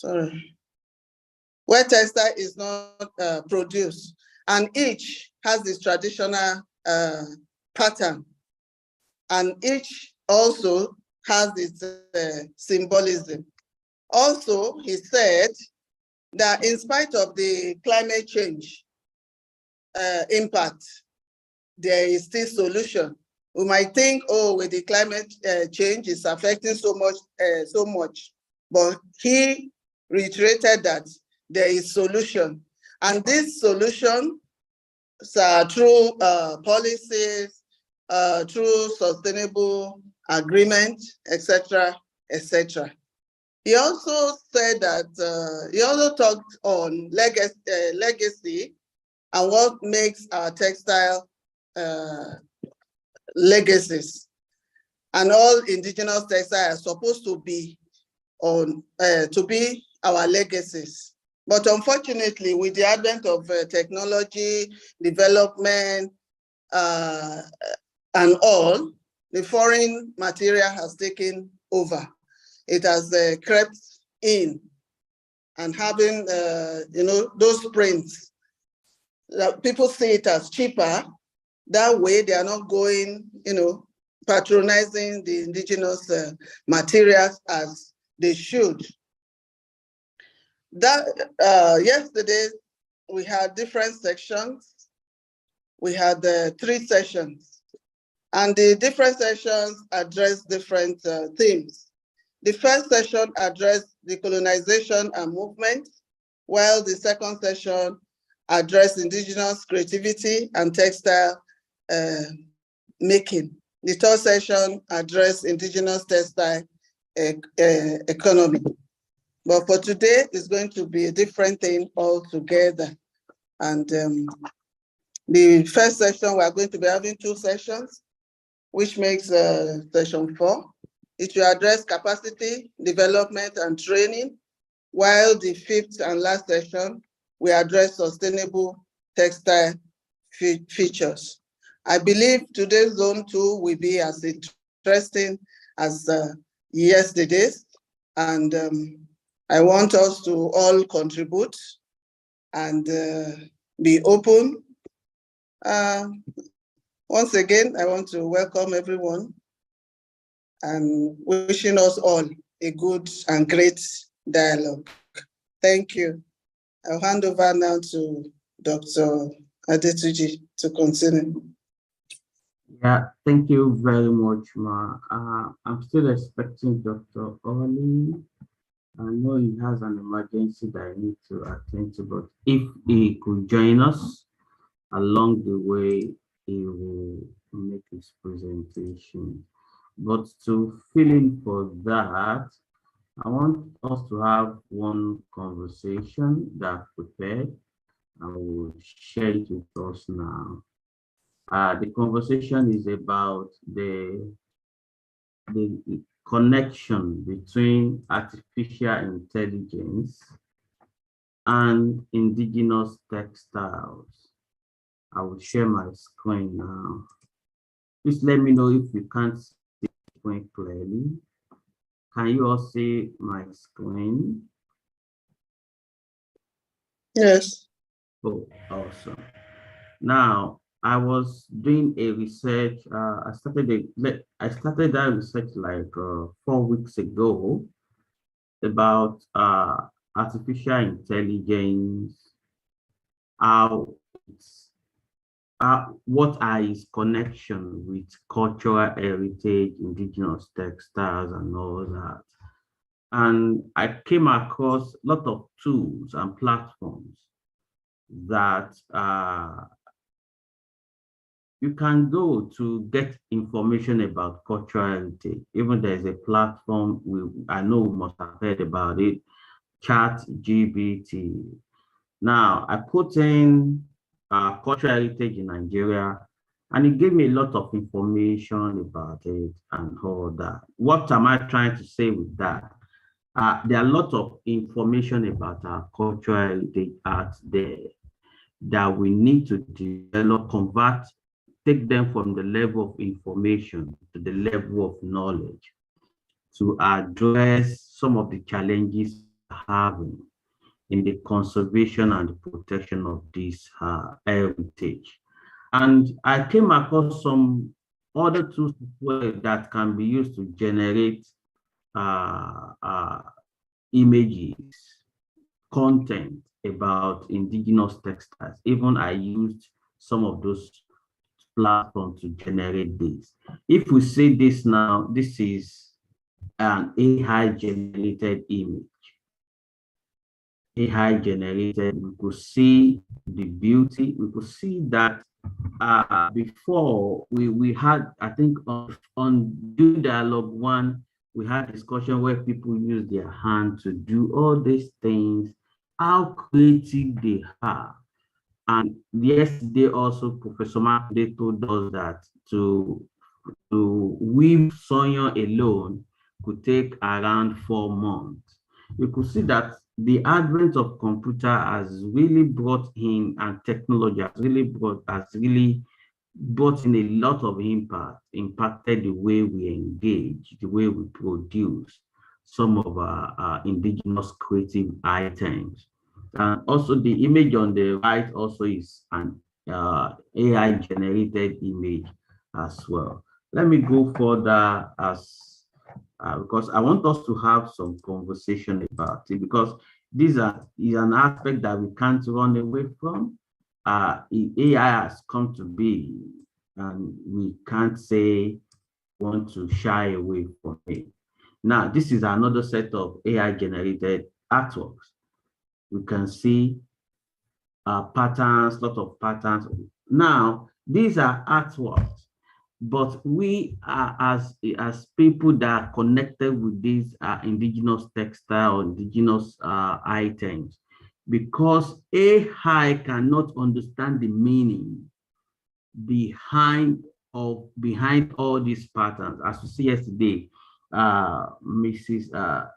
where textile is not produced, and each has its traditional pattern, and each also has its symbolism. Also, he said that in spite of the climate change impact, there is still solution. We might think, oh, with the climate change, it's affecting so much, but he reiterated that there is solution, and this solution through policies, through sustainable agreement, etc., etc. He also said that he also talked on legacy and what makes our textile legacies. And all indigenous textiles are supposed to be our legacies. But unfortunately, with the advent of technology, development, and all, the foreign material has taken over. It has crept in, and having those prints, people see it as cheaper. That way, they are not going, patronizing the indigenous materials as they should. That yesterday we had different sections. We had 3 sessions, and the different sessions addressed different themes. The first session addressed decolonization and movement, while the second session addressed indigenous creativity and textile making. The third session addressed indigenous textile economy. But for today, it's going to be a different thing altogether. And the first session, we are going to be having 2 sessions, which makes session 4. It will address capacity development and training, while the 5th and last session will address sustainable textile features. I believe today's zone 2 will be as interesting as yesterday's, and I want us to all contribute and be open. Once again, I want to welcome everyone and wishing us all a good and great dialogue. Thank you. I'll hand over now to Dr. Adetunji to continue. Yeah, thank you very much, Ma. I'm still expecting Dr. Oli. I know he has an emergency that I need to attend to, but if he could join us along the way, he will make his presentation. But to fill in for that, I want us to have one conversation that I've prepared, and we'll share it with us now. The conversation is about the connection between artificial intelligence and indigenous textiles. I will share my screen now. Please let me know if you can't see the screen clearly. Can you all see my screen? Yes. Oh, awesome. Now, I was doing a research. I started that research like 4 weeks ago about artificial intelligence, what are its connection with cultural heritage, indigenous textiles, and all that. And I came across a lot of tools and platforms that you can go to get information about cultural heritage. Even there's a platform, I know we must have heard about it, ChatGPT. Now, I put in cultural heritage in Nigeria, and it gave me a lot of information about it and all that. What am I trying to say with that? There are a lot of information about our cultural heritage out there that we need to develop, convert, take them from the level of information to the level of knowledge to address some of the challenges we having in the conservation and the protection of this heritage. And I came across some other tools that can be used to generate images, content about indigenous textiles. Even I used some of those platforms to generate this. If we see this now, this is an AI generated image. AI generated, we could see the beauty, we could see that before we had, I think on Do Dialogue 1, we had discussion where people use their hand to do all these things, how creative they are. And yesterday also, Professor Makinde told us that to weave Sonya alone could take around 4 months. We could see that the advent of computer has really brought in, and technology has really brought in a lot of impacted the way we engage, the way we produce some of our indigenous creative items. And also the image on the right also is an AI generated image as well. Let me go further because I want us to have some conversation about it, because this is an aspect that we can't run away from. AI has come to be, and we can't say want to shy away from it. Now, this is another set of AI generated artworks. We can see patterns, lot of patterns. Now, these are artworks, but we are as people that are connected with these indigenous textile or indigenous items, because AI cannot understand the meaning behind all these patterns. As we see yesterday, Mrs.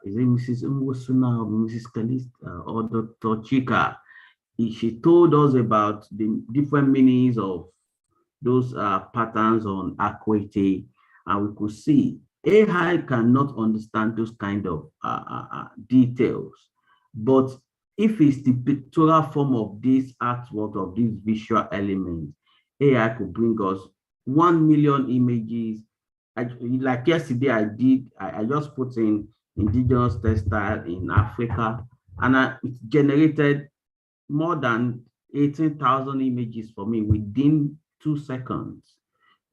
Is it Mrs. Nwosuna or Mrs. Kalista or Dr. Chika? She told us about the different meanings of those patterns on Akure, and we could see AI cannot understand those kind of details. But if it's the pictorial form of this artwork, of these visual elements, AI could bring us 1 million images. Like yesterday, I just put in indigenous textile in Africa, and it generated more than 18,000 images for me within 2 seconds.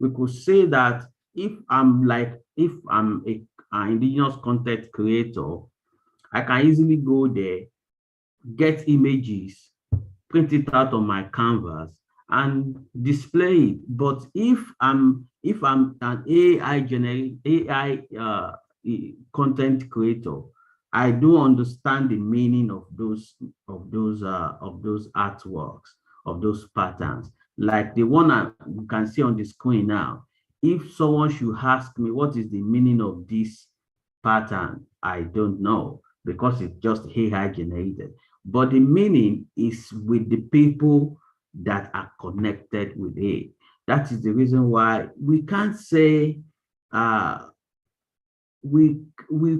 We could say that if I'm an indigenous content creator, I can easily go there, get images, print it out on my canvas, and display it. But if I'm an AI content creator, I do understand the meaning of those artworks, of those patterns. Like the one you can see on the screen now. If someone should ask me what is the meaning of this pattern, I don't know, because it's just AI generated. But the meaning is with the people that are connected with it. That is the reason why we can't say we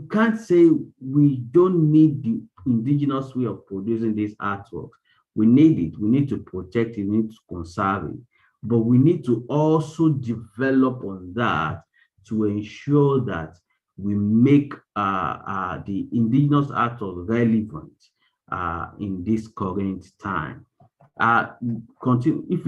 can't say we don't need the indigenous way of producing these artworks. We need it. We need to protect it. We need to conserve it. But we need to also develop on that to ensure that we make the indigenous artwork relevant in this current time. Continue. If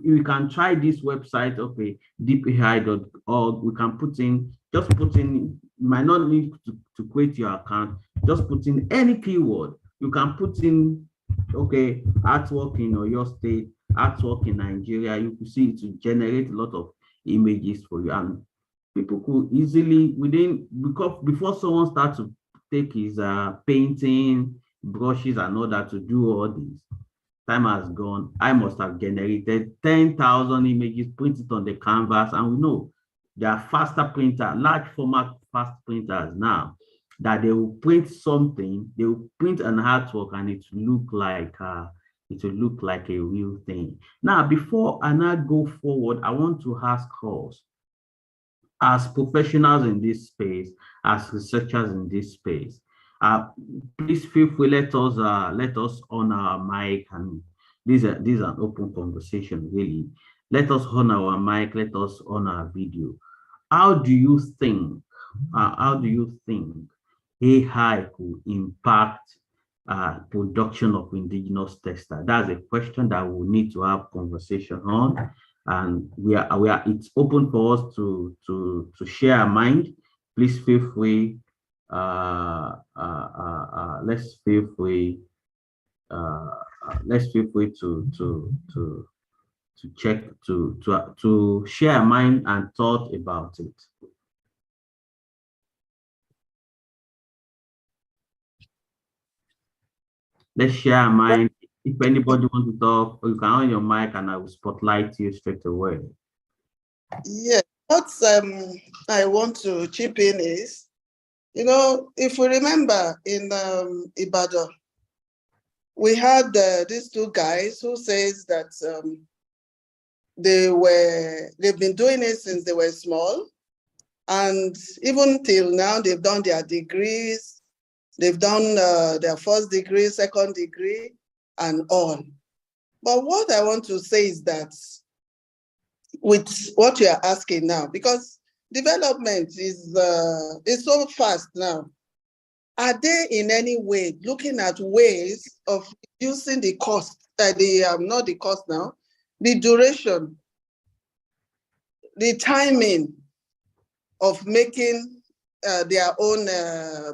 we can try this website, okay, deepai.org, we can put in, you might not need to create your account, just put in any keyword. You can put in, okay, artwork in your state, artwork in Nigeria. You can see it to generate a lot of images for you, and people could easily, because before someone starts to take his painting brushes and all that to do all this, time has gone. I must have generated 10,000 images, printed on the canvas, and we know there are faster printers, large format fast printers now, that they will print something, they will print an artwork, and it will look like a real thing. Now, before I now go forward, I want to ask us, as professionals in this space, as researchers in this space, Please feel free, let us on our mic, and this is an open conversation, really. Let us on our mic, let us on our video. How do you think AI could impact production of indigenous textile? That's a question that we need to have conversation on, and it's open for us to share our mind. Please feel free. Let's feel free to check to share our mind and thought about it. Let's share our mind. If anybody wants to talk, you can on your mic and I will spotlight you straight away. Yeah, what I want to chip in is, if we remember in Ibadan, we had these two guys who says that they've been doing it since they were small, and even till now they've done their degrees, they've done their first degree, second degree, and all. But what I want to say is that with what you are asking now, because development is so fast now, are they in any way looking at ways of reducing the cost, not the cost now, the duration, the timing of making their own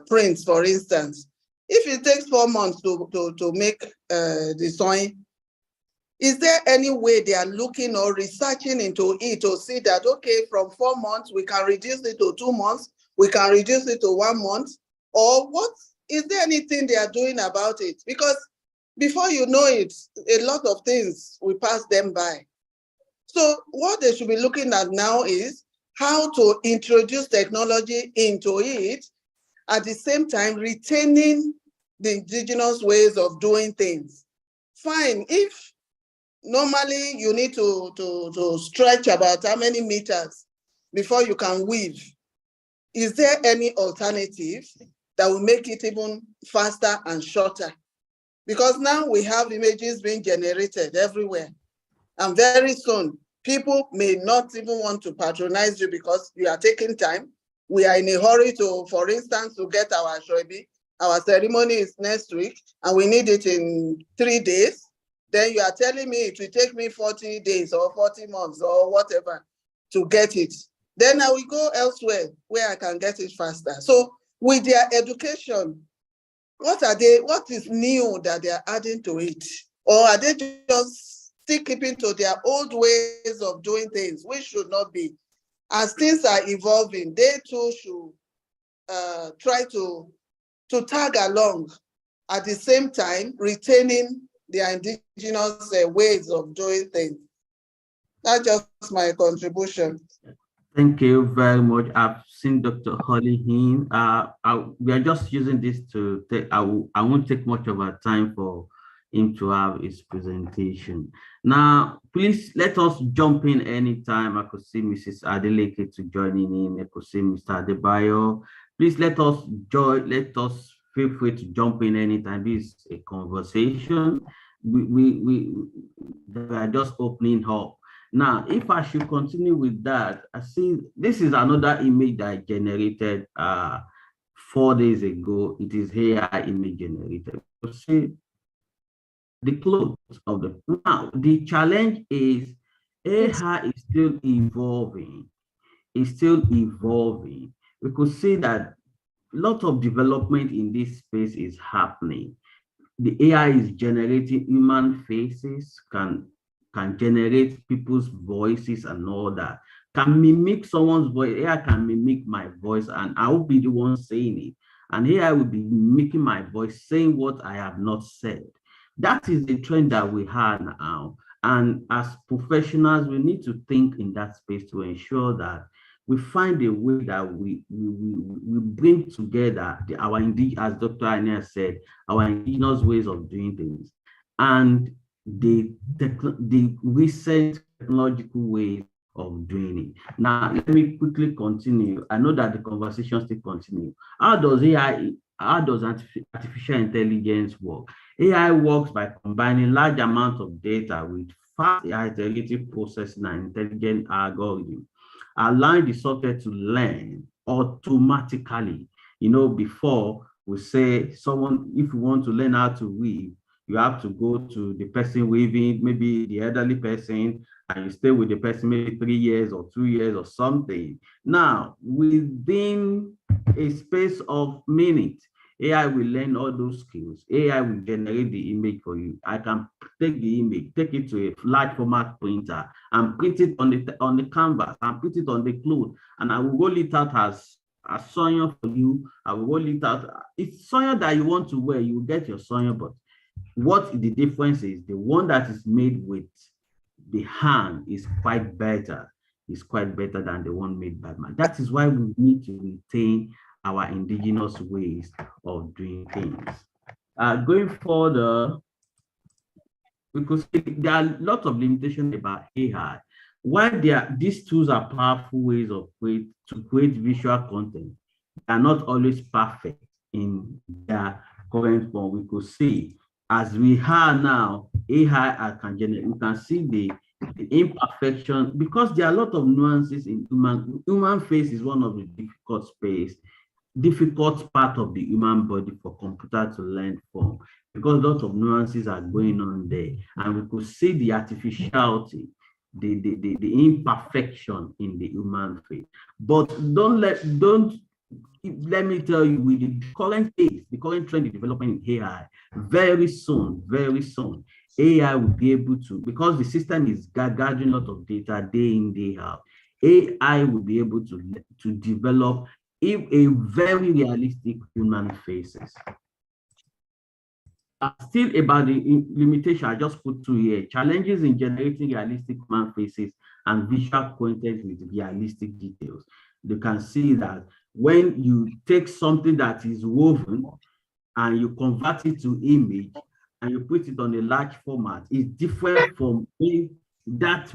prints, for instance? If it takes 4 months to make the sewing, is there any way they are looking or researching into it to see that, okay, from 4 months, we can reduce it to 2 months, we can reduce it to 1 month? Or what, is there anything they are doing about it? Because before you know it, a lot of things will pass them by. So what they should be looking at now is how to introduce technology into it, at the same time retaining the indigenous ways of doing things. Fine, if normally you need to stretch about how many meters before you can weave, is there any alternative that will make it even faster and shorter? Because now we have images being generated everywhere, and very soon people may not even want to patronize you because you are taking time. We are in a hurry to, for instance, to get our shoibi. Our ceremony is next week and we need it in 3 days. Then you are telling me it will take me 40 days or 40 months or whatever to get it. Then I will go elsewhere where I can get it faster. So with their education, what is new that they are adding to it? Or are they just still keeping to their old ways of doing things, which should not be? As things are evolving, they too should try to tag along, at the same time retaining their indigenous ways of doing things. That's just my contribution. Thank you very much. I've seen Dr. Holly in. We are just using this to take, I won't take much of our time for him to have his presentation. Now, please let us jump in anytime. I could see Mrs. Adeleke to joining in. I could see Mr. Adebayo. Please let us feel free to jump in anytime. This is a conversation. We are just opening up. Now, if I should continue with that, I see this is another image that I generated 4 days ago. It is AI image generated. You see the clothes of the, now the challenge is AI is still evolving. It's still evolving. We could see that a lot of development in this space is happening. The AI is generating human faces, can generate people's voices and all that, can mimic someone's voice. AI can mimic my voice and I will be the one saying it. And AI will be mimicking my voice, saying what I have not said. That is the trend that we have now. And as professionals, we need to think in that space to ensure that we find a way that we bring together as Dr. Ayeni said, our indigenous ways of doing things and the recent technological ways of doing it. Now, let me quickly continue. I know that the conversation still continues. How does AI how does artificial intelligence work? AI works by combining large amounts of data with fast iterative processing and intelligent algorithms, allowing the software to learn automatically. You know, before we say someone, if you want to learn how to weave, you have to go to the person weaving, maybe the elderly person, and you stay with the person maybe 3 years or 2 years or something. Now, within a space of minutes, AI will learn all those skills. AI will generate the image for you. I can take the image, take it to a large format printer and print it on the canvas and put it on the cloth, and I will roll it out as a sonya for you. I will roll it out. It's sonya that you want to wear, you will get your sonya, but what the difference is, the one that is made with the hand is quite better. It's quite better than the one made by man. That is why we need to retain our indigenous ways of doing things. Going further, because there are lots of limitations about AI. While these tools are powerful ways to create visual content, they are not always perfect in their current form. We could see, as we have now, AI can generate, we can see the imperfection, because there are a lot of nuances in human face is one of the difficult part of the human body for computer to learn from, because lots of nuances are going on there, and we could see the artificiality, the imperfection in the human face. But don't let me tell you, with the current age, the current trend in development in AI, very soon, AI will be able to, because the system is gathering a lot of data day in, day out, AI will be able to develop a very realistic human faces. Still about the limitation, I just put 2 here. Challenges in generating realistic human faces and visual content with realistic details. You can see that when you take something that is woven and you convert it to image and you put it on a large format, it's different from that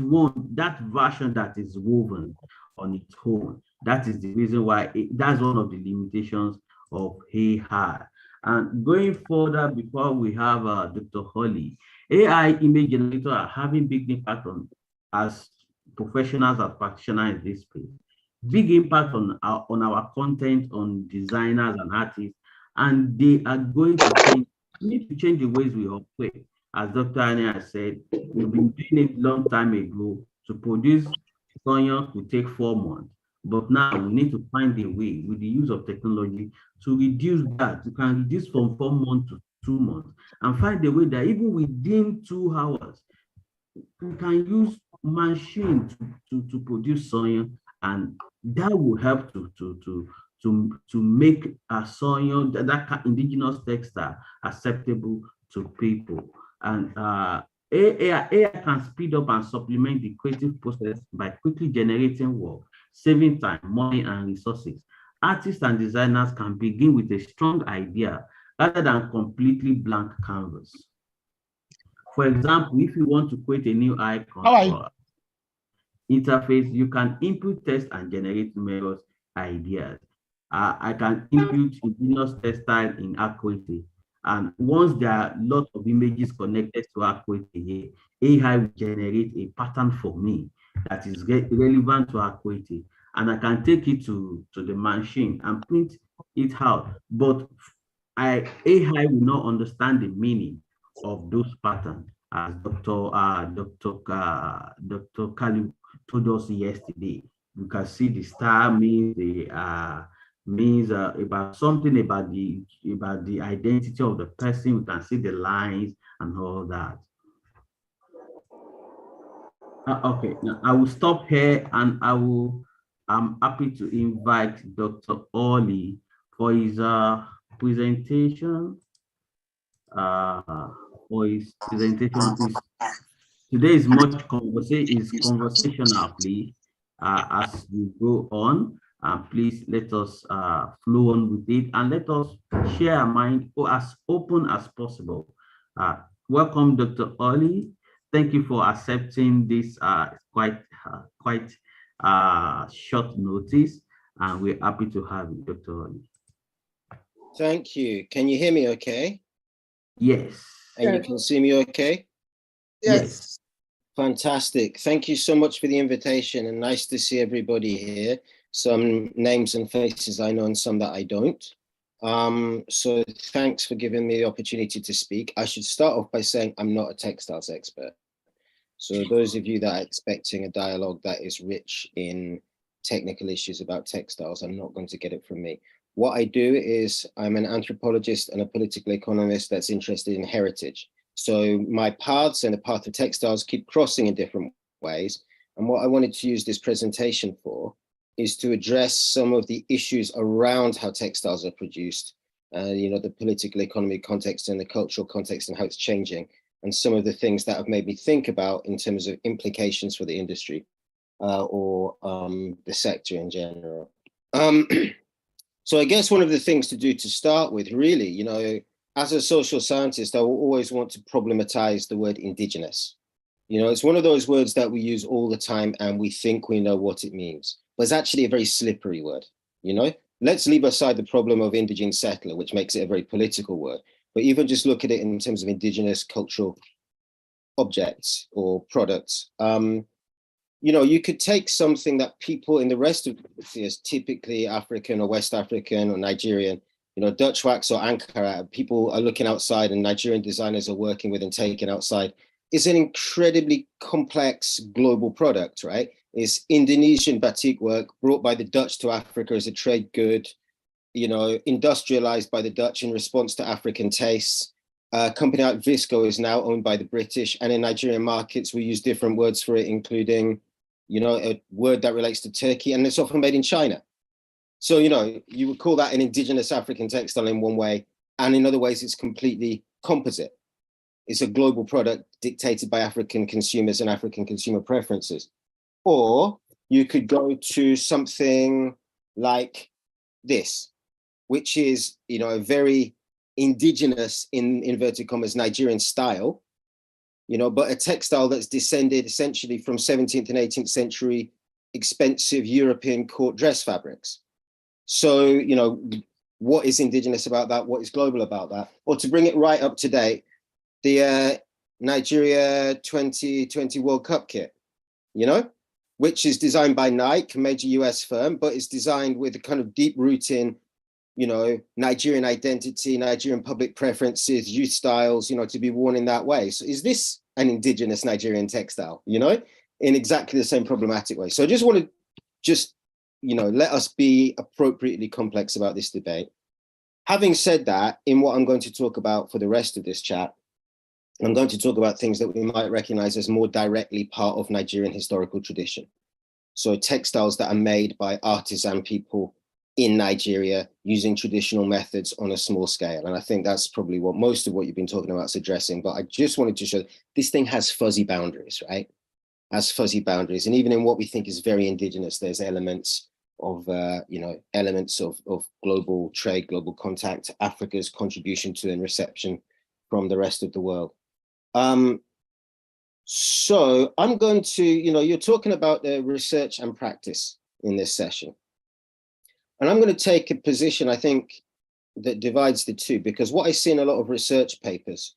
version that is woven on its own. That is the reason why that's one of the limitations of AI. And going further, before we have Dr. Holly, AI image generators are having big impact on as professionals and practitioners in this space. Big impact on our content, on designers and artists, and they are going to change. We need to change the ways we operate. As Dr. Ayeni has said, we've been doing it a long time ago. To produce sonya could take 4 months. But now we need to find a way with the use of technology to reduce that. You can reduce from 4 months to 2 months and find a way that even within 2 hours, we can use machine to produce sonya, and that will help to make a sonya, that indigenous textile, acceptable to people. And AI can speed up and supplement the creative process by quickly generating work, saving time, money, and resources. Artists and designers can begin with a strong idea rather than completely blank canvas. For example, if you want to create a new icon or interface, you can input text and generate numerous ideas. I can input indigenous textile in Akure, and once there are lots of images connected to Akure here, AI will generate a pattern for me that is relevant to Akure, and I can take it to the machine and print it out. But AI will not understand the meaning of those patterns, as Dr. Kali told us yesterday. You can see the star means about something about the identity of the person. We can see the lines and all that. Okay, now I will stop here, and I'm happy to invite Dr. Oli for his presentation. Today is much conversational, please. As we go on, please let us flow on with it, and let us share our mind as open as possible. Welcome, Dr. Oli. Thank you for accepting this quite short notice, and we're happy to have you, Dr. Oli. Thank you. Can you hear me okay? Yes. And you can see me okay? Yes. Fantastic. Thank you so much for the invitation, and nice to see everybody here. Some names and faces I know and some that I don't. So thanks for giving me the opportunity to speak. I should start off by saying I'm not a textiles expert. So those of you that are expecting a dialogue that is rich in technical issues about textiles, I'm not going to get it from me. What I do is I'm an anthropologist and a political economist that's interested in heritage. So my paths and the path of textiles keep crossing in different ways. And what I wanted to use this presentation for is to address some of the issues around how textiles are produced, you know, the political economy context and the cultural context and how it's changing, and some of the things that have made me think about in terms of implications for the industry or the sector in general. So I guess one of the things to do to start with, really, you know, as a social scientist, I will always want to problematize the word indigenous. You know, it's one of those words that we use all the time and we think we know what it means, but it's actually a very slippery word, you know? Let's leave aside the problem of indigene settler, which makes it a very political word, but even just look at it in terms of indigenous cultural objects or products. You know, you could take something that people in the rest of the as typically African or West African or Nigerian, you know, Dutch wax or Ankara, people are looking outside and Nigerian designers are working with and taking outside. It's an incredibly complex global product, right? It's Indonesian batik work brought by the Dutch to Africa as a trade good, you know, industrialized by the Dutch in response to African tastes. A company like Visco is now owned by the British, and in Nigerian markets, we use different words for it, including, you know, a word that relates to Turkey, and it's often made in China. So, you know, you would call that an indigenous African textile in one way, and in other ways, it's completely composite. It's a global product dictated by African consumers and African consumer preferences. Or you could go to something like this, which is, you know, a very indigenous, in inverted commas, Nigerian style, you know, but a textile that's descended essentially from 17th and 18th century expensive European court dress fabrics. So, you know, what is indigenous about that? What is global about that? Or to bring it right up to date, the Nigeria 2020 World Cup kit, you know, which is designed by Nike, a major US firm, but it's designed with a kind of deep root in, you know, Nigerian identity, Nigerian public preferences, youth styles, you know, to be worn in that way. So is this an indigenous Nigerian textile, you know, in exactly the same problematic way? So I just want to you know, let us be appropriately complex about this debate. Having said that, in what I'm going to talk about for the rest of this chat, I'm going to talk about things that we might recognize as more directly part of Nigerian historical tradition. So textiles that are made by artisan people in Nigeria using traditional methods on a small scale. And I think that's probably what most of what you've been talking about is addressing. But I just wanted to show this thing has fuzzy boundaries, right? Has fuzzy boundaries. And even in what we think is very indigenous, there's elements of, you know, elements of global trade, global contact, Africa's contribution to and reception from the rest of the world. So I'm going to, you know, you're talking about the research and practice in this session. And I'm going to take a position, I think, that divides the two, because what I see in a lot of research papers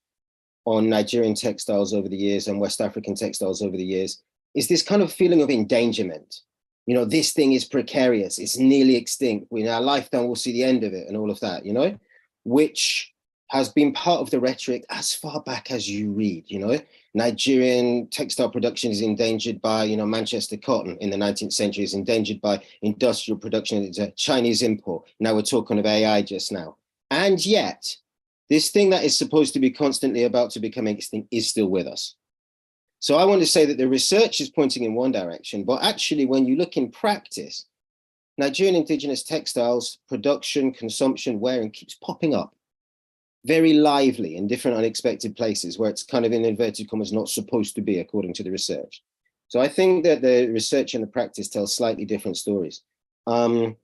on Nigerian textiles over the years and West African textiles over the years is this kind of feeling of endangerment. You know, this thing is precarious, it's nearly extinct. In our lifetime, we'll see the end of it and all of that, you know, which has been part of the rhetoric as far back as you read, you know. Nigerian textile production is endangered by, you know, Manchester cotton in the 19th century, is endangered by industrial production. It's a Chinese import. Now we're talking of AI just now. And yet, this thing that is supposed to be constantly about to become extinct is still with us. So I want to say that the research is pointing in one direction, but actually when you look in practice, Nigerian indigenous textiles, production, consumption, wearing keeps popping up very lively in different unexpected places where it's kind of in inverted commas not supposed to be according to the research. So I think that the research and the practice tell slightly different stories. So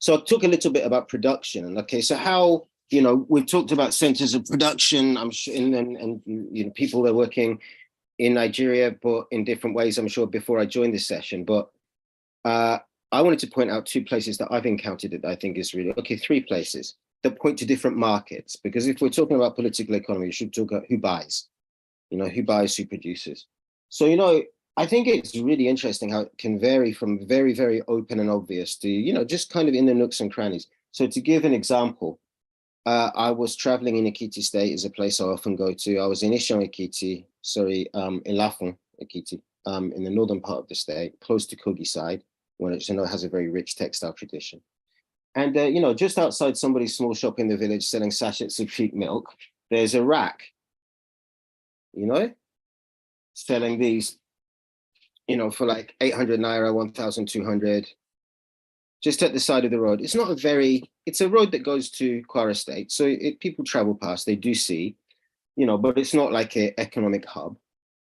I'll talk a little bit about production. Okay, so how, you know, we've talked about centers of production, I'm sure, and you know, people are working in Nigeria, but in different ways, I'm sure, before I joined this session. But I wanted to point out 2 places that I've encountered that I think is really, okay, 3 places that point to different markets. Because if we're talking about political economy, we should talk about who buys, who buys, who produces. So, I think it's really interesting how it can vary from very, very open and obvious to, just kind of in the nooks and crannies. So to give an example, I was traveling in Ekiti State, is a place I often go to. I was in Ishan Ekiti, in Lafon Ekiti, in the northern part of the state, close to Kogi side, which I know has a very rich textile tradition. And, just outside somebody's small shop in the village selling sachets of sheep milk, there's a rack, selling these, for like 800 naira, 1,200, just at the side of the road. It's not it's a road that goes to Kwara State. So people travel past, they do see, but it's not like an economic hub.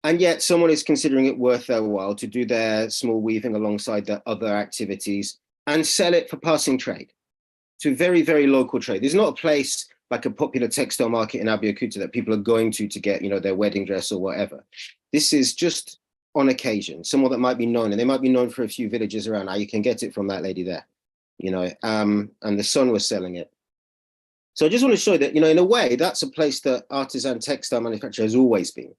And yet someone is considering it worth their while to do their small weaving alongside their other activities and sell it for passing trade to very, very local trade. There's not a place like a popular textile market in Abeokuta that people are going to get, their wedding dress or whatever. This is just on occasion, someone that might be known, and they might be known for a few villages around. Now you can get it from that lady there, and the son was selling it. So I just want to show that, in a way, that's a place that artisan textile manufacture has always been.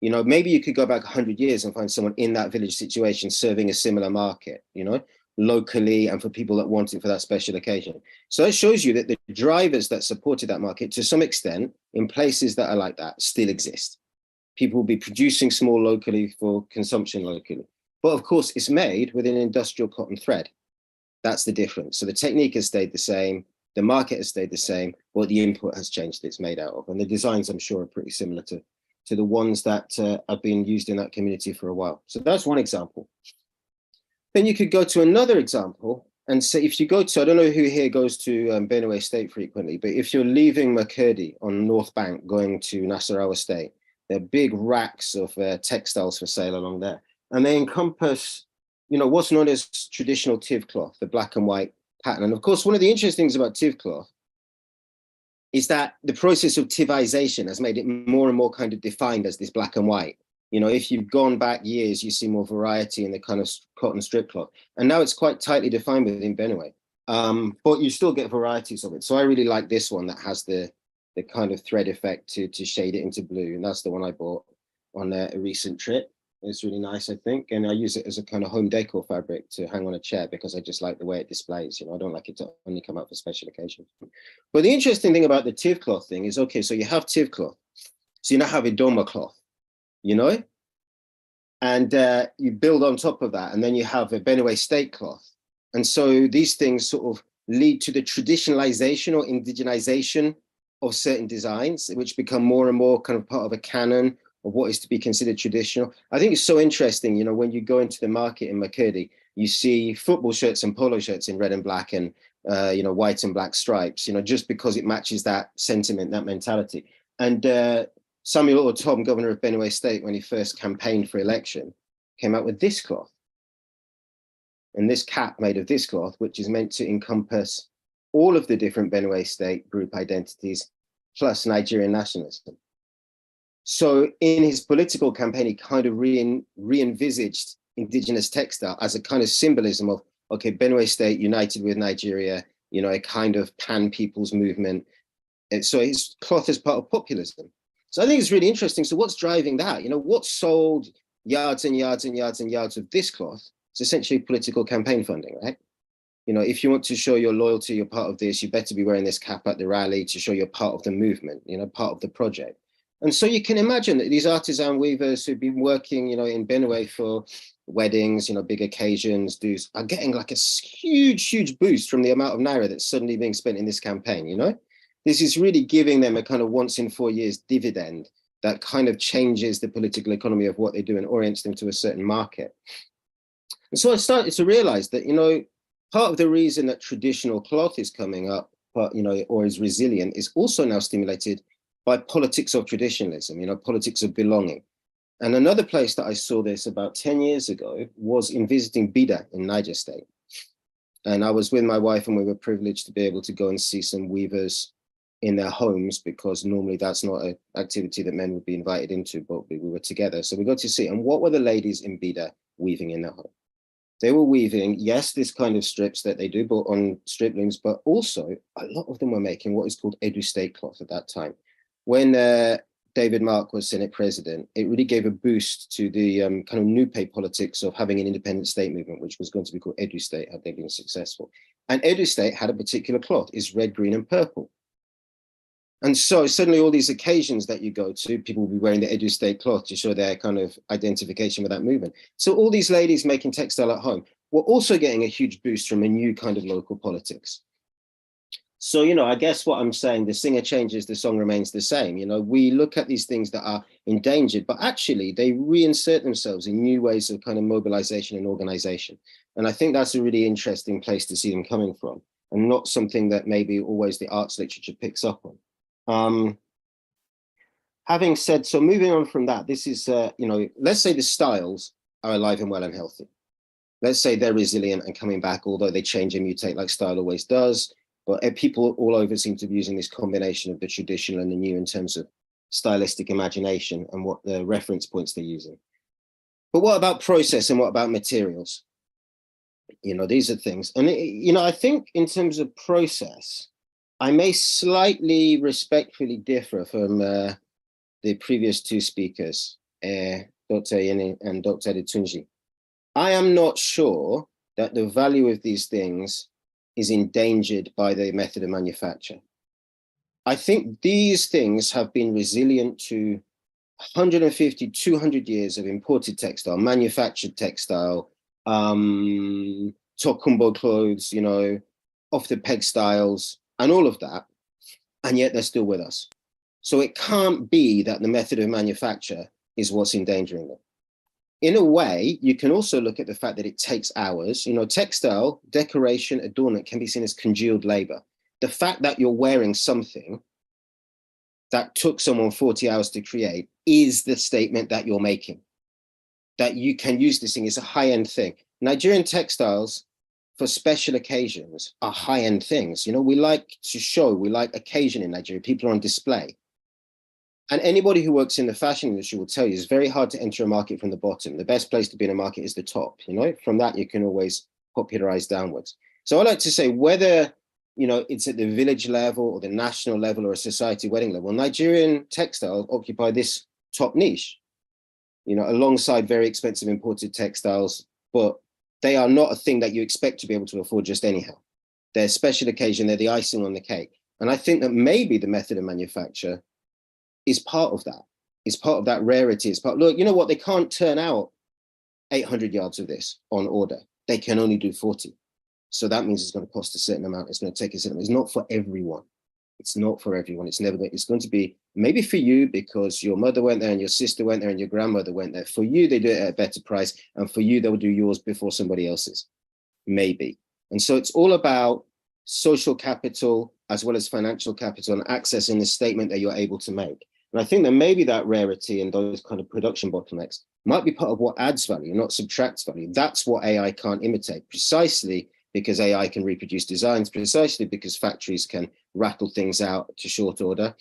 Maybe you could go back 100 years and find someone in that village situation serving a similar market, locally, and for people that want it for that special occasion. So it shows you that the drivers that supported that market to some extent in places that are like that still exist. People will be producing small locally for consumption locally. But of course, it's made with an industrial cotton thread. That's the difference. So the technique has stayed the same, the market has stayed the same, but the input has changed that it's made out of. And the designs, I'm sure, are pretty similar to the ones that have been used in that community for a while. So that's one example. Then you could go to another example and say, if you go to, I don't know who here goes to Benue State frequently, but if you're leaving Makurdi on North Bank going to Nasarawa State, there are big racks of textiles for sale along there. And they encompass, what's known as traditional tiv cloth, the black and white pattern. And of course, one of the interesting things about tiv cloth is that the process of tivization has made it more and more kind of defined as this black and white. If you've gone back years, you see more variety in the kind of cotton strip cloth. And now it's quite tightly defined within Benue, but you still get varieties of it. So I really like this one that has the kind of thread effect to shade it into blue. And that's the one I bought on a recent trip. It's really nice, I think. And I use it as a kind of home decor fabric to hang on a chair because I just like the way it displays. I don't like it to only come out for special occasions. But the interesting thing about the tiv cloth thing is, okay, so you have tiv cloth. So you now have a doma cloth, and you build on top of that. And then you have a Benue State cloth. And so these things sort of lead to the traditionalization or indigenization of certain designs, which become more and more kind of part of a canon of what is to be considered traditional. I think it's so interesting, when you go into the market in Makurdi, you see football shirts and polo shirts in red and black and, white and black stripes, just because it matches that sentiment, that mentality. And Samuel Otom, governor of Benue State, when he first campaigned for election, came out with this cloth. And this cap made of this cloth, which is meant to encompass all of the different Benue State group identities, plus Nigerian nationalism. So in his political campaign, he kind of re-envisaged indigenous textile as a kind of symbolism of, okay, Benue State united with Nigeria, a kind of pan-people's movement. And so his cloth is part of populism. So I think it's really interesting. So what's driving that? What sold yards and yards and yards and yards of this cloth? It's essentially political campaign funding, right? If you want to show your loyalty, you're part of this, you better be wearing this cap at the rally to show you're part of the movement, part of the project. And so you can imagine that these artisan weavers who've been working, in Benue for weddings, big occasions, are getting like a huge, huge boost from the amount of naira that's suddenly being spent in this campaign, This is really giving them a kind of once in 4 years dividend that kind of changes the political economy of what they do and orients them to a certain market. And so I started to realize that, part of the reason that traditional cloth is coming up, or is resilient, is also now stimulated by politics of traditionalism, politics of belonging. And another place that I saw this about 10 years ago was in visiting Bida in Niger State. And I was with my wife and we were privileged to be able to go and see some weavers in their homes, because normally that's not an activity that men would be invited into, but we were together. So we got to see, and what were the ladies in Bida weaving in their home? They were weaving, yes, this kind of strips that they do, but on strip looms, but also a lot of them were making what is called Edu State cloth at that time. When David Mark was Senate president, it really gave a boost to the kind of new pay politics of having an independent state movement, which was going to be called Edu State had they been successful. And Edu State had a particular cloth, is red, green, and purple. And so suddenly all these occasions that you go to, people will be wearing the Edu State cloth to show their kind of identification with that movement. So all these ladies making textile at home were also getting a huge boost from a new kind of local politics. So, you know, I guess what I'm saying, the singer changes, the song remains the same. You know, we look at these things that are endangered, but actually they reinsert themselves in new ways of kind of mobilization and organization. And I think that's a really interesting place to see them coming from, and not something that maybe always the arts literature picks up on. Having said, so moving on from that, this is, you know, let's say the styles are alive and well and healthy. Let's say they're resilient and coming back, although they change and mutate like style always does. But people all over seem to be using this combination of the traditional and the new in terms of stylistic imagination and what the reference points they're using. But what about process and what about materials? You know, these are things. And, you know, I think in terms of process, I may slightly respectfully differ from the previous two speakers, Dr. Ayeni and Dr. Adetunji. I am not sure that the value of these things is endangered by the method of manufacture. I think these things have been resilient to 150, 200 years of imported textile, manufactured textile, tokumbo clothes, you know, off the peg styles, and all of that, and yet they're still with us. So it can't be that the method of manufacture is what's endangering them. In a way, you can also look at the fact that it takes hours. You know, textile, decoration, adornment can be seen as congealed labor. The fact that you're wearing something that took someone 40 hours to create is the statement that you're making, that you can use this thing. It's a high-end thing. Nigerian textiles for special occasions are high-end things. You know, we like to show, we like occasion in Nigeria. People are on display. And anybody who works in the fashion industry will tell you it's very hard to enter a market from the bottom. The best place to be in a market is the top, you know, from that you can always popularize downwards. So I like to say whether, you know, it's at the village level or the national level or a society wedding level, Nigerian textiles occupy this top niche, you know, alongside very expensive imported textiles, but they are not a thing that you expect to be able to afford just anyhow. They're a special occasion, they're the icing on the cake. And I think that maybe the method of manufacture is part of that. It's part of that rarity. It's part, look, you know what, they can't turn out 800 yards of this on order. They can only do 40. So that means it's going to cost a certain amount. It's going to take a certain amount. It's not for everyone. It's not for everyone. It's never going, it's going to be maybe for you because your mother went there and your sister went there and your grandmother went there. For you, they do it at a better price. And for you, they'll do yours before somebody else's, maybe. And so it's all about social capital as well as financial capital and access in the statement that you're able to make. And I think that maybe that rarity and those kind of production bottlenecks might be part of what adds value, not subtracts value. That's what AI can't imitate, precisely because AI can reproduce designs, precisely because factories can rattle things out to short order.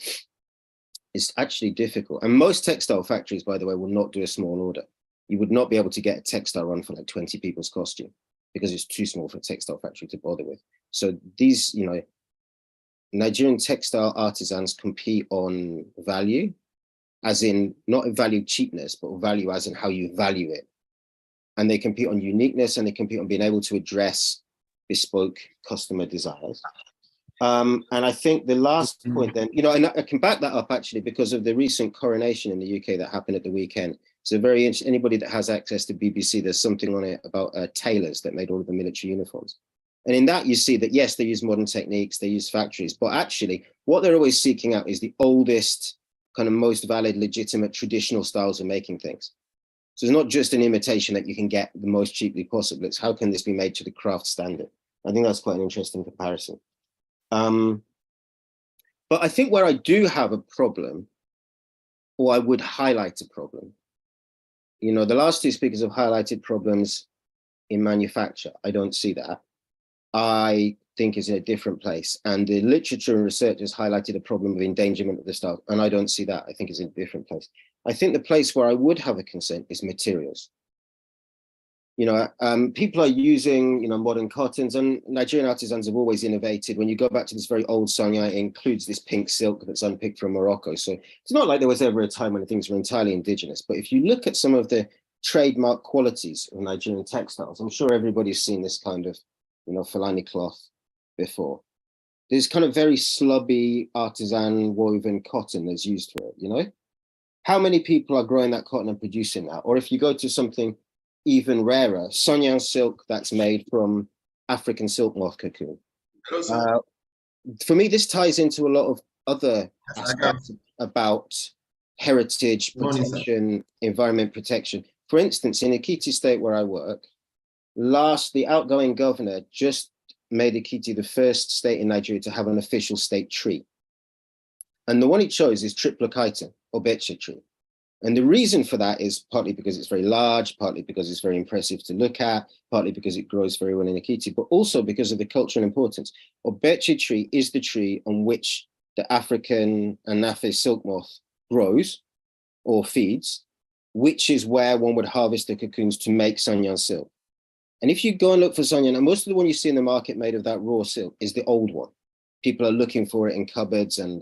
It's actually difficult. And most textile factories, by the way, will not do a small order. You would not be able to get a textile run for like 20 people's costume because it's too small for a textile factory to bother with. So these, you know, Nigerian textile artisans compete on value, as in not value cheapness, but value as in how you value it. And they compete on uniqueness and they compete on being able to address bespoke customer desires. And I think the last point then, you know, and I can back that up actually because of the recent coronation in the UK that happened at the weekend. So very interesting, anybody that has access to BBC, there's something on it about tailors that made all of the military uniforms. And in that, you see that, yes, they use modern techniques, they use factories, but actually what they're always seeking out is the oldest, kind of most valid, legitimate, traditional styles of making things. So it's not just an imitation that you can get the most cheaply possible. It's how can this be made to the craft standard? I think that's quite an interesting comparison. But I think where I do have a problem, or I would highlight a problem, you know, the last two speakers have highlighted problems in manufacture. I don't see that. I think is in a different place. And the literature and research has highlighted a problem of endangerment of the style. And I don't see that. I think it's in a different place. I think the place where I would have a concern is materials. people are using, modern cottons, and Nigerian artisans have always innovated. When you go back to this very old Sonya, it includes this pink silk that's unpicked from Morocco. So it's not like there was ever a time when things were entirely indigenous. But if you look at some of the trademark qualities of Nigerian textiles, I'm sure everybody's seen this kind of, Fulani cloth before. There's kind of very slubby artisan woven cotton that's used for it, How many people are growing that cotton and producing that? Or if you go to something even rarer, Sonyan silk that's made from African silk moth cocoon. For me, this ties into a lot of other aspects about heritage protection, environment protection. For instance, in Ekiti state where I work, the outgoing governor just made Ekiti the first state in Nigeria to have an official state tree. And the one he chose is Triplochiton, or Beche tree. And the reason for that is partly because it's very large, partly because it's very impressive to look at, partly because it grows very well in Ekiti, but also because of the cultural importance. Obeche tree is the tree on which the African Anafe silk moth grows or feeds, which is where one would harvest the cocoons to make Sanyan silk. And if you go and look for Sanyan, and most of the one you see in the market made of that raw silk is the old one. People are looking for it in cupboards, and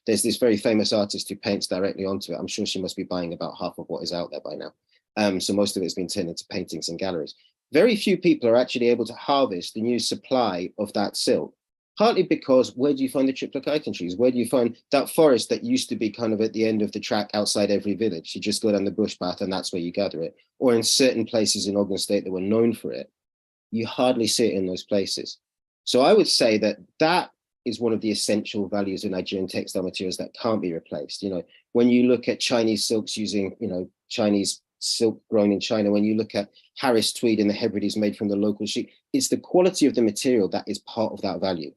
there's this very famous artist who paints directly onto it. I'm sure she must be buying about half of what is out there by now. So most of it's been turned into paintings and galleries. Very few people are actually able to harvest the new supply of that silk, partly because where do you find the Triplochiton trees? Where do you find that forest that used to be kind of at the end of the track outside every village? You just go down the bush path and that's where you gather it. Or in certain places in Ogun State that were known for it, you hardly see it in those places. So I would say that is one of the essential values of Nigerian textile materials that can't be replaced. When you look at Chinese silks using, Chinese silk grown in China, when you look at Harris tweed in the Hebrides made from the local sheep, it's the quality of the material that is part of that value.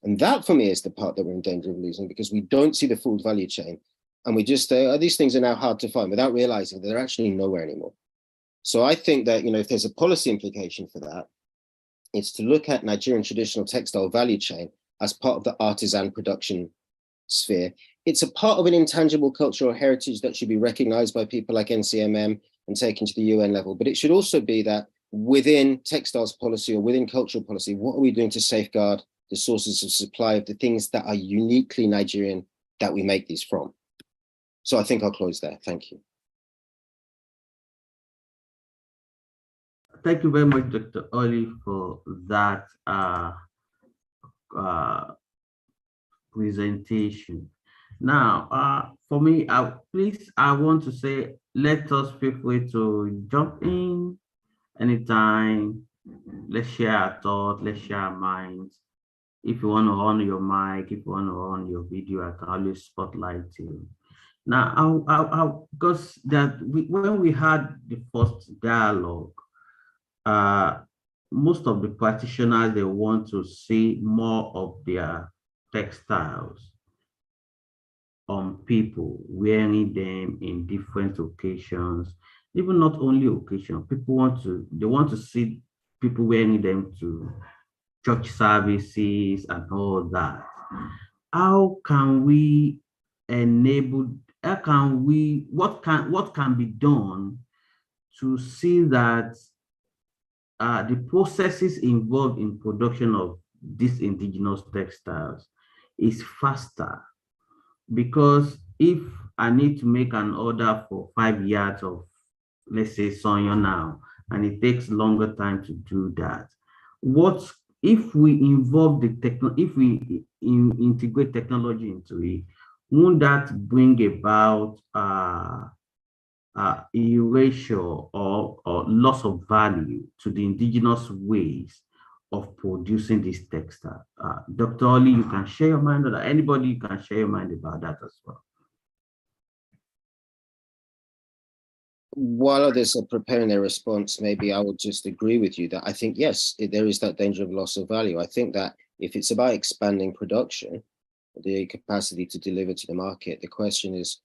And that for me is the part that we're in danger of losing, because we don't see the full value chain. And we just, these things are now hard to find without realizing that they're actually nowhere anymore. So I think that, if there's a policy implication for that, it's to look at Nigerian traditional textile value chain as part of the artisan production sphere. It's a part of an intangible cultural heritage that should be recognized by people like NCMM and taken to the UN level. But it should also be that within textiles policy or within cultural policy, what are we doing to safeguard the sources of supply of the things that are uniquely Nigerian that we make these from? So I think I'll close there. Thank you. Thank you very much, Dr. Oli, for that presentation. Now, for me, I want to say, let us feel free to jump in anytime. Let's share our thoughts, let's share our minds. If you want to on your mic, if you want to on your video, I can always spotlight you. Now, because when we had the first dialogue, most of the practitioners, they want to see more of their textiles on people, wearing them in different occasions, even not only occasion. They want to see people wearing them to church services and all that. How can we enable, what can be done to see that the processes involved in production of these indigenous textiles is faster? Because if I need to make an order for 5 yards of, let's say, Sonya now, and it takes longer time to do that, what if we involve if we integrate technology into it, won't that bring about erasure or loss of value to the indigenous ways of producing this textile? Dr. Oli, you can share your mind on that. Anybody, you can share your mind about that as well. While others are preparing their response, maybe I would just agree with you that I think, yes, there is that danger of loss of value. I think that if it's about expanding production, the capacity to deliver to the market, the question is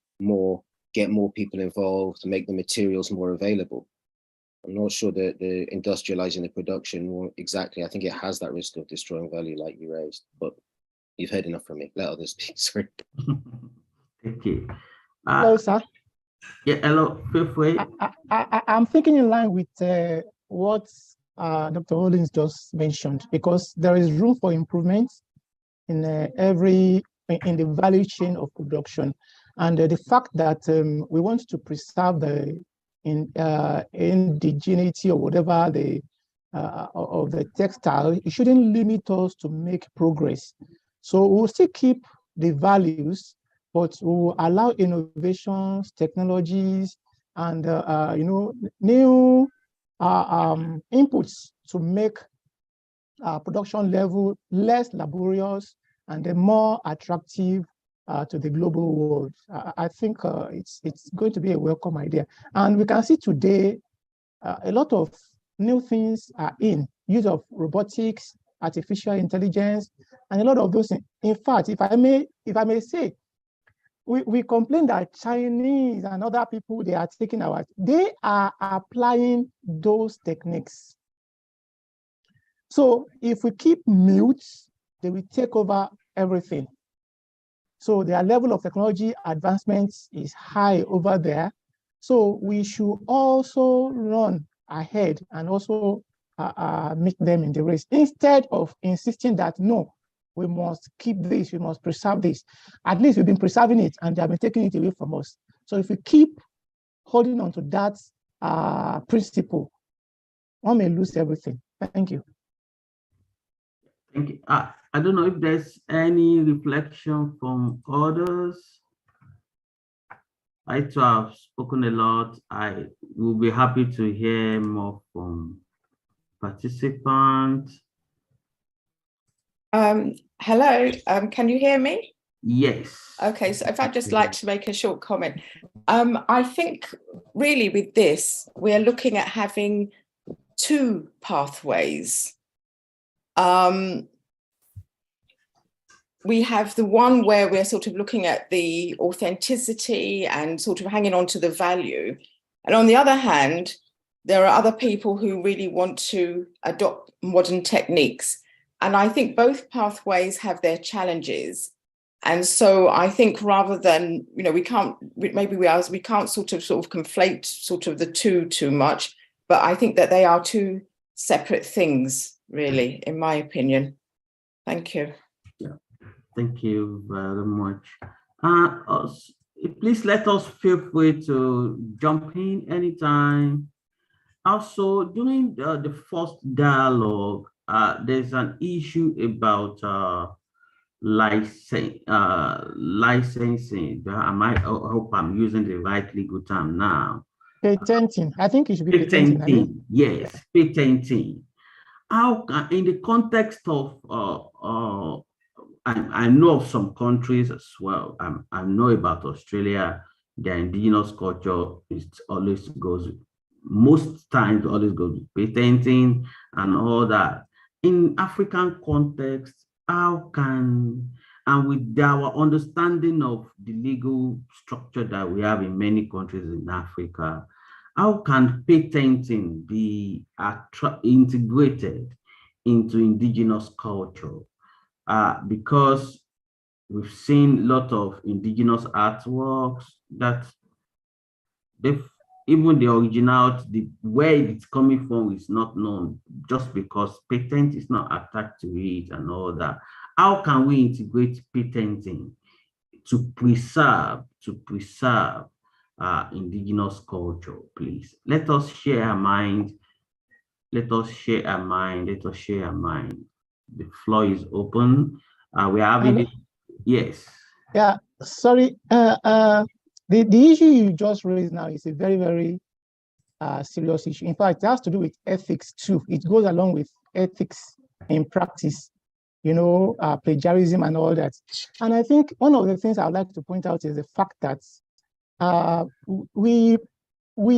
get more people involved, make the materials more available. I'm not sure that the industrializing the production more exactly, I think it has that risk of destroying value like you raised, but you've heard enough from me. Let others speak. Sorry. Thank you. Hello, sir. Yeah, hello, feel free. I'm thinking in line with what Dr. Hollins just mentioned, because there is room for improvement in in the value chain of production. And the fact that we want to preserve the indigeneity or whatever of the textile, it shouldn't limit us to make progress. So we'll still keep the values, but we'll allow innovations, technologies, and new inputs to make production level less laborious and more attractive to the global world. I think it's going to be a welcome idea. And we can see today a lot of new things are in use of robotics, artificial intelligence, and a lot of those things. In fact, if I may say, we complain that Chinese and other people, they are taking they are applying those techniques. So if we keep mute, they will take over everything. So their level of technology advancements is high over there. So we should also run ahead and also meet them in the race, instead of insisting that, no, we must keep this, we must preserve this. At least we've been preserving it and they have been taking it away from us. So if we keep holding on to that principle, one may lose everything. Thank you. Thank you. I don't know if there's any reflection from others. I too have spoken a lot. I will be happy to hear more from participants. Hello, can you hear me? Yes. Okay, so if I'd just like to make a short comment. I think really with this, we're looking at having two pathways. We have the one where we're sort of looking at the authenticity and sort of hanging on to the value. And on the other hand, there are other people who really want to adopt modern techniques. And I think both pathways have their challenges. And so I think rather than, we can't sort of conflate sort of the two too much, but I think that they are two separate things, really, in my opinion. Thank you. Yeah. Thank you very much. Please let us feel free to jump in anytime. Also, during the first dialogue, there's an issue about licensing. I hope I'm using the right legal term now. Patenting. I think it should be patenting. Yes, patenting. How can, in the context of I know of some countries as well. I know about Australia. Their indigenous culture most times always goes with patenting and all that. In African context, how can, and with our understanding of the legal structure that we have in many countries in Africa, how can patenting be integrated into indigenous culture? Because we've seen a lot of indigenous artworks that even the original, where it's coming from is not known, just because patent is not attached to it and all that. How can we integrate patenting to preserve indigenous culture, please? Let us share our mind. Let us share our mind. Let us share our mind. The floor is open. We are having it. Yes. Yeah, sorry. The issue you just raised now is a very, very serious issue. In fact, it has to do with ethics too. It goes along with ethics in practice, plagiarism and all that. And I think one of the things I would like to point out is the fact that we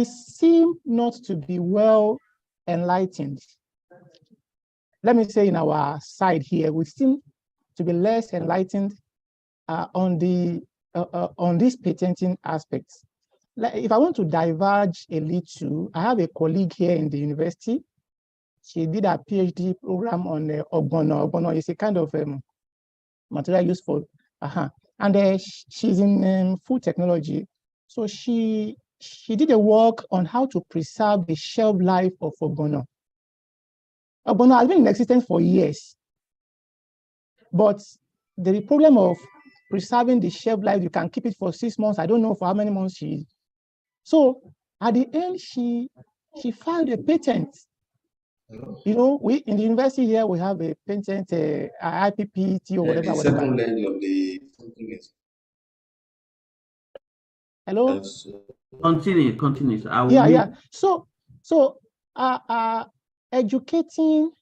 seem not to be well enlightened. Let me say in our side here, we seem to be less enlightened on these patenting aspects. Like, if I want to diverge a little, I have a colleague here in the university. She did a PhD program on ogbono. Ogbono is a kind of material used for, and she's in food technology. So she she did a work on how to preserve the shelf life of ogbono. Ogbono has been in existence for years, but the problem of preserving the shelf life, you can keep it for 6 months. I don't know for how many months she. So at the end, she filed a patent. You know, we in the university here we have a patent, IPPT or whatever. The second leg of the something is. Hello. Continue. Yeah. So educating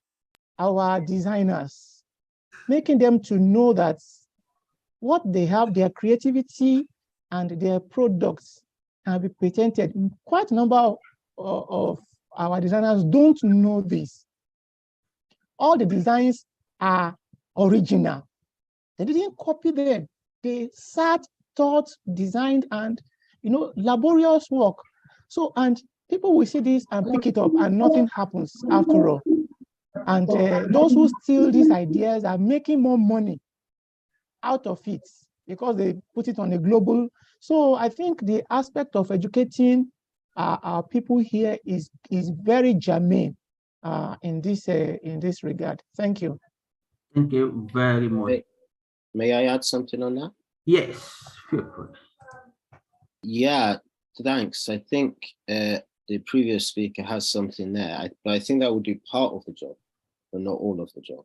our designers, making them to know that what they have, their creativity and their products can be patented. Quite a number of our designers don't know this. All the designs are original. They didn't copy them. They sat, thought, designed, and laborious work. So, and people will see this and pick it up, and nothing happens after all. And those who steal these ideas are making more money out of it because they put it on a global. So I think the aspect of educating our people here is very germane in this regard. Thank you. Thank you very much. May I add something on that? Yes, feel free. Yeah, thanks. I think the previous speaker has something there, but I think that would do part of the job, but not all of the job.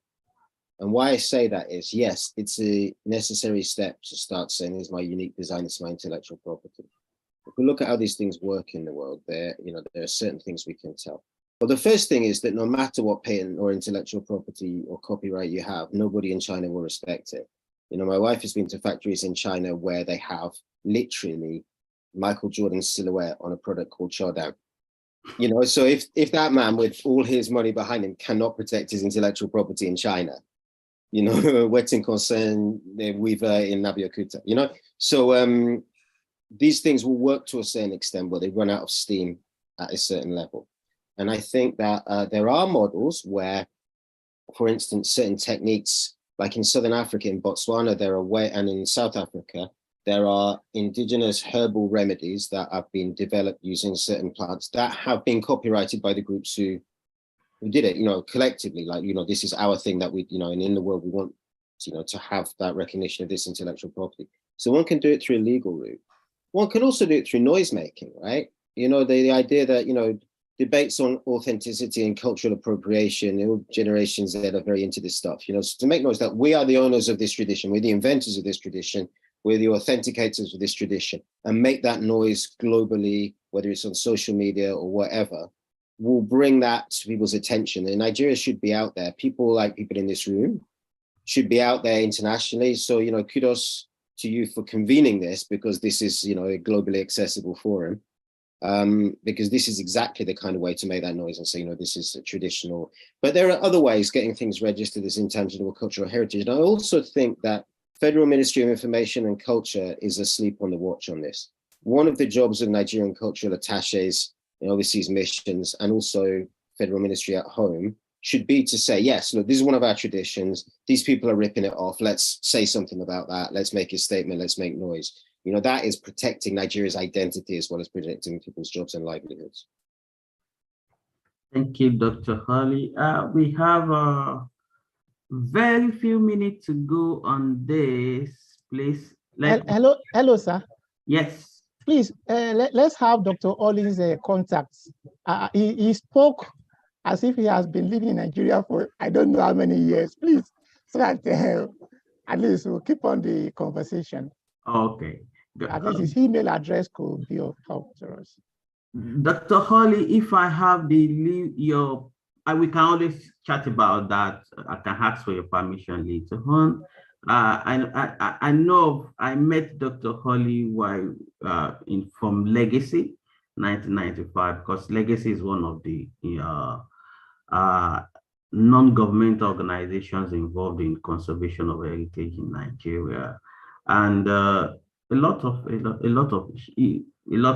And why I say that is, yes, it's a necessary step to start saying, "This is my unique design, this is my intellectual property." If we look at how these things work in the world, there are certain things we can tell. But the first thing is that no matter what patent or intellectual property or copyright you have, nobody in China will respect it. My wife has been to factories in China where they have literally Michael Jordan's silhouette on a product called Chodang. So if that man with all his money behind him cannot protect his intellectual property in China, Wetin concern the weaver in Nabiakuta, So these things will work to a certain extent, but they run out of steam at a certain level. And I think that there are models where, for instance, certain techniques, like in Southern Africa, in Botswana, and in South Africa, there are indigenous herbal remedies that have been developed using certain plants that have been copyrighted by the groups who did it, collectively, like, this is our thing that we, and in the world we want, to have that recognition of this intellectual property. So one can do it through a legal route. One can also do it through noise making, right? The idea that, debates on authenticity and cultural appropriation, generations that are very into this stuff, so to make noise that we are the owners of this tradition, we're the inventors of this tradition, we're the authenticators of this tradition, and make that noise globally, whether it's on social media or whatever, will bring that to people's attention. And Nigeria should be out there. People like people in this room should be out there internationally. So, kudos to you for convening this, because this is, a globally accessible forum. Because this is exactly the kind of way to make that noise and say, this is a traditional. But there are other ways getting things registered as intangible cultural heritage. And I also think that Federal Ministry of Information and Culture is asleep on the watch on this. One of the jobs of Nigerian cultural attaches in overseas missions, and also Federal Ministry at home, should be to say, yes, look, this is one of our traditions. These people are ripping it off. Let's say something about that. Let's make a statement. Let's make noise. That is protecting Nigeria's identity as well as protecting people's jobs and livelihoods. Thank you, Dr. Hurley. We have very few minutes to go on this. Please. Hello, sir. Yes. Please, let's have Dr. Hurley's contacts. He spoke as if he has been living in Nigeria for I don't know how many years. Please, so that at least we'll keep on the conversation. Okay. At least his email address could be of help to us. Dr. Hurley, if I have we can always chat about that. I can ask for your permission later on. I know I met Dr. Hurley while from Legacy, 1995, because Legacy is one of the non-government organizations involved in conservation of heritage in Nigeria, and a lot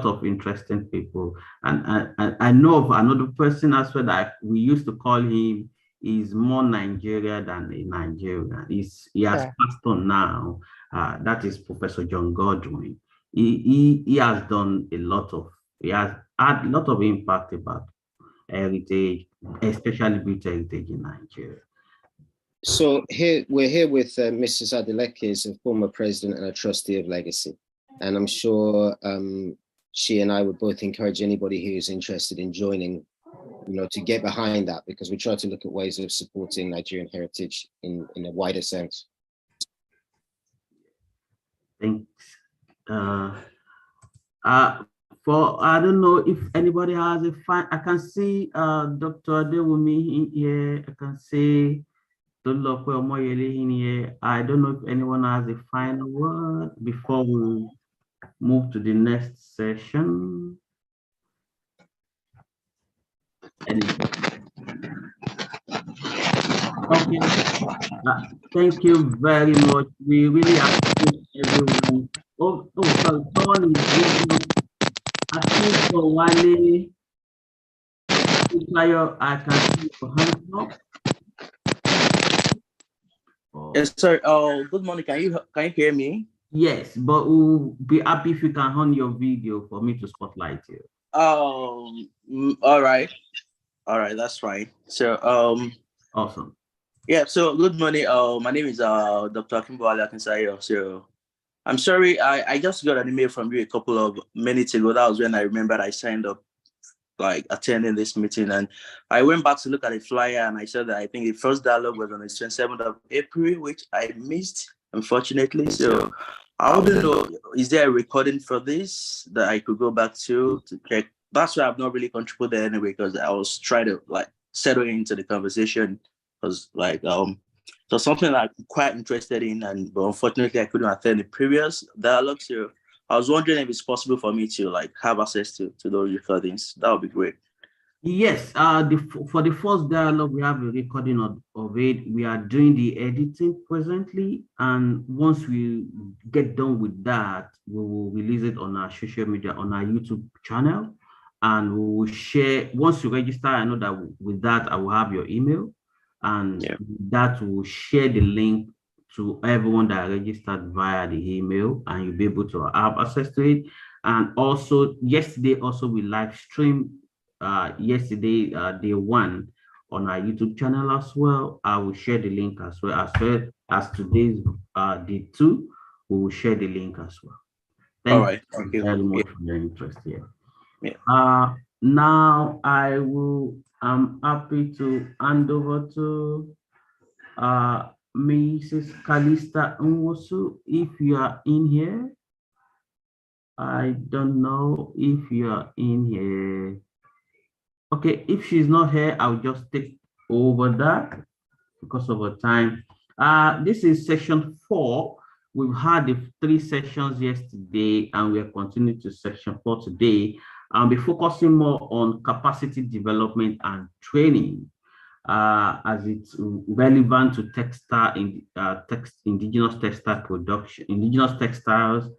of interesting people. And I know of another person as well that we used to call him is more Nigeria than a Nigerian. He has passed on now. That is Professor John Godwin. He has done a lot of He has had a lot of impact about heritage, especially British heritage in Nigeria. So we're here with Mrs. Adeleke, is a former president and a trustee of Legacy. And I'm sure she and I would both encourage anybody who is interested in joining, to get behind that, because we try to look at ways of supporting Nigerian heritage in a wider sense. Thanks. I don't know if anybody has a I can see Dr. Adewumi here. I can see Dolope Omoyele in here. I don't know if anyone has a final word before we move to the next session. Okay. Thank you very much. We really appreciate everyone. Sorry, someone is waiting. I think for Wale, I can see your hands up. Yes, sir. Oh, good morning. Can you hear me? Yes, but we'll be happy if you can on your video for me to spotlight you. All right. That's fine. So Awesome. Yeah, so good morning. My name is Dr. Akimboala Akinsayo. So I'm sorry, I just got an email from you a couple of minutes ago. That was when I remembered I signed up, like attending this meeting, and I went back to look at the flyer and I said that I think the first dialogue was on the 27th of April, which I missed, unfortunately. So I wouldn't know, is there a recording for this that I could go back to check? That's why I've not really contributed anyway, because I was trying to like settle into the conversation, because like so something that I'm quite interested in, but unfortunately I couldn't attend the previous dialogue. So I was wondering if it's possible for me to like have access to those recordings. That would be great. Yes, for the first dialogue, we have a recording of it. We are doing the editing presently, and once we get done with that, we will release it on our social media, on our YouTube channel, and we will share. Once you register, I know that with that, I will have your email, and that will share the link to everyone that registered via the email, and you'll be able to have access to it. And also, yesterday, we live streamed yesterday, day one, on our YouTube channel as well. I will share the link as well as today's day two. We will share the link as well. Thank you very much for your interest here. Now I'm happy to hand over to Mrs. Kalista Nwosu, if you are in here. I don't know if you are in here. Okay, if she's not here, I'll just take over that because of our time. This is session 4. We've had the 3 sessions yesterday, and we are continuing to section 4 today. I'll be focusing more on capacity development and training, as it's relevant to textile indigenous textile production, indigenous textiles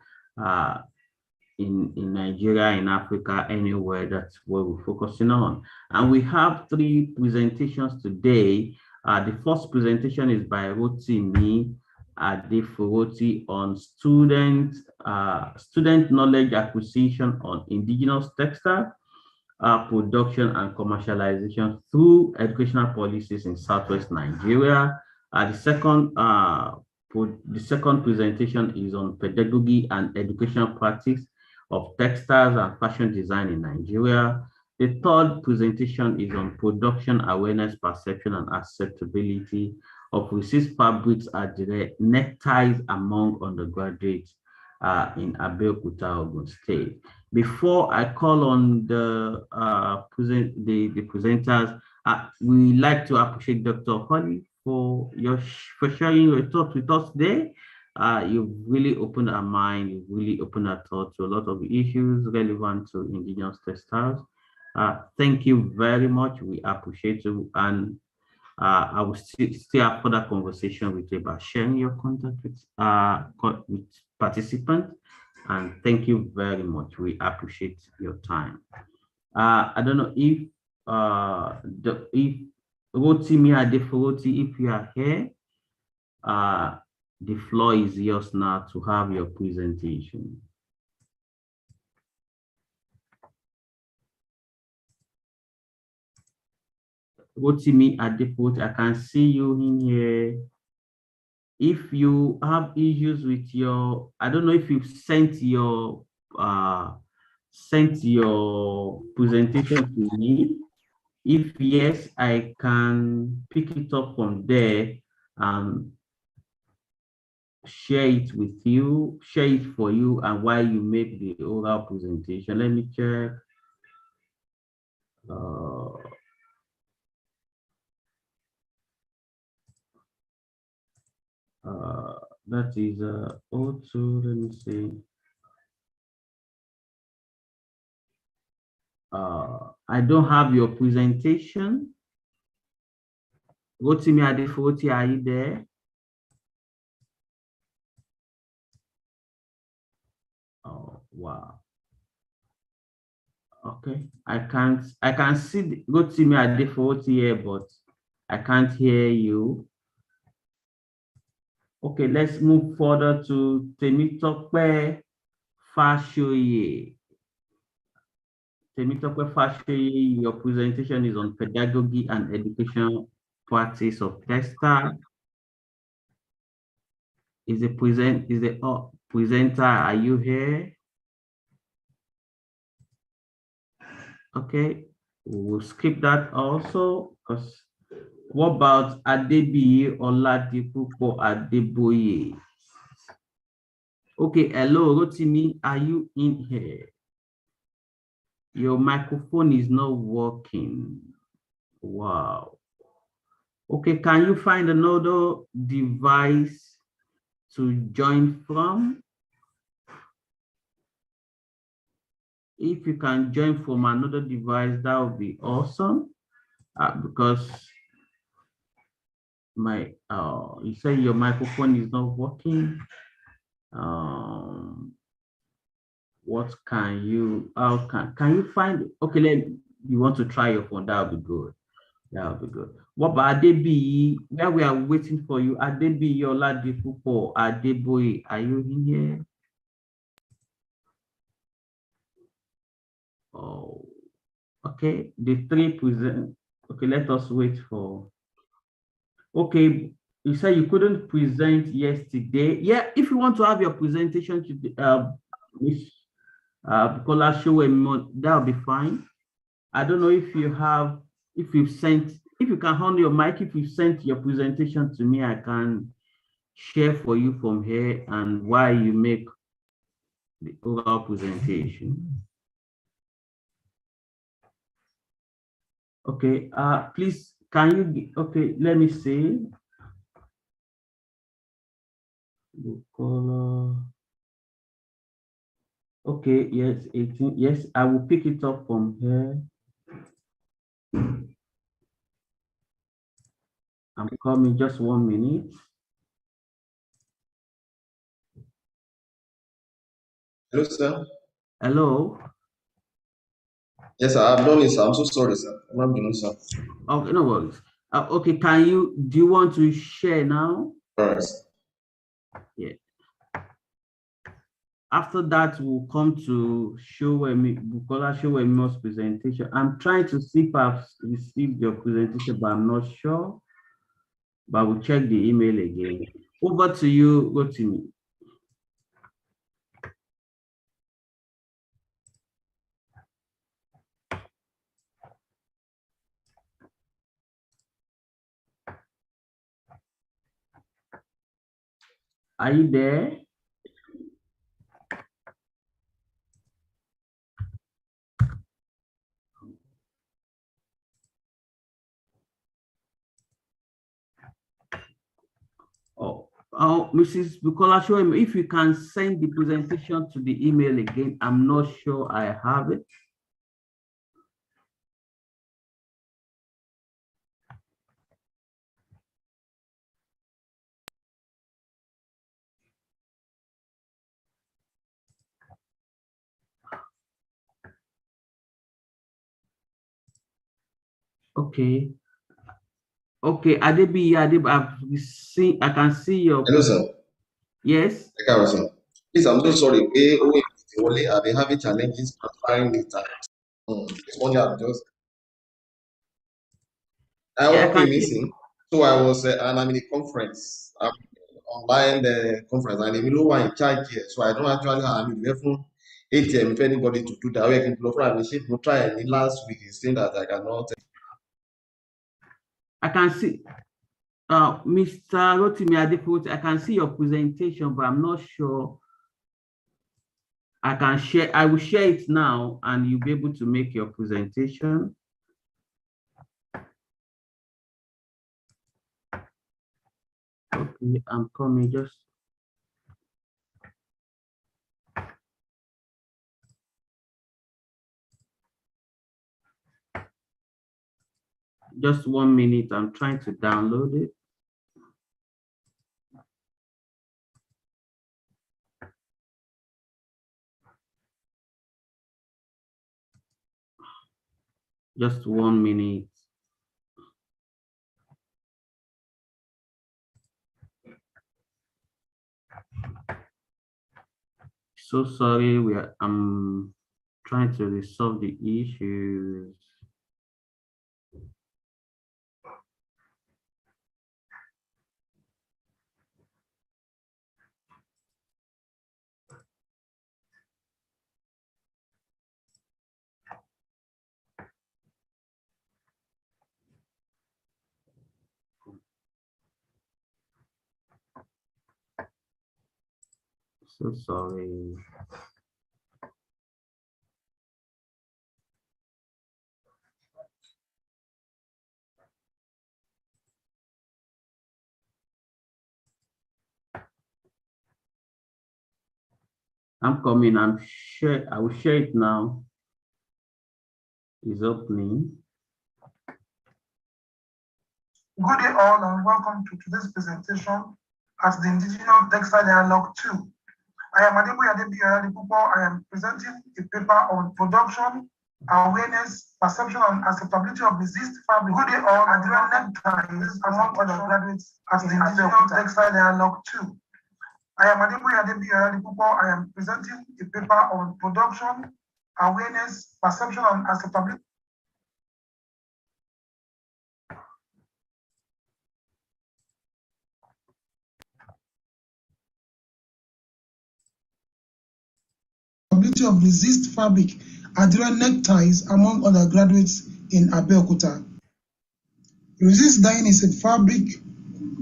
in Nigeria, in Africa, anywhere. That's what we're focusing on. And we have 3 presentations today. The first presentation is by Rotimi Adeforoti on student knowledge acquisition on indigenous textile production and commercialization through educational policies in Southwest Nigeria. The second presentation is on pedagogy and educational practice of textiles and fashion design in Nigeria. The third presentation is on production awareness, perception, and acceptability of received fabrics as neckties among undergraduates in Abeokuta, Ogun State. Before I call on the presenters, we like to appreciate Dr. Holly for sharing your thoughts with us today. You've really opened our mind, you've really opened our thoughts to a lot of issues relevant to indigenous textiles. Thank you very much. We appreciate you. And I will still have further conversation with you about sharing your contact with participants. And thank you very much. We appreciate your time. I don't know if Rotimi Adeforoti, if you are here, the floor is yours now to have your presentation. Rotimi Adeput, I can see you in here. If you have issues with your, I don't know if you've sent your presentation to me. If yes, I can pick it up from there and share it with you, share it for you, and while you make the oral presentation. Let me check. That is O2, let me see. I don't have your presentation. Rotimi Adefoti, are you there? Oh, wow. Okay, I can see Rotimi Adefoti here, but I can't hear you. Okay, let's move further to Temitope Fashoye. Temitope Fashoye, your presentation is on pedagogy and education practice of textile. Is the presenter, are you here? Okay, we'll skip that also, because what about Adebiyi Oladipupo Adeboye? Okay, hello, Rotimi, are you in here? Your microphone is not working. Wow. Okay, can you find another device to join from? If you can join from another device, that would be awesome. Because my you say your microphone is not working. What can you, can you find it? Okay, you want to try your phone, that would be good. That would be good. What about Adebiyi? Where we are waiting for you, Adebiyi Oladipupo Adeboye, are you in here? Oh, okay, the three present. Okay, let us wait for. Okay, you said you couldn't present yesterday. Yeah, if you want to have your presentation today, Bukola Showemo, that'll be fine. I don't know if you have, if you can hold your mic, if you sent your presentation to me, I can share for you from here and while you make the oral presentation. Okay, please, can you, okay, let me see. Okay, yes, 18, yes, I will pick it up from here. I'm coming, just 1 minute. Hello, sir. Hello. Yes, sir. I've done it, sir. I'm so sorry, sir. I'm not doing, sir. Okay, no worries. Okay, do you want to share now? All right. Yeah. After that, we'll come to Bukola Showemi's presentation. I'm trying to see if I've received your presentation, but I'm not sure. But we'll check the email again. Over to you, Rotimi. Are you there? Mrs. Bukola Showemi, if you can send the presentation to the email again, I'm not sure I have it. Okay. Okay, Adebi, I can see your. Hello, sir. Yes. Please, I'm so sorry. I've been having challenges transferring data. This morning, I'm just. Missing. So I was, and I'm in a conference, online conference, and I'm in charge here. So I don't actually have ATM if anybody to do that. We can try any last week. Is saying that I cannot. I can see, Mr. Rotimi Adeputi, I can see your presentation, but I'm not sure. I can share. I will share it now, and you'll be able to make your presentation. Okay, I'm coming. Just 1 minute. I'm trying to download it. Just 1 minute. So sorry, I'm trying to resolve the issues. So sorry. I'm coming. I will share it now. It's opening. Good day all and welcome to today's presentation at the Indigenous Textile Dialogue 2. I am Adewumi. I am presenting a paper on production, awareness, perception and acceptability of resist fabric. Good day all and neckties among other graduates at the Indigenous Textile Dialogue 2. I am Adewumi. I am presenting a paper on production, awareness, perception and acceptability. Of resist fabric and neckties among undergraduates in Abeokuta. Resist dyeing is a fabric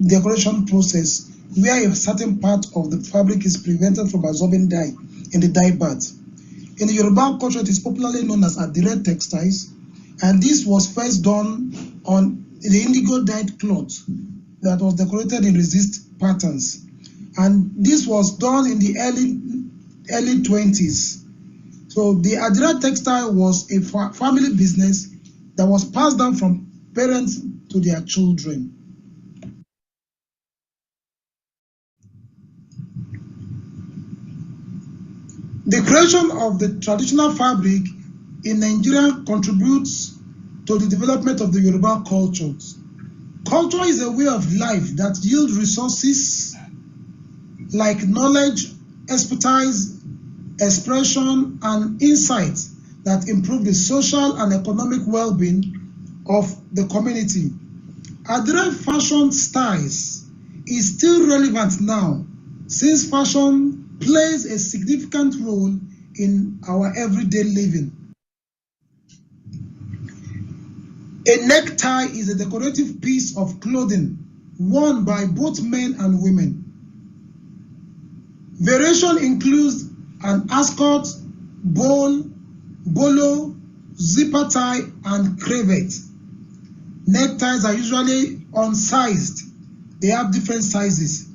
decoration process where a certain part of the fabric is prevented from absorbing dye in the dye bath. In the Yoruba culture, it is popularly known as Adire textiles, and this was first done on the indigo dyed cloth that was decorated in resist patterns, and this was done in the early 20s. So the Adira textile was a family business that was passed down from parents to their children. The creation of the traditional fabric in Nigeria contributes to the development of the Yoruba cultures. Culture is a way of life that yields resources like knowledge, expertise, expression, and insight that improve the social and economic well-being of the community. Adire fashion styles is still relevant now, since fashion plays a significant role in our everyday living. A necktie is a decorative piece of clothing worn by both men and women. Variation includes an ascot, bowl, bolo, zipper tie, and cravat. Neckties are usually unsized. They have different sizes,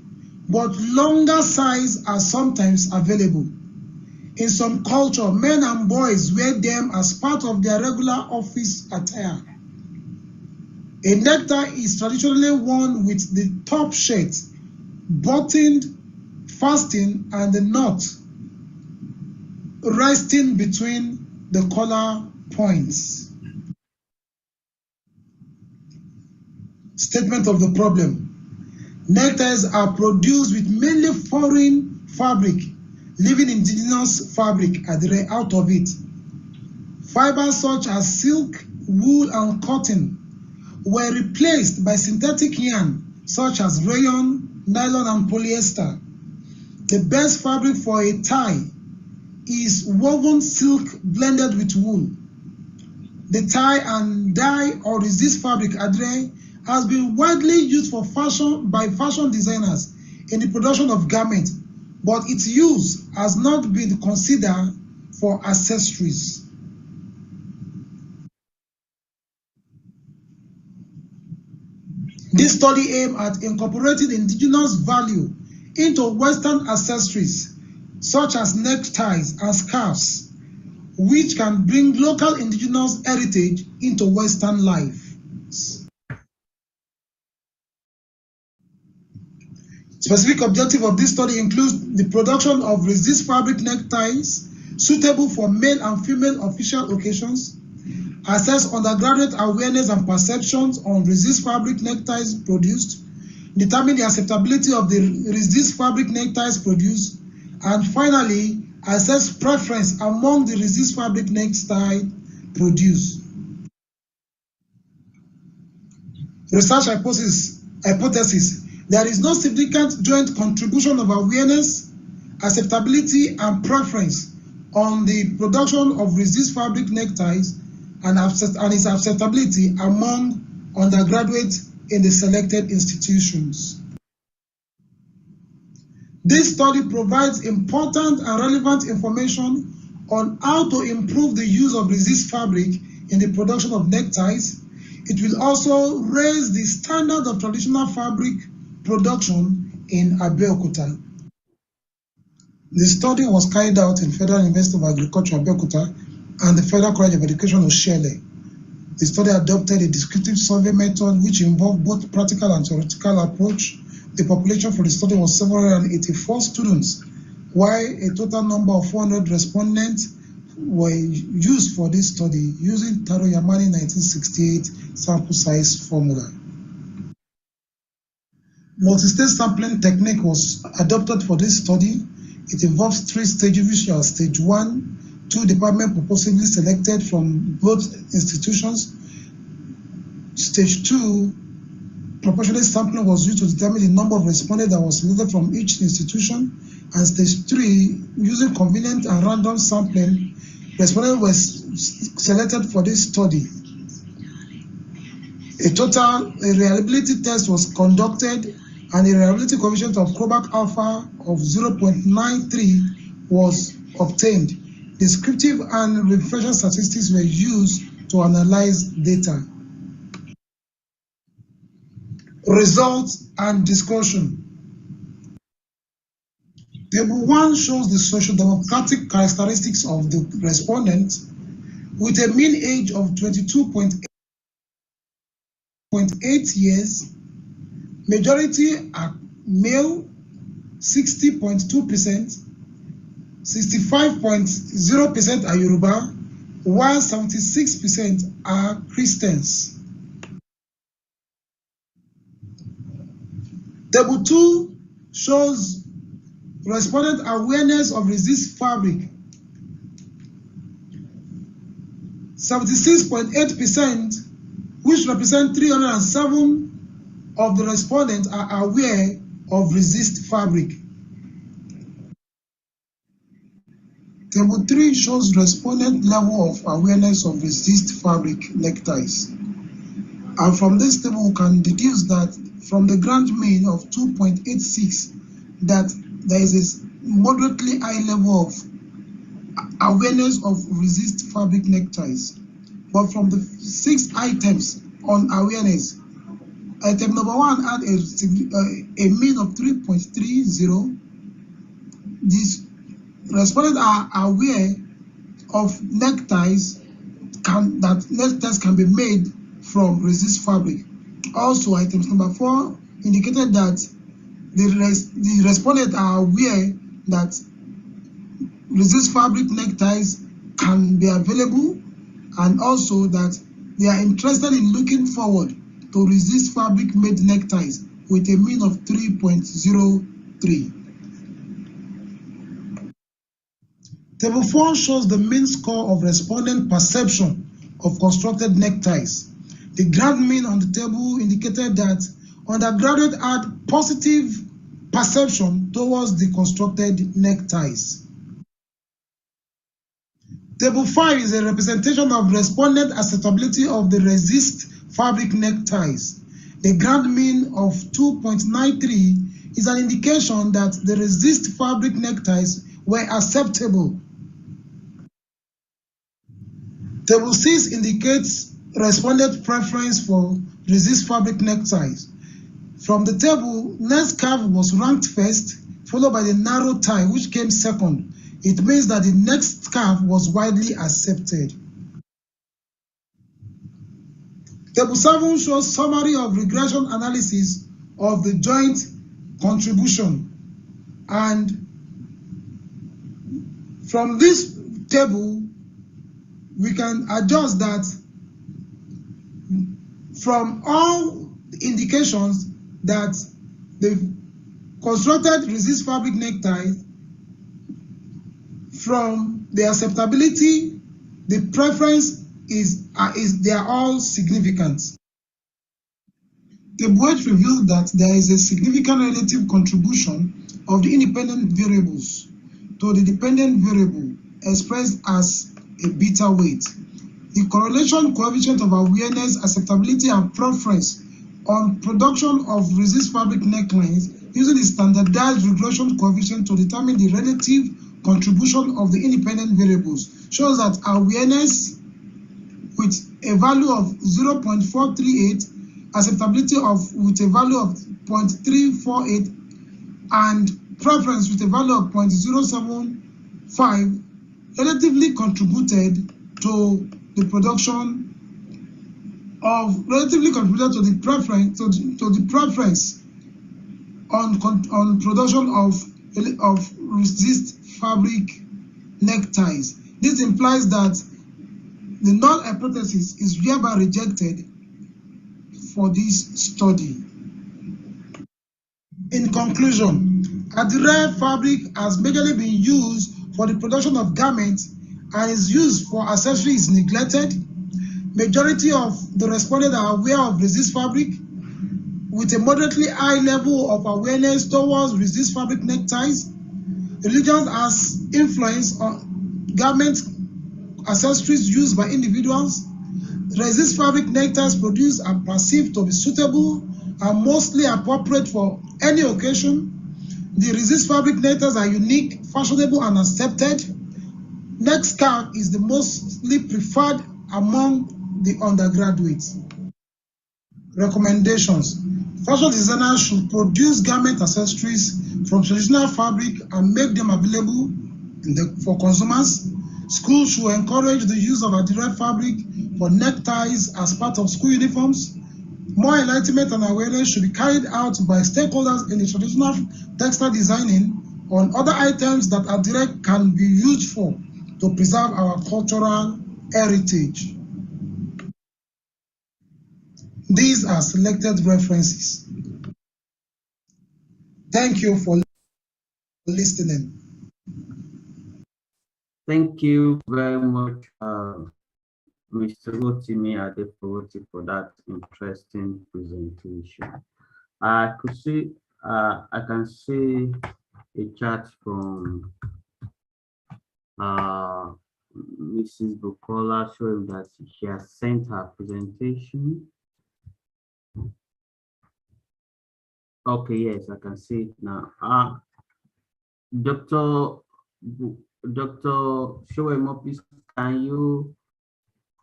but longer size are sometimes available. In some culture, men and boys wear them as part of their regular office attire. A necktie is traditionally worn with the top shirt buttoned, fastened, and the knot resting between the collar points. Statement of the problem. Neckties are produced with mainly foreign fabric, leaving indigenous fabric Adire out of it. Fibers such as silk, wool, and cotton were replaced by synthetic yarn such as rayon, nylon, and polyester. The best fabric for a tie is woven silk blended with wool. The tie and dye or resist fabric adire has been widely used for fashion by fashion designers in the production of garments, but its use has not been considered for accessories. This study aimed at incorporating indigenous value into Western accessories, such as neckties and scarves, which can bring local indigenous heritage into Western life. Specific objective of this study includes the production of resist fabric neckties suitable for male and female official occasions, assess undergraduate awareness and perceptions on resist fabric neckties produced, determine the acceptability of the resist fabric neckties produced, and finally, assess preference among the resist fabric necktie produced. Research hypothesis. There is no significant joint contribution of awareness, acceptability, and preference on the production of resist fabric neckties and its acceptability among undergraduates in the selected institutions. This study provides important and relevant information on how to improve the use of resist fabric in the production of neckties. It will also raise the standard of traditional fabric production in Abeokuta. The study was carried out in Federal University of Agriculture, Abeokuta, and the Federal College of Education, Oshele. The study adopted a descriptive survey method which involved both practical and theoretical approach. The population for the study was 784 students, while a total number of 400 respondents were used for this study using Taro Yamani 1968 sample size formula. Multi-stage sampling technique was adopted for this study. It involves 3 stages, which are stage 1, 2 departments purposely selected from both institutions. Stage 2, proportionate sampling was used to determine the number of respondents that was selected from each institution. And stage 3, using convenient and random sampling, respondents were selected for this study. A total reliability test was conducted, and a reliability coefficient of Kroback alpha of 0.93 was obtained. Descriptive and refresher statistics were used to analyze data. Results and discussion. Table 1 shows the socio-demographic characteristics of the respondents with a mean age of 22.8 years. Majority are male, 60.2%, 65.0% are Yoruba, while 76% are Christians. Table 2 shows respondent awareness of resist fabric. 76.8%, which represent 307 of the respondents, are aware of resist fabric. Table 3 shows respondent level of awareness of resist fabric neckties. And from this table, we can deduce that from the grand mean of 2.86, that there is a moderately high level of awareness of resist fabric neckties. But from the 6 items on awareness, item number 1 had a mean of 3.30. These respondents are aware of neckties that neckties can be made from resist fabric. Also, items number 4 indicated that the respondents are aware that resist fabric neckties can be available, and also that they are interested in looking forward to resist fabric made neckties with a mean of 3.03. Table 4 shows the mean score of respondent perception of constructed neckties. The grand mean on the table indicated that undergraduate had positive perception towards the constructed neckties. Table 5 is a representation of respondent acceptability of the resist fabric neckties. The grand mean of 2.93 is an indication that the resist fabric neckties were acceptable. Table 6 indicates respondent preference for resist fabric neckties. From the table, neck scarf was ranked first, followed by the narrow tie, which came second. It means that the neck scarf was widely accepted. Table 7 shows summary of regression analysis of the joint contribution. And from this table, we can adjust that from all indications that the constructed resist fabric necktie, from the acceptability, the preference they are all significant. The Board revealed that there is a significant relative contribution of the independent variables to the dependent variable expressed as a beta weight. The correlation coefficient of awareness, acceptability, and preference on production of resist fabric necklines using the standardized regression coefficient to determine the relative contribution of the independent variables shows that awareness with a value of 0.438, acceptability with a value of 0.348, and preference with a value of 0.075 relatively contributed to the production of preference on production of resist fabric neckties. This implies that the null hypothesis is hereby rejected for this study. In conclusion, Adire fabric has majorly been used for the production of garments and is used for accessories neglected. Majority of the respondents are aware of resist fabric with a moderately high level of awareness towards resist fabric neckties. Religion has influence on garment accessories used by individuals. Resist fabric neckties produced are perceived to be suitable and mostly appropriate for any occasion. The resist fabric neckties are unique, fashionable, and accepted. Neck scarf is the mostly preferred among the undergraduates. Recommendations. Fashion designers should produce garment accessories from traditional fabric and make them available for consumers. Schools should encourage the use of Adire fabric for neckties as part of school uniforms. More enlightenment and awareness should be carried out by stakeholders in the traditional textile designing on other items that Adire can be used for to preserve our cultural heritage. These are selected references. Thank you for listening. Thank you very much, Mr. Rotimi Adeporoti, for that interesting presentation. I can see a chat from Mrs. Bukola showing that she has sent her presentation. Okay, yes, I can see it now. Dr. Showemo, please, can you?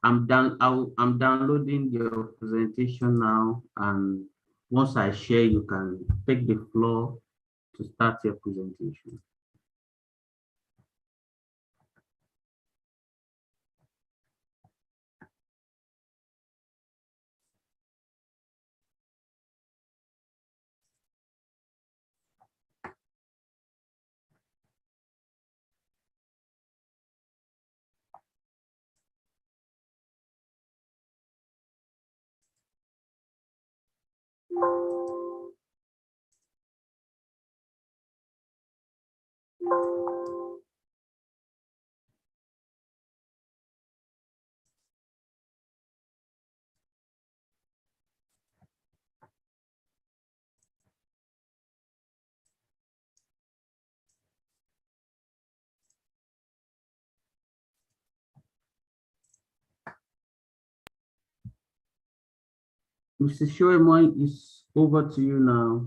I'm downloading your presentation now, and once I share, you can take the floor to start your presentation. Mrs. Shoemoi, is over to you now.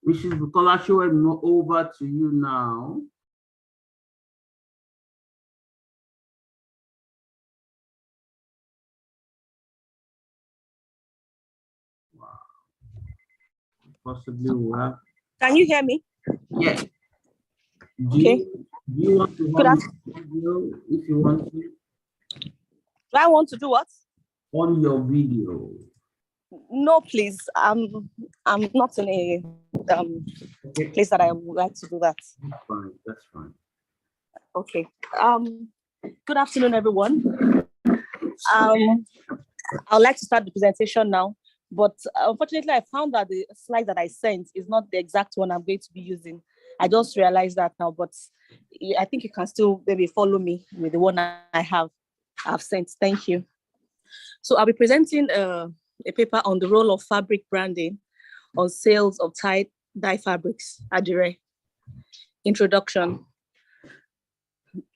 Mrs. Bukola Shoemoi, over to you now. Wow. Possibly we'll have. Can you hear me? Yes. Okay. Do you want to on your video if you want to? Do I want to do what? On your video. No, please. I'm not in a place that I would like to do that. That's fine. That's fine. Okay. Good afternoon, everyone. I'd like to start the presentation now, but unfortunately, I found that the slide that I sent is not the exact one I'm going to be using. I just realized that now, but I think you can still maybe follow me with the one I've sent. Thank you. So I'll be presenting a paper on the role of fabric branding on sales of dye fabrics, Adire. Introduction.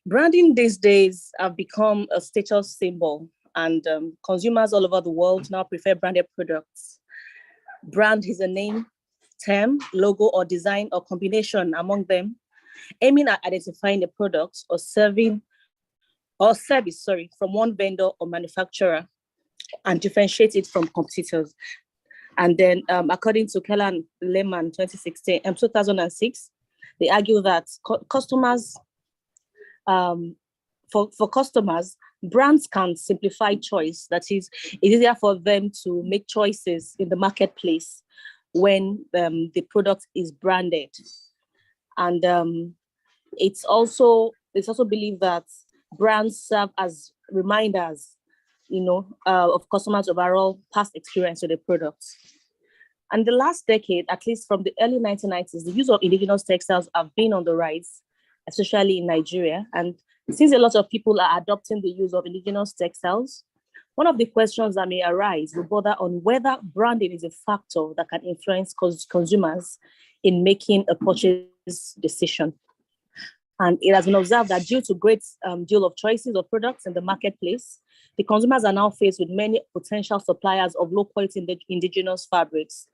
Branding these days have become a status symbol, and consumers all over the world now prefer branded products. Brand is a name, term, logo, or design, or combination among them, aiming at identifying a product or service from one vendor or manufacturer and differentiate it from competitors. And then according to Keller and Lehman 2006, they argue that customers, for customers, brands can simplify choice. That is, it's easier for them to make choices in the marketplace when the product is branded. And it's also believed that brands serve as reminders, of customers' overall past experience with the products. And the last decade, at least from the early 1990s, the use of indigenous textiles have been on the rise, especially in Nigeria. And since a lot of people are adopting the use of indigenous textiles, one of the questions that may arise will bother on whether branding is a factor that can influence consumers in making a purchase decision. And it has been observed that due to great deal of choices of products in the marketplace, the consumers are now faced with many potential suppliers of low quality indigenous fabrics,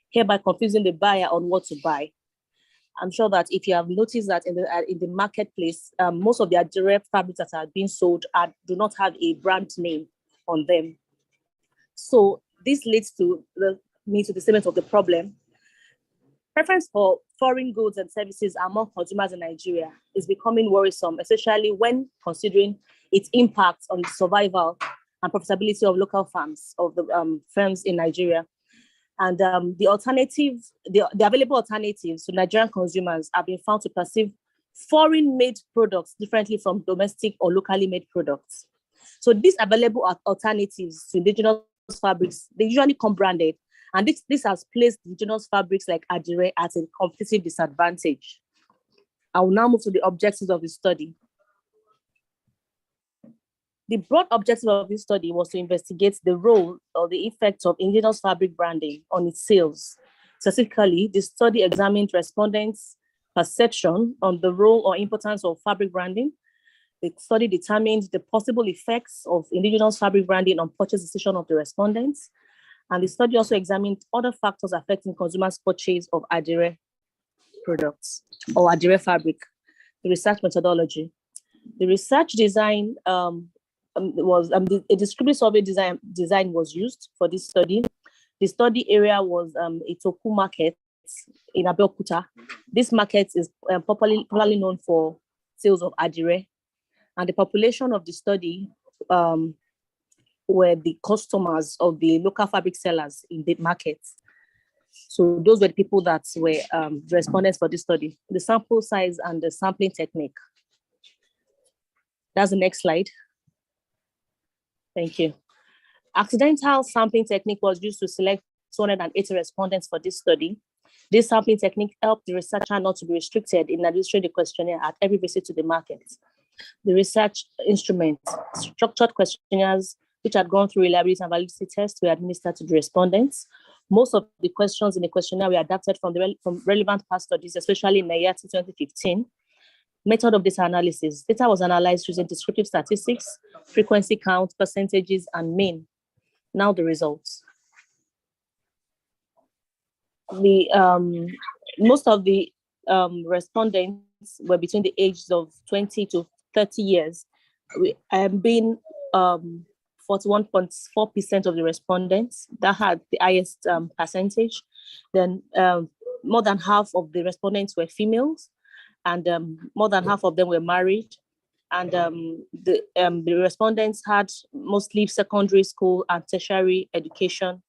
hereby confusing the buyer on what to buy. I'm sure that if you have noticed that in the marketplace, most of the direct fabrics that are being sold do not have a brand name on them. So this leads to the statement of the problem. Preference for foreign goods and services among consumers in Nigeria is becoming worrisome, especially when considering its impact on the survival and profitability of local firms, of the firms in Nigeria. And the available alternatives to Nigerian consumers have been found to perceive foreign-made products differently from domestic or locally made products. So these available alternatives to indigenous fabrics, they usually come branded. And this has placed indigenous fabrics like Adire at a competitive disadvantage. I will now move to the objectives of the study. The broad objective of this study was to investigate the role or the effects of indigenous fabric branding on its sales. Specifically, the study examined respondents' perception on the role or importance of fabric branding. The study determined the possible effects of indigenous fabric branding on purchase decision of the respondents. And the study also examined other factors affecting consumers' purchase of Adire products or Adire fabric. The research methodology. The research design was a descriptive survey design was used for this study. The study area was a Toku market in Abeokuta. This market is popularly known for sales of Adire, and the population of the study were the customers of the local fabric sellers in the market. So those were the people that were the respondents for this study. The sample size and the sampling technique. That's the next slide. Thank you. Accidental sampling technique was used to select 280 respondents for this study. This sampling technique helped the researcher not to be restricted in administering the questionnaire at every visit to the market. The research instrument, structured questionnaires which had gone through reliability and validity tests, were administered to the respondents. Most of the questions in the questionnaire were adapted from relevant past studies, especially in the year 2015. Method of data analysis. Data was analyzed using descriptive statistics, frequency count, percentages, and mean. Now the results. Most of the respondents were between the ages of 20 to 30 years, being 41.4% of the respondents that had the highest percentage. Then more than half of the respondents were females, and more than half of them were married. And the respondents had mostly secondary school and tertiary education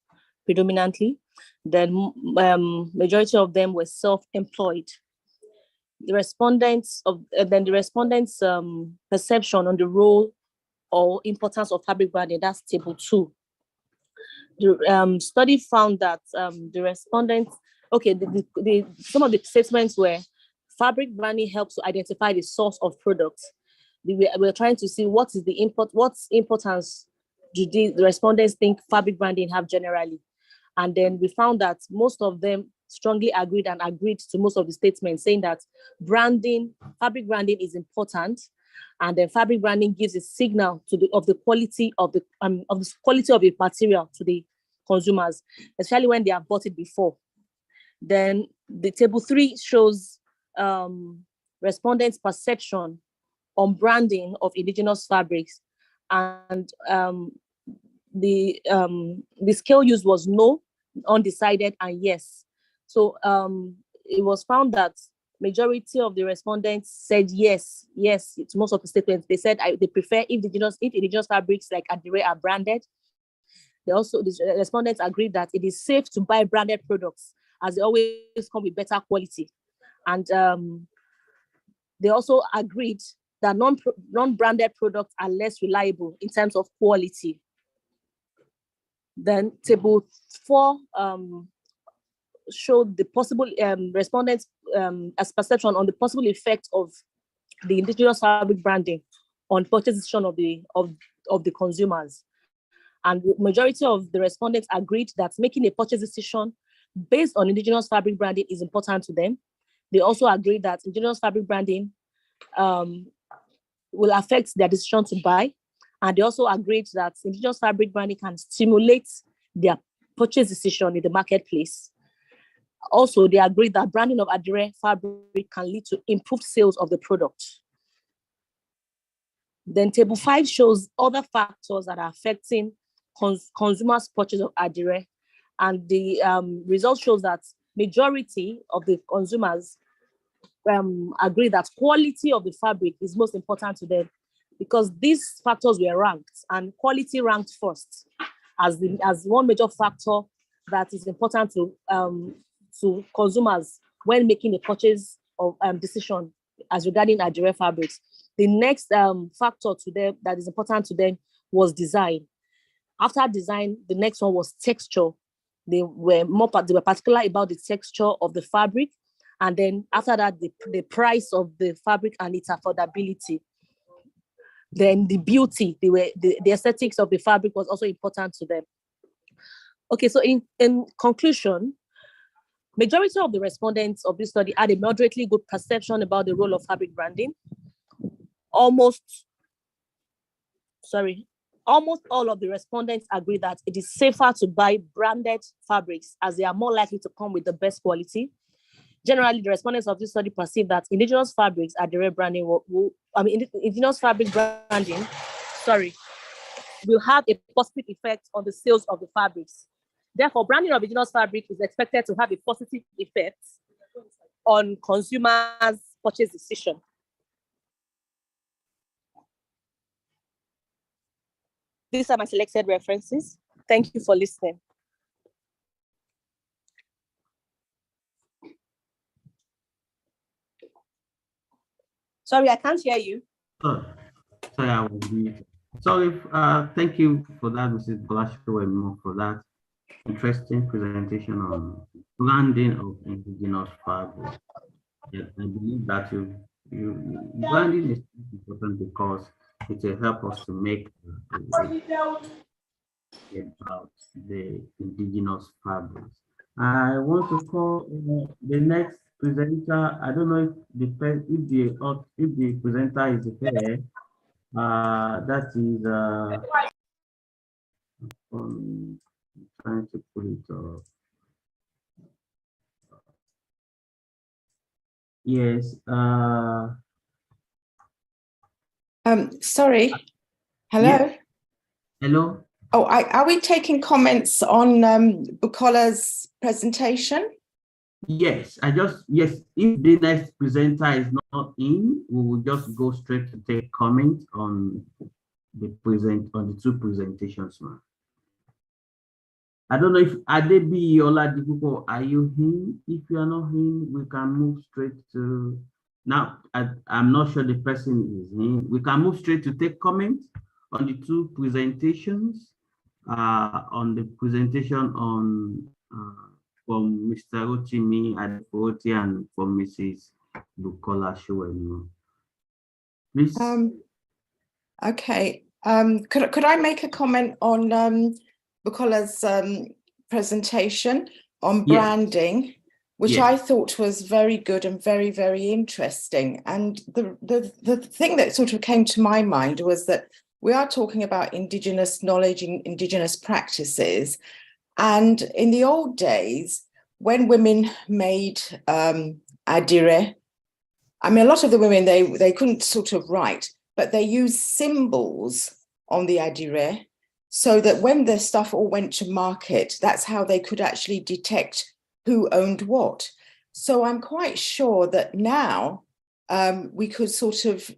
predominantly. Then majority of them were self-employed. The respondents' perception on the role or importance of fabric branding, that's table 2. The study found that the respondents, some of the statements were fabric branding helps to identify the source of products. We're trying to see what importance do the respondents think fabric branding have generally. And then we found that most of them strongly agreed to most of the statements, saying that fabric branding is important, and then fabric branding gives a signal of the quality of the material to the consumers, especially when they have bought it before. Then the table 3 shows respondents' perception on branding of indigenous fabrics, and the scale used was no, undecided, and yes. So it was found that majority of the respondents said yes to most of the statements. They said they prefer if indigenous fabrics like Adire are branded. The respondents agreed that it is safe to buy branded products as they always come with better quality. And they also agreed that non-branded products are less reliable in terms of quality. Then table 4 showed the possible respondents' as perception on the possible effect of the indigenous fabric branding on purchase decision of the consumers. And the majority of the respondents agreed that making a purchase decision based on indigenous fabric branding is important to them. They also agreed that indigenous fabric branding will affect their decision to buy. And they also agreed that indigenous fabric branding can stimulate their purchase decision in the marketplace. Also, they agreed that branding of Adire fabric can lead to improved sales of the product. Then table 5 shows other factors that are affecting consumers' purchase of Adire. And the result shows that majority of the consumers agree that quality of the fabric is most important to them, because these factors were ranked, and quality ranked first as one major factor that is important to consumers when making a purchase of decision as regarding Adire fabrics. The next factor to them that is important to them was design. After design, the next one was texture. They were particular about the texture of the fabric, and then after that, the price of the fabric and its affordability. Then the beauty, the aesthetics of the fabric was also important to them. Okay, so in conclusion, majority of the respondents of this study had a moderately good perception about the role of fabric branding. Almost all of the respondents agree that it is safer to buy branded fabrics as they are more likely to come with the best quality. Generally, the respondents of this study perceive that indigenous fabrics Adire branding indigenous fabric branding, will have a positive effect on the sales of the fabrics. Therefore, branding of indigenous fabric is expected to have a positive effect on consumers' purchase decision. These are my selected references. Thank you for listening. Sorry, I can't hear you. Oh, sorry, I was muted. Sorry, thank you for that, Mrs. Bolajoko, for that interesting presentation on branding of indigenous fabric. Yeah, I believe that branding is important because it will help us to make about the indigenous fabrics. I want to call the next presenter. I don't know if the presenter is here. That is I'm trying to put it up. Yes. Sorry. Hello. Yeah. Hello. Oh, are we taking comments on Bukola's presentation? Yes, yes, if the next presenter is not in, we will just go straight to take comment on the two presentations, ma'am. I don't know if Adebi Oladipupo, are you in? If you are not in, we can move straight to, now I'm not sure the person is in. We can move straight to take comment on the two presentations, on the presentation on from Mr. Rotimi Adefoti and from Mrs. Bukola Shuwenu. Please. Okay. Could I make a comment on Bukola's presentation on branding, which I thought was very good and very, very interesting. And the thing that sort of came to my mind was that we are talking about indigenous knowledge and indigenous practices. And in the old days, when women made adire, I mean, a lot of the women, they couldn't sort of write, but they used symbols on the adire so that when the stuff all went to market, that's how they could actually detect who owned what. So I'm quite sure that now we could sort of,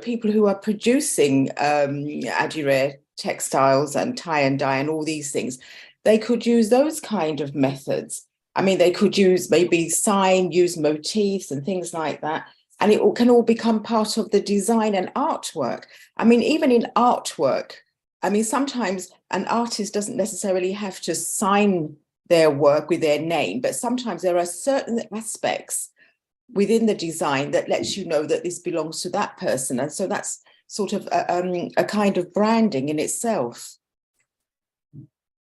people who are producing adire textiles and tie and dye and all these things, they could use those kind of methods. I mean, they could use maybe use motifs and things like that. And it can all become part of the design and artwork. I mean, even in artwork, I mean, sometimes an artist doesn't necessarily have to sign their work with their name, but sometimes there are certain aspects within the design that lets you know that this belongs to that person. And so that's sort of a kind of branding in itself.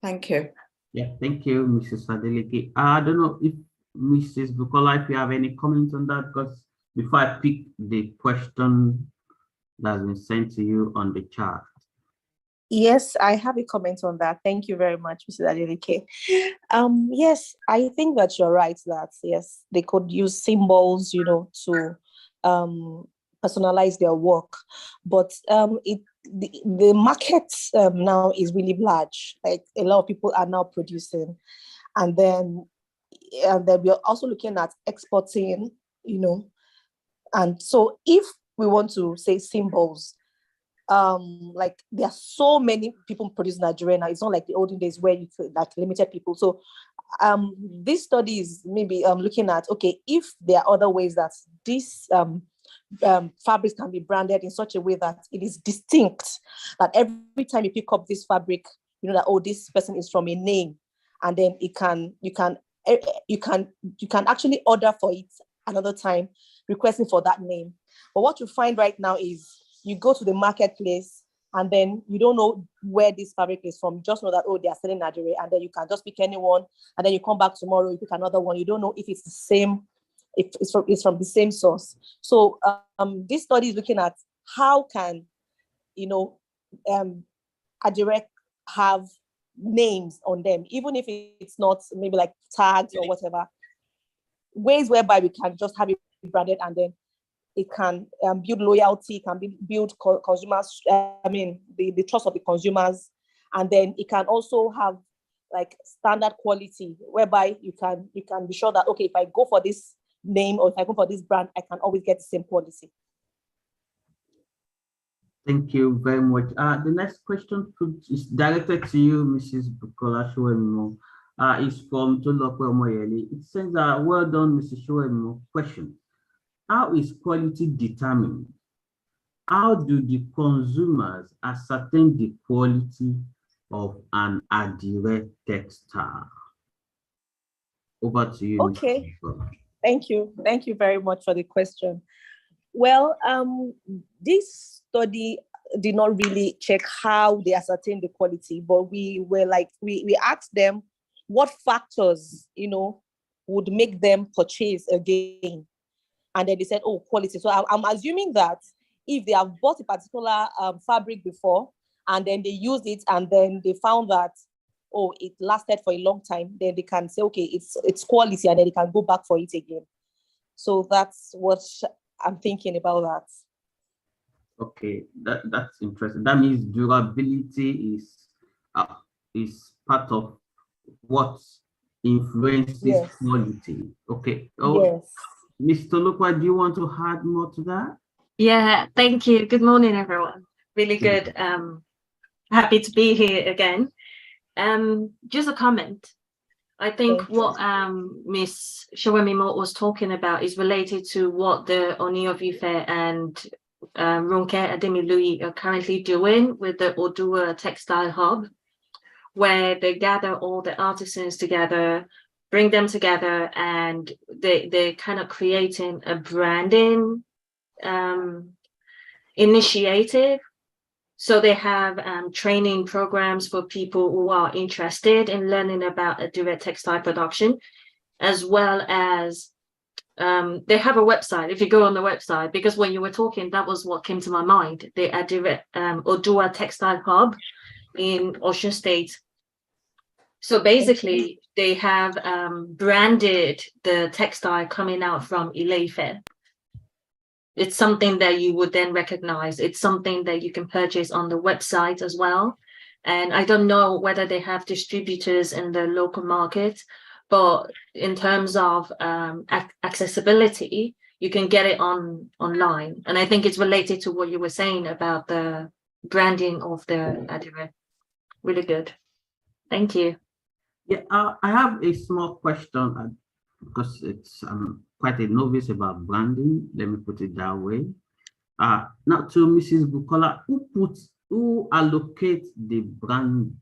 Thank you. Yeah, thank you, Mrs. Adeleke. I don't know if Mrs. Bukola, if you have any comments on that, because before I pick the question that's been sent to you on the chat. Yes, I have a comment on that. Thank you very much, Mrs. Adeleke. Yes, I think that you're right that, yes, they could use symbols, to personalize their work. But the market now is really large. Like a lot of people are now producing. And then we're also looking at exporting, And so if we want to say symbols, like there are so many people producing Nigeria now. It's not like the olden days where you could like limited people. So this study is maybe looking at, okay, if there are other ways that this fabrics can be branded in such a way that it is distinct, that every time you pick up this fabric, you know that, oh, this person is from a name, and then you can actually order for it another time, requesting for that name. But what you find right now is you go to the marketplace and then you don't know where this fabric is from. You just know that, oh, they are selling Nigeria, and then you can just pick anyone, and then you come back tomorrow, you pick another one. You don't know if it's the same, if it's from the same source. So this study is looking at how can, Adire have names on them, even if it's not maybe like tags or whatever, ways whereby we can just have it branded, and then it can build loyalty, can build consumers, the trust of the consumers. And then it can also have like standard quality, whereby you can be sure that, okay, if I go for this name or if I go for this brand, I can always get the same quality. Thank you very much. The next question is directed to you, Mrs. Bukola Shuwenu. Is from Tolope Omoyele. It says, well done, Mrs. Shuwenu. Question: how is quality determined? How do the consumers ascertain the quality of an adire textile? Over to you. Okay. Thank you. Thank you very much for the question. Well, this study did not really check how they ascertain the quality, but we were like, we asked them what factors, would make them purchase again. And then they said, oh, quality. So I'm assuming that if they have bought a particular fabric before, and then they used it, and then they found that, oh, it lasted for a long time, then they can say, okay, it's quality, and then they can go back for it again. So that's what I'm thinking about that. Okay, that's interesting. That means durability is part of what influences quality. Okay. Oh, yes. Mr. Lukwa, do you want to add more to that? Yeah, thank you. Good morning, everyone. Really good. Happy to be here again. Just a comment. I think what Miss Showemimo was talking about is related to what the Oni of Ife and Ronke Ademilui are currently doing with the Odua Textile Hub, where they gather all the artisans together, bring them together, and they're kind of creating a branding initiative. So they have training programs for people who are interested in learning about a direct textile production, as well as they have a website. If you go on the website, because when you were talking, that was what came to my mind. They are Odua Textile Hub in Osun State. So basically, they have branded the textile coming out from Ile-Ife. It's something that you would then recognize. It's something that you can purchase on the website as well. And I don't know whether they have distributors in the local market, but in terms of accessibility, you can get it online. And I think it's related to what you were saying about the branding of the Adire. Really good. Thank you. Yeah, I have a small question because it's quite a novice about branding. Let me put it that way. Now to Mrs. Bukola, who allocates the brand,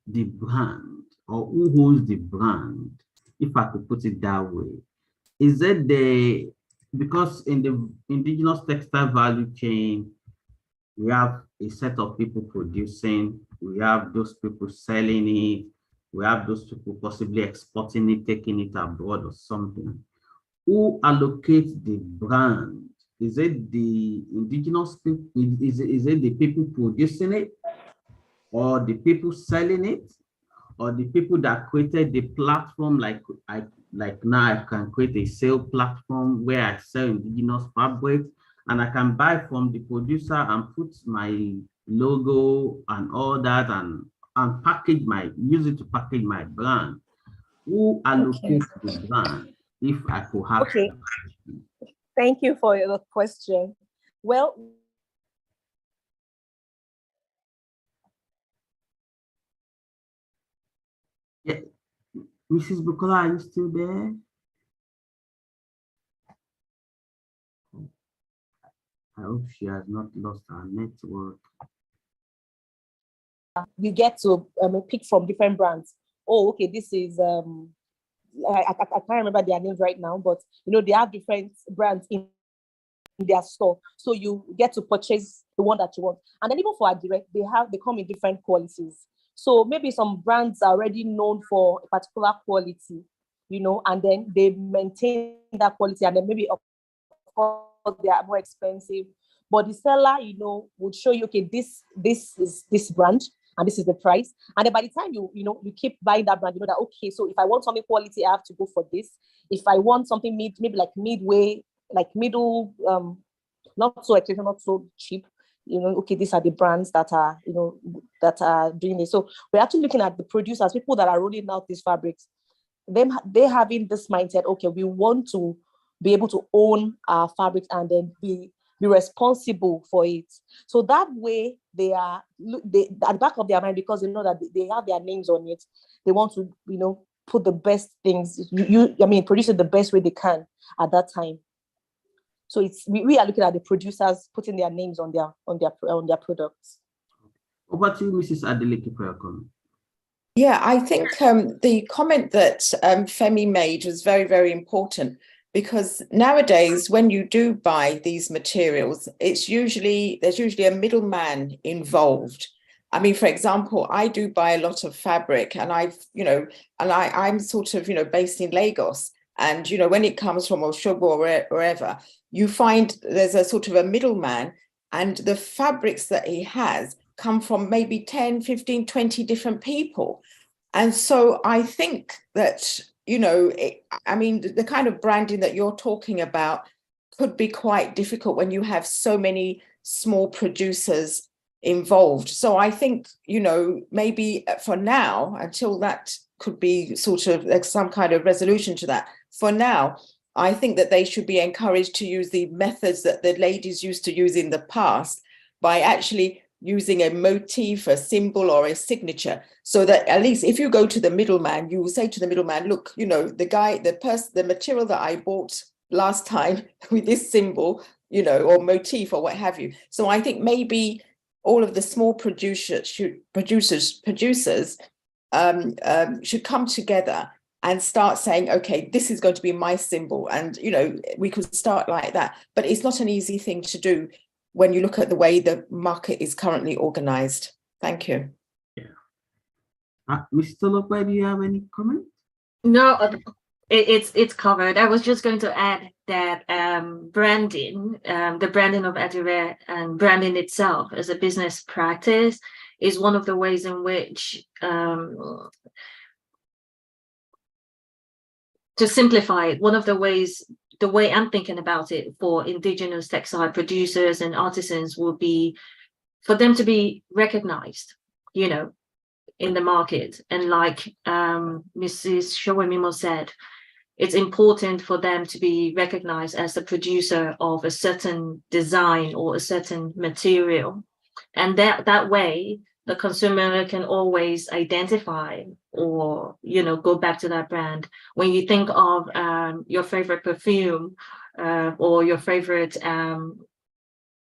or who holds the brand, if I could put it that way? Is it because in the indigenous textile value chain, we have a set of people producing, we have those people selling it, we have those people possibly exporting it, taking it abroad or something. Who allocates the brand? Is it the indigenous people? Is it the people producing it, or the people selling it, or the people that created the platform? Like now I can create a sale platform where I sell indigenous fabrics, and I can buy from the producer and put my logo and all that, and use it to package my brand. Who allocates the brand? If I could have. Okay. Thank you for your question. Well, yeah. Mrs. Bukola, are you still there? I hope she has not lost her network. you get to pick from different brands. Oh, okay, this is I can't remember their names right now, but they have different brands in their store, so you get to purchase the one that you want. And then even for Adire, they come in different qualities. So maybe some brands are already known for a particular quality, and then they maintain that quality, and then maybe of course they are more expensive, but the seller would show you, okay, this is this brand, and this is the price. And then by the time you keep buying that brand, you know that, okay, so if I want something quality, I have to go for this. If I want something maybe like midway, like middle, not so expensive, not so cheap, okay, these are the brands that are, that are doing it. So we're actually looking at the producers, people that are rolling out these fabrics, they having this mindset, okay, we want to be able to own our fabrics and then be responsible for it. So that way they at the back of their mind, because they know that they have their names on it, they want to, put the best things, produce it the best way they can at that time. So we are looking at the producers putting their names on their products. Over to you, Mrs. Adeleke, for your comment. Yeah, I think the comment that Femi made was very, very important, because nowadays when you do buy these materials, there's usually a middleman involved. I mean, for example, I do buy a lot of fabric, and I'm sort of, based in Lagos. And, when it comes from Oshobo or wherever, you find there's a sort of a middleman, and the fabrics that he has come from maybe 10, 15, 20 different people. And so I think that, the kind of branding that you're talking about could be quite difficult when you have so many small producers involved. So I think, maybe for now, until that could be sort of like some kind of resolution to that, for now, I think that they should be encouraged to use the methods that the ladies used to use in the past, by actually using a motif, a symbol, or a signature, so that at least if you go to the middleman, you will say to the middleman, look, the material that I bought last time with this symbol, or motif or what have you. So I think maybe all of the small producers should come together and start saying, okay, this is going to be my symbol. And, we could start like that. But it's not an easy thing to do when you look at the way the market is currently organized. Thank you. Yeah. Mr. Lope, do you have any comment? No, it's covered. I was just going to add that branding, the branding of Adire and branding itself as a business practice is one of the ways in which, to simplify it, the way I'm thinking about it for indigenous textile producers and artisans will be for them to be recognized, in the market. And like Mrs. Showemimo said, it's important for them to be recognized as the producer of a certain design or a certain material. And that way, the consumer can always identify or, go back to that brand. When you think of your favorite perfume or your favorite,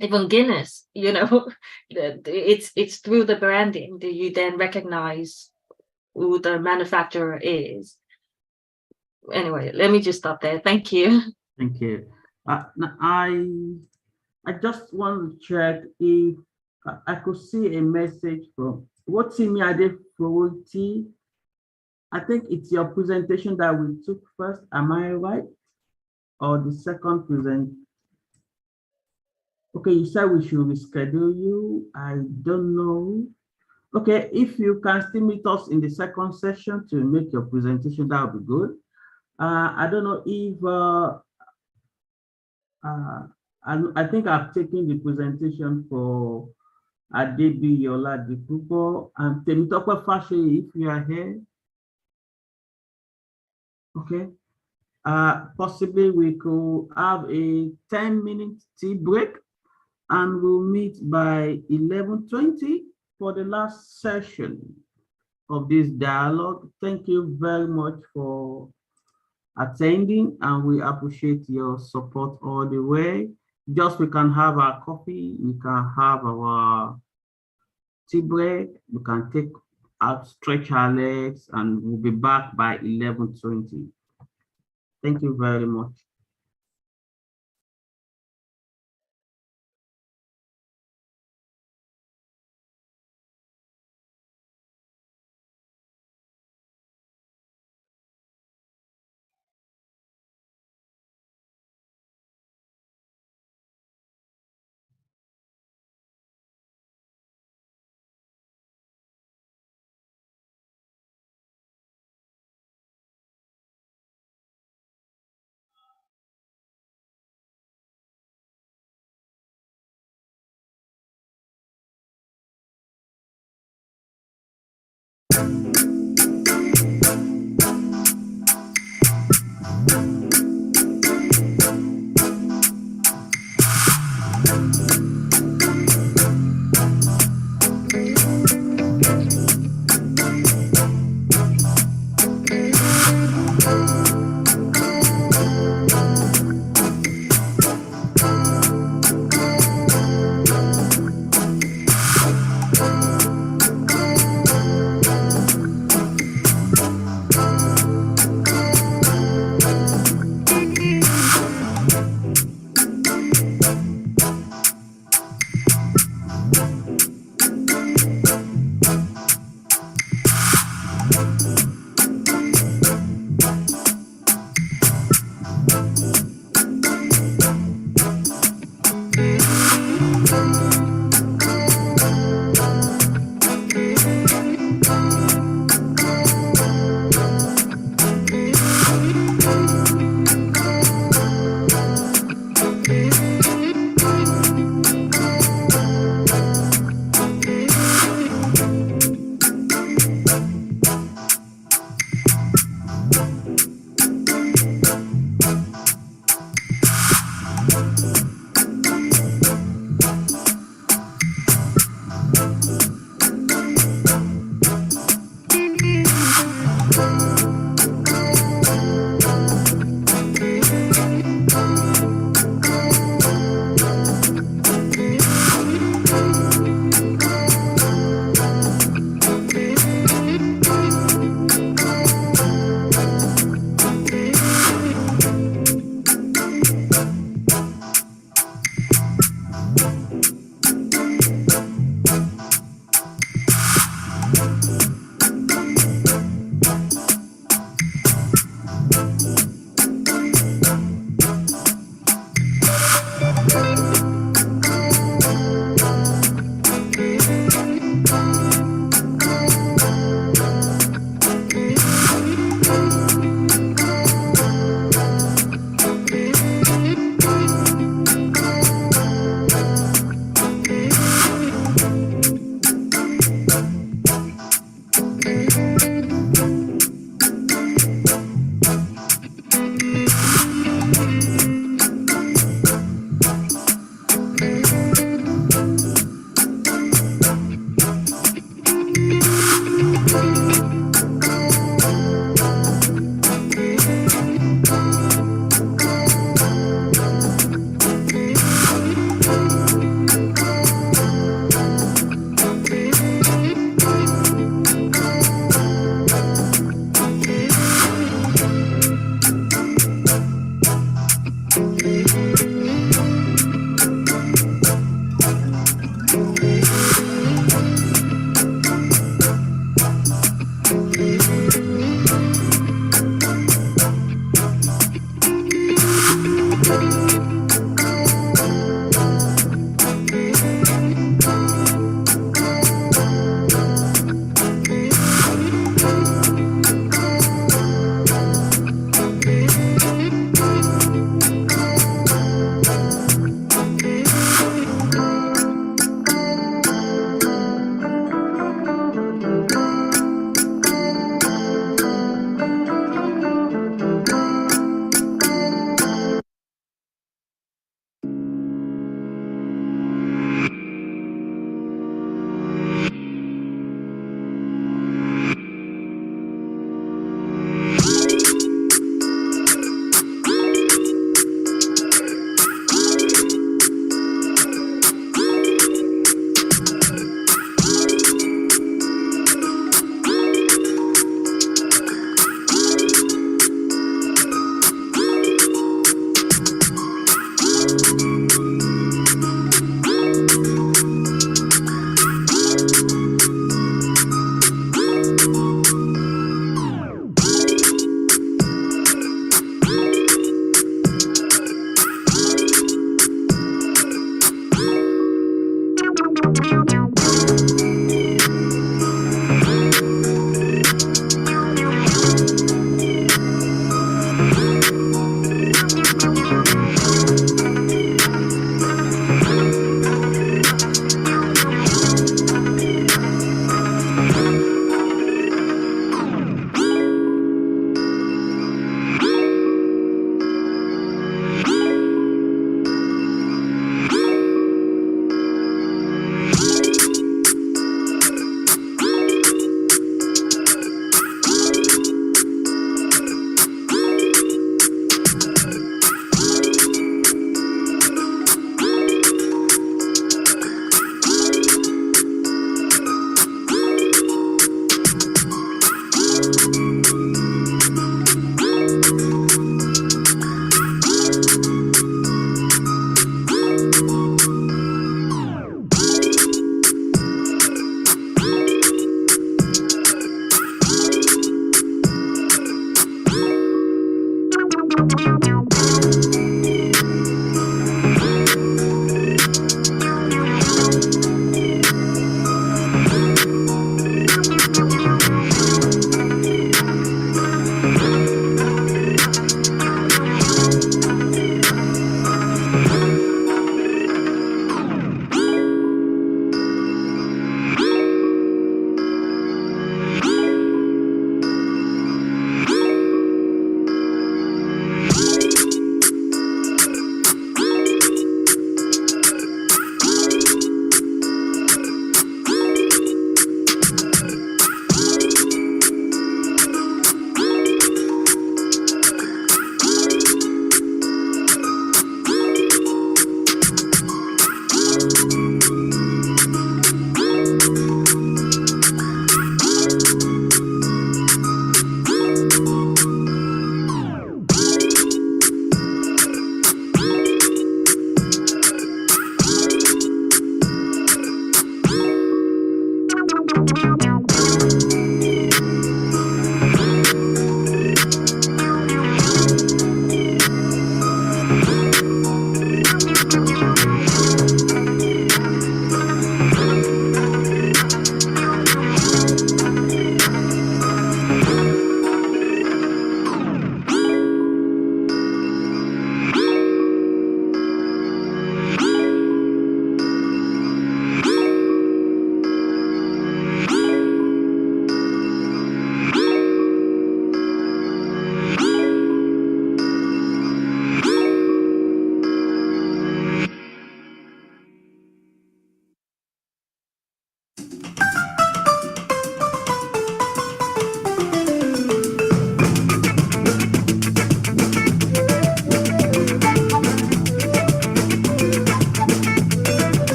even Guinness, it's through the branding that you then recognize who the manufacturer is. Anyway, let me just stop there. Thank you. Thank you. I just want to check if I could see a message from Wotimi Adefowoti. I think it's your presentation that we took first. Am I right? Or the second present? Okay, you said we should reschedule you. I don't know. Okay, if you can still meet us in the second session to make your presentation, that would be good. I don't know if I think I've taken the presentation for Adebi Yola Dipupo and Temitope Fashe, if you are here. Okay. Possibly we could have a 10-minute tea break and we'll meet by 11:20 for the last session of this dialogue. Thank you very much for attending, and we appreciate your support all the way. Just we can have our coffee, we can have our tea break, we can take out, stretch our legs, and we'll be back by 11:20. Thank you very much.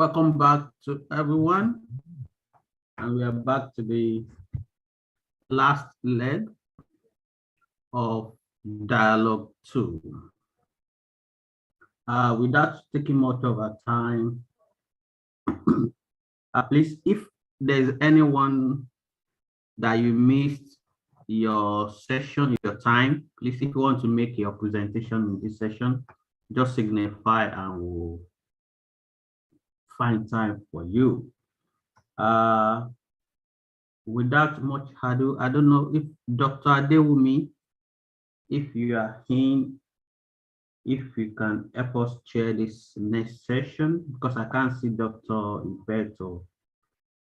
Welcome back to everyone. And we are back to the last leg of dialogue 2. Without taking much of our time, please, if there's anyone that you missed your session, your time, please, if you want to make your presentation in this session, just signify and we'll find time for you. Without much ado, I don't know if Dr. Adewumi, if you are in, if you can help us chair this next session, because I can't see Dr. Ibeto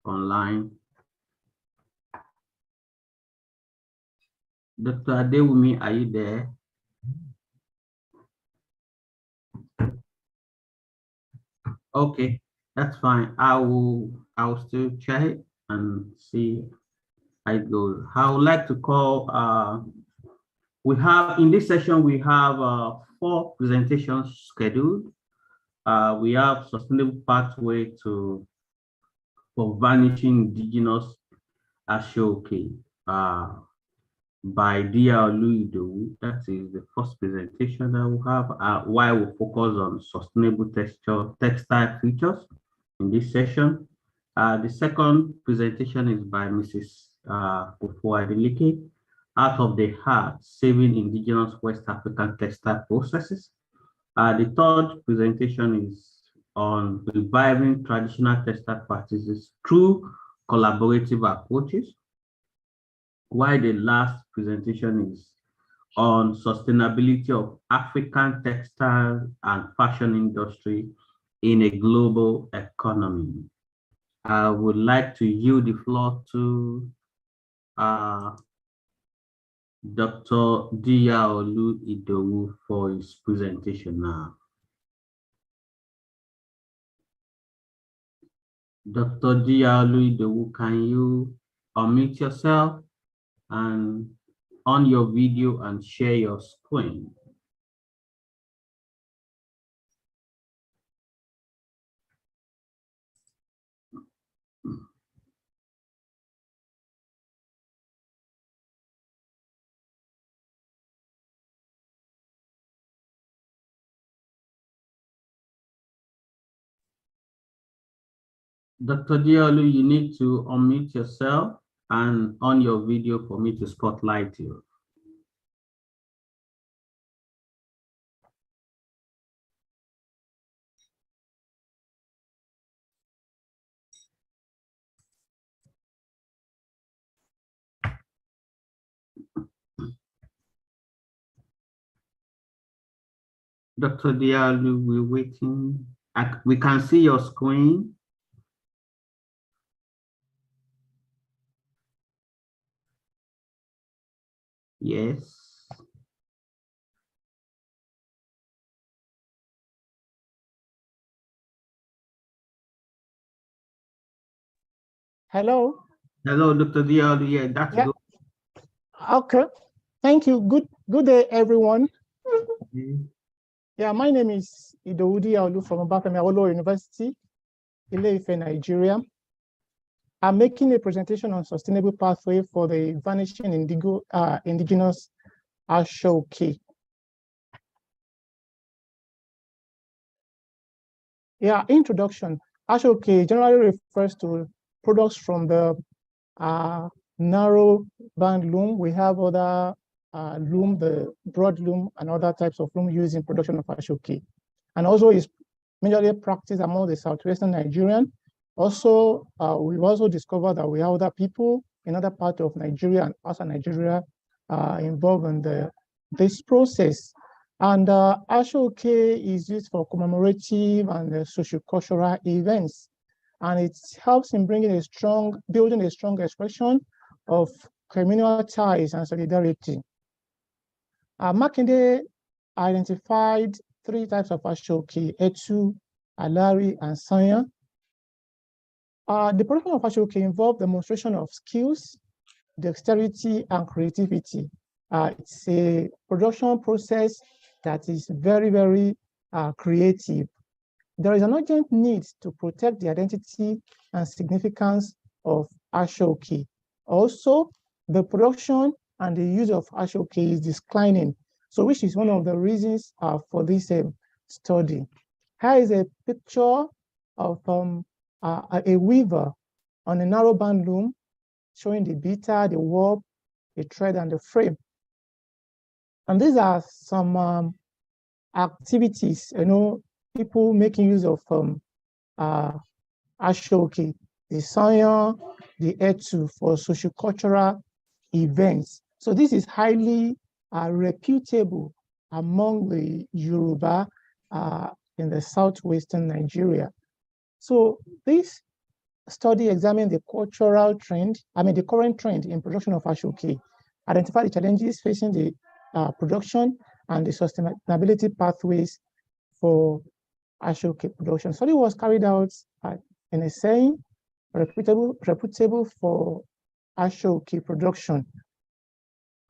online. Dr. Adewumi, are you there? Okay, that's fine. I will still check and see how it goes. I would like to call, we have, in this session, we have 4 presentations scheduled. We have sustainable pathway for vanishing indigenous Ashoke by Dr. Oluidowu. That is the first presentation that we have. While we focus on sustainable textile features in this session. The second presentation is by Mrs. Adeleke, Out of the Heart, Saving Indigenous West African Textile Processes. The third presentation is on reviving traditional textile practices through collaborative approaches, while the last presentation is on sustainability of African textile and fashion industry in a global economy. I would like to yield the floor to Dr. Dr. Oluidowu for his presentation now. Dr. Dr. Oluidowu, can you unmute yourself and on your video and share your screen? Dr. Diolu, you need to unmute yourself and on your video for me to spotlight you. Dr. Dialu, we're waiting. We can see your screen. Yes. Hello. Hello, Dr. Dialu. Yeah, that's good. Okay. Thank you. Good day, everyone. Yeah, my name is Idoudi Aolu from Olufemi University, Ile-Ife, Nigeria. I'm making a presentation on sustainable pathway for the vanishing indigenous Ashoke. Yeah, introduction. Ashoke generally refers to products from the narrow band loom. We have other loom, the broad loom, and other types of loom used in production of Ashoke. And also is majorly practiced among the southwestern Nigerian. Also, we've also discovered that we have other people in other parts of Nigeria and outside Nigeria involved in this process. And Ashoke is used for commemorative and sociocultural events. And it helps in building a strong expression of communal ties and solidarity. Makinde identified 3 types of Ashoke: Etu, Alari, and Sanya. The production of Ashoke involved demonstration of skills, dexterity, and creativity. It's a production process that is very, very creative. There is an urgent need to protect the identity and significance of Ashoke. Also, the production and the use of Ashoke is declining, so which is one of the reasons for this study. Here is a picture of a weaver on a narrow band loom showing the beater, the warp, the thread, and the frame. And these are some activities, people making use of Ashoke, the Sanya, the Etu for sociocultural events. So this is highly reputable among the Yoruba in the southwestern Nigeria. So this study examined the cultural trend, the current trend in production of Ashoke, identify the challenges facing the production and the sustainability pathways for Ashoke production. Study was carried out in a saying reputable for Ashoke production.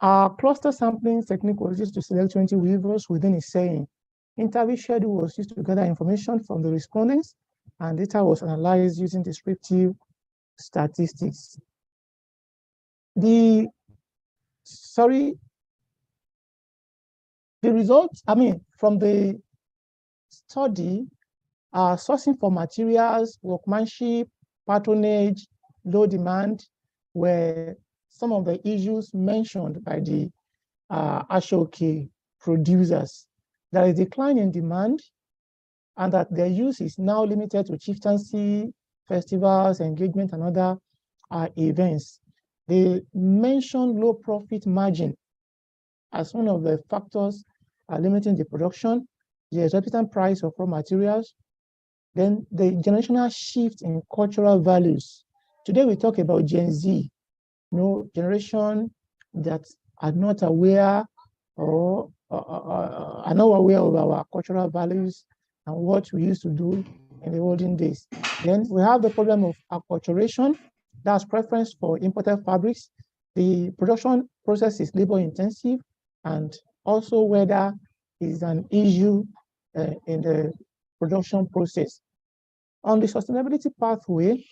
Our cluster sampling technique was used to select 20 weavers within a saying. Interview schedule was used to gather information from the respondents, and data was analyzed using descriptive statistics. The results, from the study, sourcing for materials, workmanship, patronage, low demand were some of the issues mentioned by the Ashoke producers. There is a decline in demand, and that their use is now limited to chieftaincy, festivals, engagement, and other events. They mentioned low profit margin as one of the factors limiting the production, the exorbitant price of raw materials, then the generational shift in cultural values. Today we talk about Gen Z, generation that are not aware or are not aware of our cultural values and what we used to do in the olden days. Then we have the problem of acculturation, that's preference for imported fabrics. The production process is labor intensive, and also weather is an issue in the production process. On the sustainability pathway,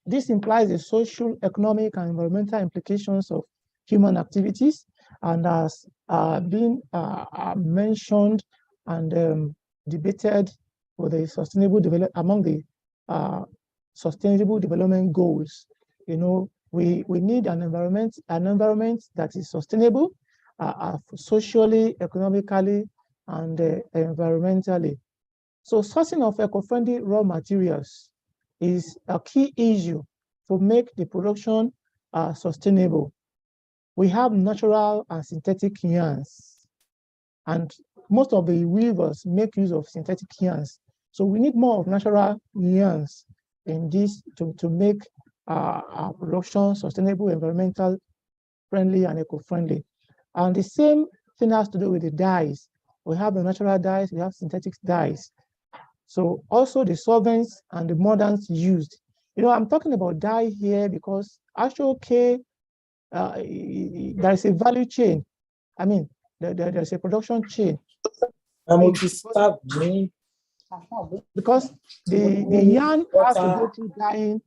this implies the social, economic, and environmental implications of human activities, and has been mentioned and debated for the sustainable development among the sustainable development goals. We need an environment that is sustainable, socially, economically, and environmentally. So sourcing of eco-friendly raw materials is a key issue to make the production sustainable. We have natural and synthetic yarns, and most of the weavers make use of synthetic yarns. So we need more of natural yarns in this to make our production sustainable, environmental friendly, and eco-friendly. And the same thing has to do with the dyes. We have the natural dyes, we have synthetic dyes. So also the solvents and the mordants used. I'm talking about dye here because actually, there is a value chain. There's a production chain. Because the yarn has to go through dyeing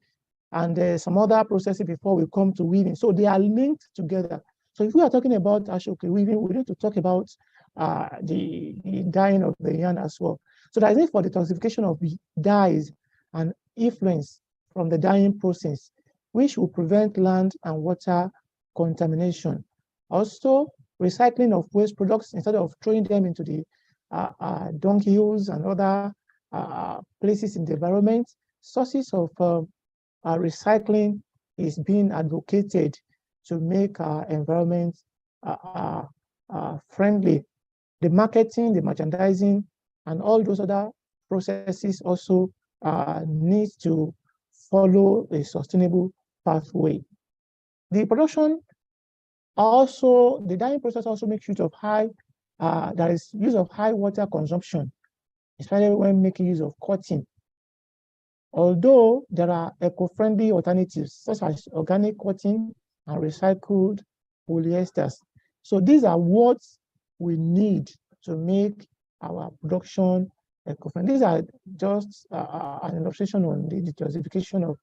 and some other processes before we come to weaving. So they are linked together. So if we are talking about Ashoke weaving, we need to talk about the dyeing of the yarn as well. So there is need for the detoxification of dyes and effluents from the dyeing process, which will prevent land and water contamination. Also, recycling of waste products instead of throwing them into the dunghills and other places in the environment. Sources of recycling is being advocated to make our environment friendly. The marketing, the merchandising, and all those other processes also need to follow a sustainable pathway. The production also, the dyeing process also makes use of there is use of high water consumption, especially when making use of cotton. Although there are eco-friendly alternatives such as organic cotton and recycled polyesters. So these are what we need to make our production eco-friendly. These are just an illustration on the detoxification of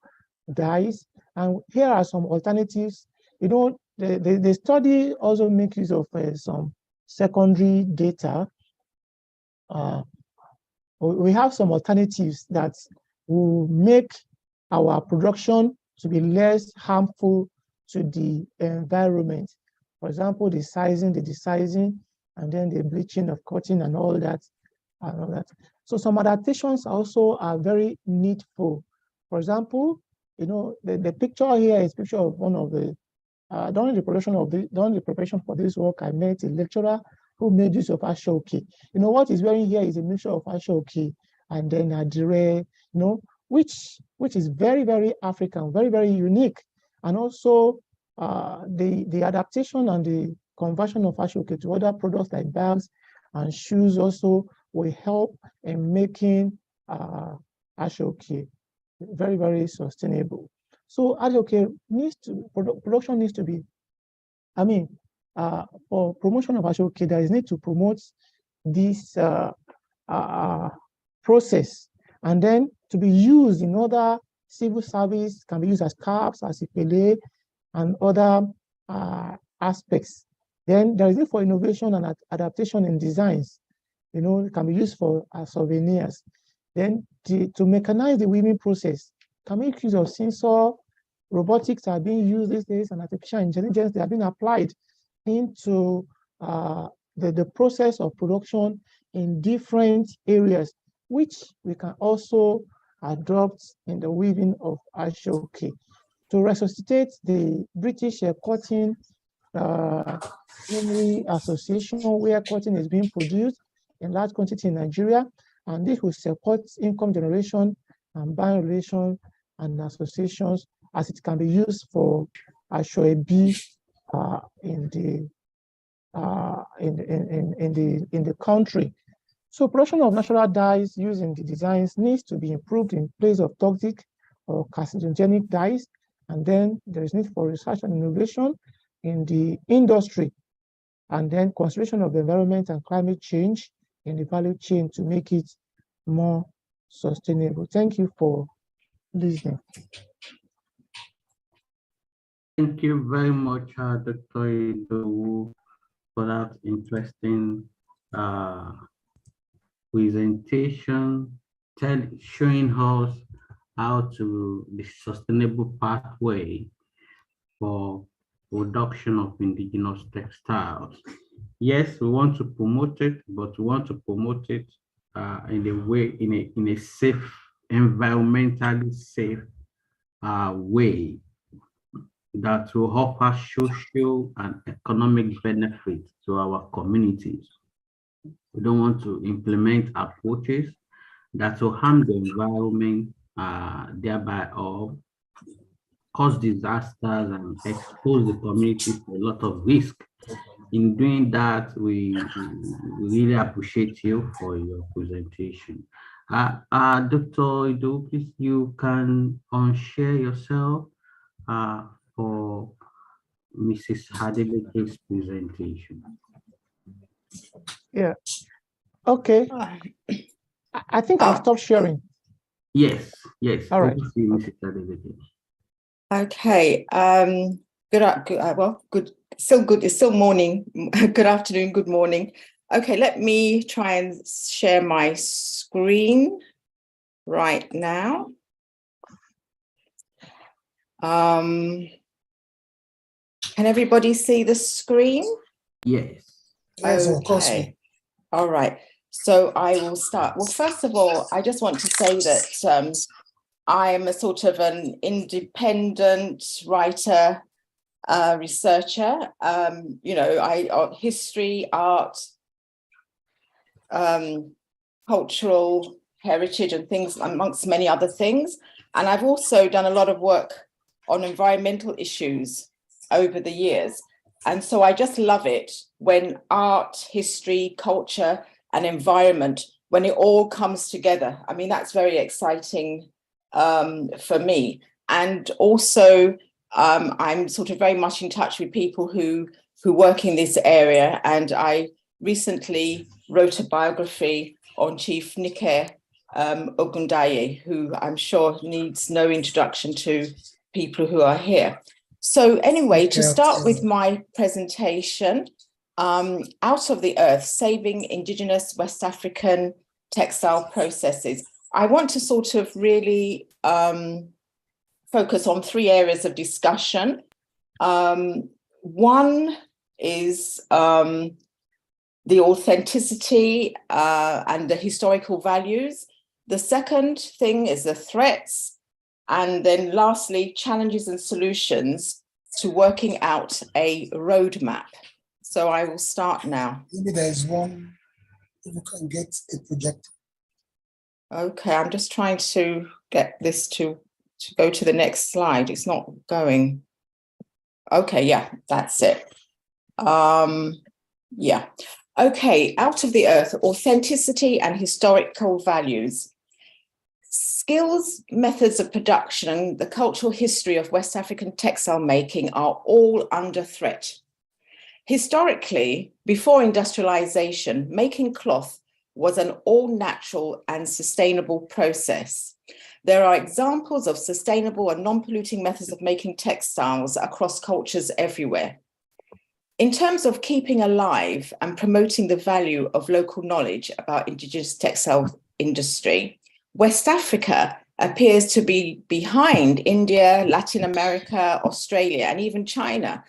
dyes. And here are some alternatives. The study also makes use of some secondary data. We have some alternatives that will make our production to be less harmful to the environment. For example, the sizing, the desizing, and then the bleaching of cotton and all that. So some adaptations also are very needful. For example, the picture here is a picture of one of the during the preparation for this work, I met a lecturer who made use of Ashoke. What he's wearing here is a mixture of Ashoke and then Adire, which is very, very African, very, very unique. And also the adaptation and the conversion of Ashoke to other products like bags and shoes also will help in making Ashoke very, very sustainable. So Ashoke production needs to be, for promotion of Ashoke, there is need to promote this process, and then to be used in other civil service, can be used as caps, as ipele, and other aspects. Then there is need for innovation and adaptation in designs. You know, it can be used for souvenirs. Then to mechanize the weaving process, can make use of sensor, robotics are being used these days, and artificial intelligence, they are being applied into the process of production in different areas, which we can also adopt in the weaving of ashoke. To resuscitate the British Cotton Association, where cotton is being produced in large quantity in Nigeria, and this will support income generation and buying relations and associations, as it can be used for ashoebi in the country. So production of natural dyes using the designs needs to be improved in place of toxic or carcinogenic dyes. And then there is need for research and innovation in the industry, and then consideration of the environment and climate change in the value chain to make it more sustainable. Thank you for listening. Thank you very much, Dr. Idowu, for that interesting presentation, showing us how to the sustainable pathway for production of indigenous textiles. Yes, we want to promote it, but we want to promote it in a way, in a safe, environmentally safe way that will offer social and economic benefits to our communities. We don't want to implement approaches that will harm the environment, thereby or cause disasters and expose the community to a lot of risk. In doing that, we really appreciate you for your presentation. Dr. Idowu, please, you can unshare yourself for Mrs. Adebake's presentation. Yeah. Okay. I think I'll stop sharing. Yes. Yes. All right. See, Mrs. Adebake. Okay. Good. Still good. It's still morning. Good afternoon. Good morning. Okay. Let me try and share my screen right now. Can everybody see the screen? Yes. Yes, of course. Okay. All right. So I will start. Well, first of all, I just want to say that I am a sort of an independent writer, researcher. You know, history, art, cultural heritage and things, amongst many other things. And I've also done a lot of work on environmental issues over the years. And so I just love it when art, history, culture, and environment, when it all comes together. I mean, that's very exciting for me. And also, I'm sort of very much in touch with people who work in this area. And I recently wrote a biography on Chief Nike Ogundaye, who I'm sure needs no introduction to people who are here. So anyway, to start with my presentation, Out of the Earth, Saving Indigenous West African Textile Processes. I want to sort of really focus on three areas of discussion. One is the authenticity and the historical values. The second thing is the threats. And then lastly, challenges and solutions to working out a roadmap. So I will start now. Maybe there is one, if you can get a projector. Okay, I'm just trying to get this to go to the next slide. It's not going. Okay, yeah, that's it. Yeah. Okay, Out of the Earth, authenticity and historical values. Skills, methods of production, and the cultural history of West African textile making are all under threat. Historically, before industrialization, making cloth was an all-natural and sustainable process. There are examples of sustainable and non-polluting methods of making textiles across cultures everywhere. In terms of keeping alive and promoting the value of local knowledge about Indigenous textile industry, West Africa appears to be behind India, Latin America, Australia, and even China.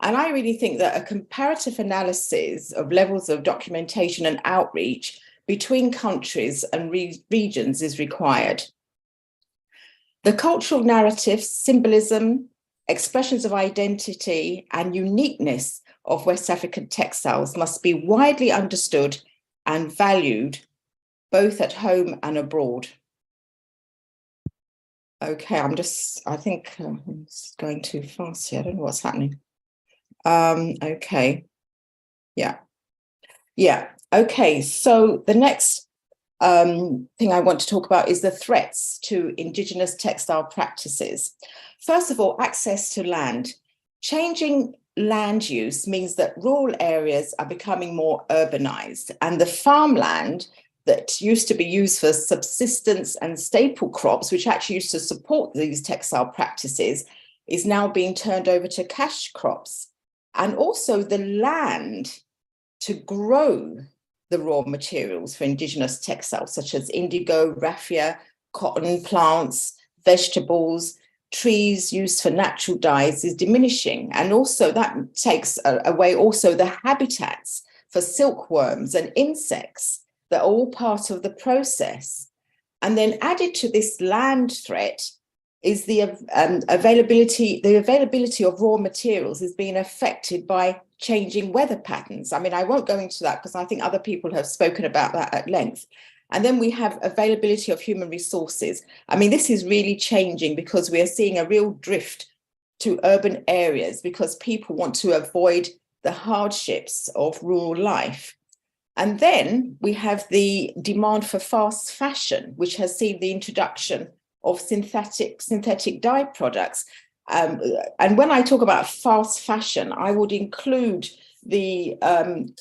And I really think that a comparative analysis of levels of documentation and outreach between countries and regions is required. The cultural narrative, symbolism, expressions of identity, and uniqueness of West African textiles must be widely understood and valued, both at home and abroad. Okay, I think I'm going too fast here. I don't know what's happening. Okay, yeah. Okay, so the next thing I want to talk about is the threats to Indigenous textile practices. First of all, access to land. Changing land use means that rural areas are becoming more urbanized, and the farmland that used to be used for subsistence and staple crops, which actually used to support these textile practices, is now being turned over to cash crops. And also the land to grow the raw materials for Indigenous textiles, such as indigo, raffia, cotton plants, vegetables, trees used for natural dyes, is diminishing. And also that takes away also the habitats for silkworms and insects that are all part of the process. And then added to this land threat is the availability of raw materials is being affected by changing weather patterns. I mean, I won't go into that because I think other people have spoken about that at length. And then we have availability of human resources. I mean, this is really changing because we are seeing a real drift to urban areas because people want to avoid the hardships of rural life. And then we have the demand for fast fashion, which has seen the introduction of synthetic dye products. And when I talk about fast fashion, I would include the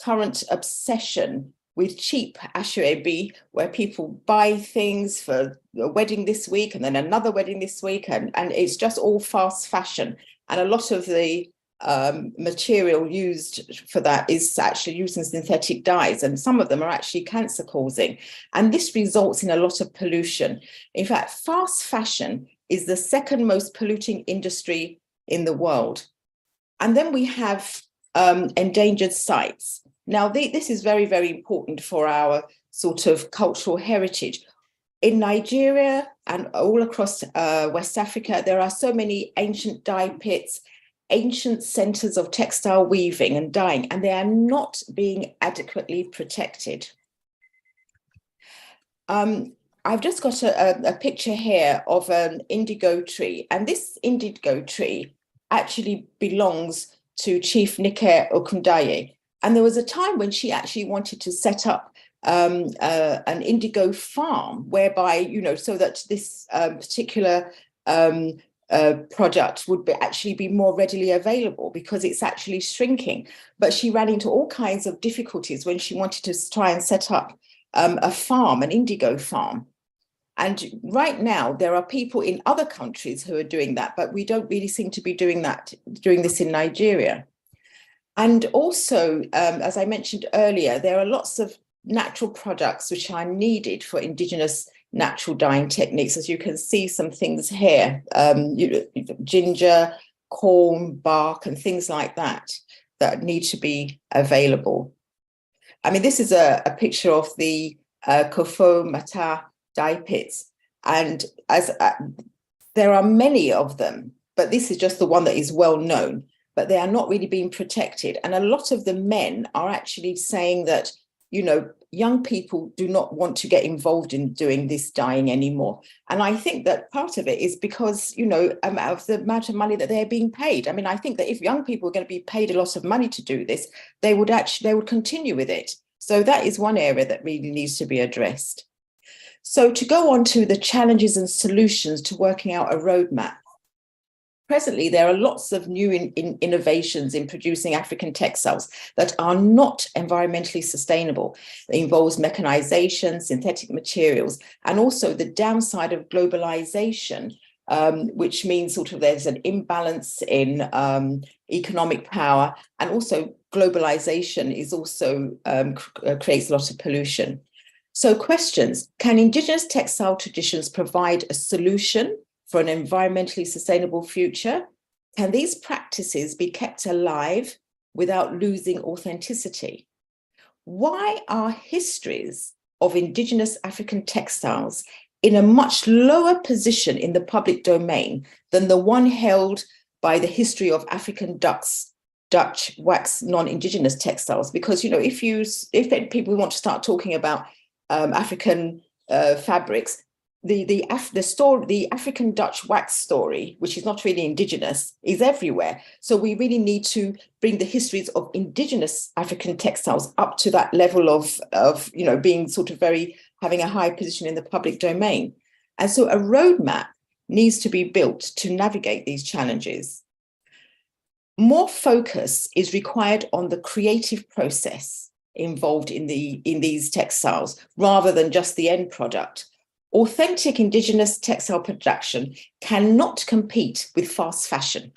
current obsession with cheap achebi, where people buy things for a wedding this week and then another wedding this week, and it's just all fast fashion. And a lot of the material used for that is actually using synthetic dyes, and some of them are actually cancer causing. And this results in a lot of pollution. In fact, fast fashion is the second most polluting industry in the world. And then we have endangered sites. Now, this is very, very important for our sort of cultural heritage. In Nigeria and all across West Africa, there are so many ancient dye pits, ancient centers of textile weaving and dyeing, and they are not being adequately protected. I've just got a picture here of an indigo tree, and this indigo tree actually belongs to Chief Nike Okundaye. And there was a time when she actually wanted to set up an indigo farm whereby, you know, so that this particular product would actually be more readily available because it's actually shrinking. But she ran into all kinds of difficulties when she wanted to try and set up a farm, an indigo farm. And right now, there are people in other countries who are doing that, but we don't really seem to be doing this in Nigeria. And also, as I mentioned earlier, there are lots of natural products which are needed for Indigenous natural dyeing techniques. As you can see some things here, ginger, corn, bark, and things like that need to be available. I mean, this is a picture of the Kofo Mata dye pits, and as there are many of them, but this is just the one that is well known, but they are not really being protected. And a lot of the men are actually saying that, you know, young people do not want to get involved in doing this dyeing anymore. And I think that part of it is because, you know, of the amount of money that they're being paid. I mean, I think that if young people are going to be paid a lot of money to do this, they would continue with it. So that is one area that really needs to be addressed. So to go on to the challenges and solutions to working out a roadmap. presently there are lots of new innovations in producing African textiles that are not environmentally sustainable. It involves mechanization, synthetic materials, and also the downside of globalization, which means sort of there's an imbalance in economic power, and also globalization is also creates a lot of pollution. So questions: can indigenous textile traditions provide a solution for an environmentally sustainable future? Can these practices be kept alive without losing authenticity? Why are histories of indigenous African textiles in a much lower position in the public domain than the one held by the history of African Dutch wax non-indigenous textiles? Because, you know, if people want to start talking about African fabrics, the African Dutch wax story, which is not really indigenous, is everywhere. So we really need to bring the histories of indigenous African textiles up to that level of you know, being sort of having a high position in the public domain. And so a roadmap needs to be built to navigate these challenges. More focus is required on the creative process involved in these textiles rather than just the end product. Authentic indigenous textile production cannot compete with fast fashion.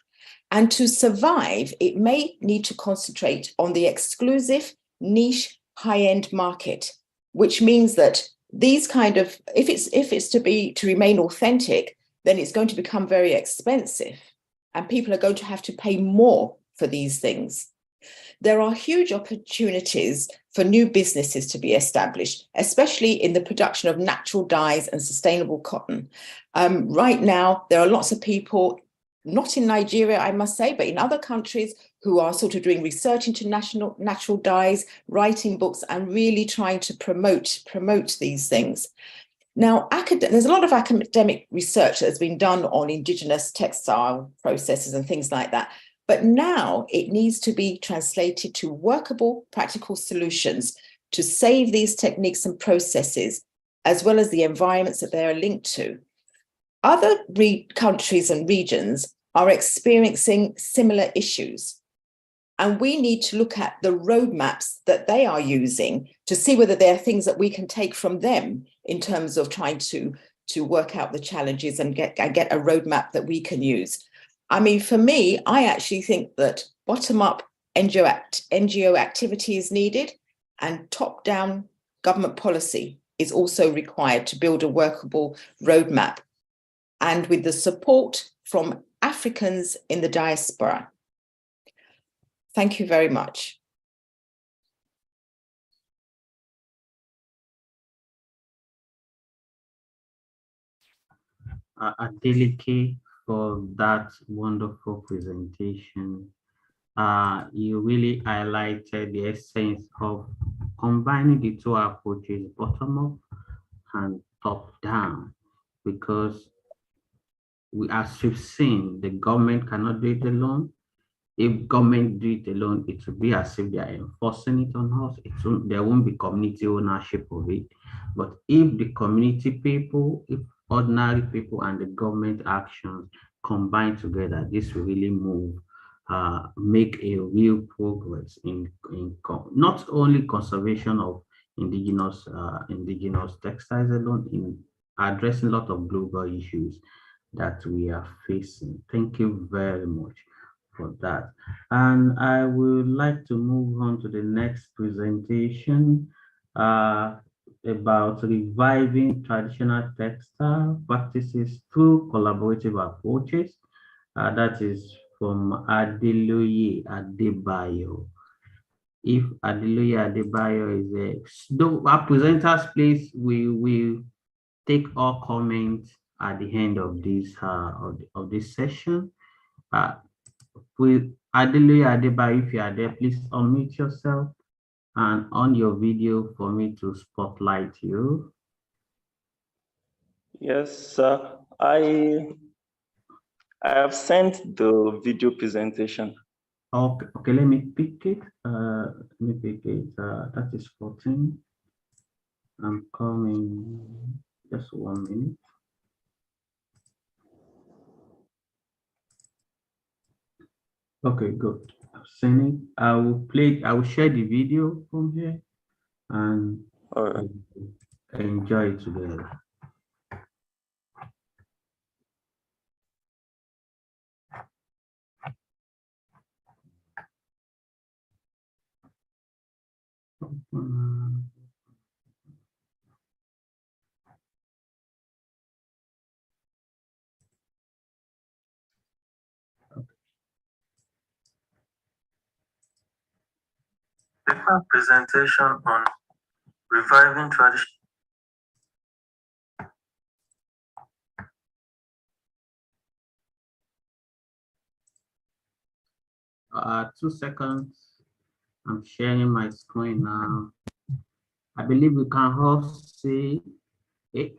And to survive, it may need to concentrate on the exclusive, niche, high-end market, which means that these kind of, if it's to remain authentic, then it's going to become very expensive, and people are going to have to pay more for these things. There are huge opportunities for new businesses to be established, especially in the production of natural dyes and sustainable cotton. Right now, there are lots of people, not in Nigeria, I must say, but in other countries, who are sort of doing research into natural dyes, writing books, and really trying to promote these things. Now, there's a lot of academic research that has been done on indigenous textile processes and things like that. But now it needs to be translated to workable, practical solutions to save these techniques and processes, as well as the environments that they are linked to. Other countries and regions are experiencing similar issues. And we need to look at the roadmaps that they are using to see whether there are things that we can take from them in terms of trying to work out the challenges and get a roadmap that we can use. I mean, for me, I actually think that bottom-up NGO activity is needed, and top-down government policy is also required to build a workable roadmap, and with the support from Africans in the diaspora. Thank you very much. Adeleke, for that wonderful presentation. You really highlighted the essence of combining the two approaches, bottom up and top down, because as we've seen, the government cannot do it alone. If government do it alone, it will be as if they are enforcing it on us. There won't be community ownership of it. But if the community people, if ordinary people and the government actions combine together, this will really make a real progress in not only conservation of indigenous textiles alone, in addressing a lot of global issues that we are facing. Thank you very much for that. And I would like to move on to the next presentation about reviving traditional textile practices through collaborative approaches. That is from Adeloye Adebayo. If Adeloye Adebayo is our presenters, please, we will take all comments at the end of this session. With Adeloye Adebayo, if you are there, please unmute yourself and on your video for me to spotlight you. Yes, I have sent the video presentation. Okay, let me pick it. That is 14. I'm coming. Just 1 minute. Okay, good. I've seen it. I will share the video from here and All right. enjoy it together. Paper presentation on reviving tradition. 2 seconds. I'm sharing my screen now. I believe we can all see it.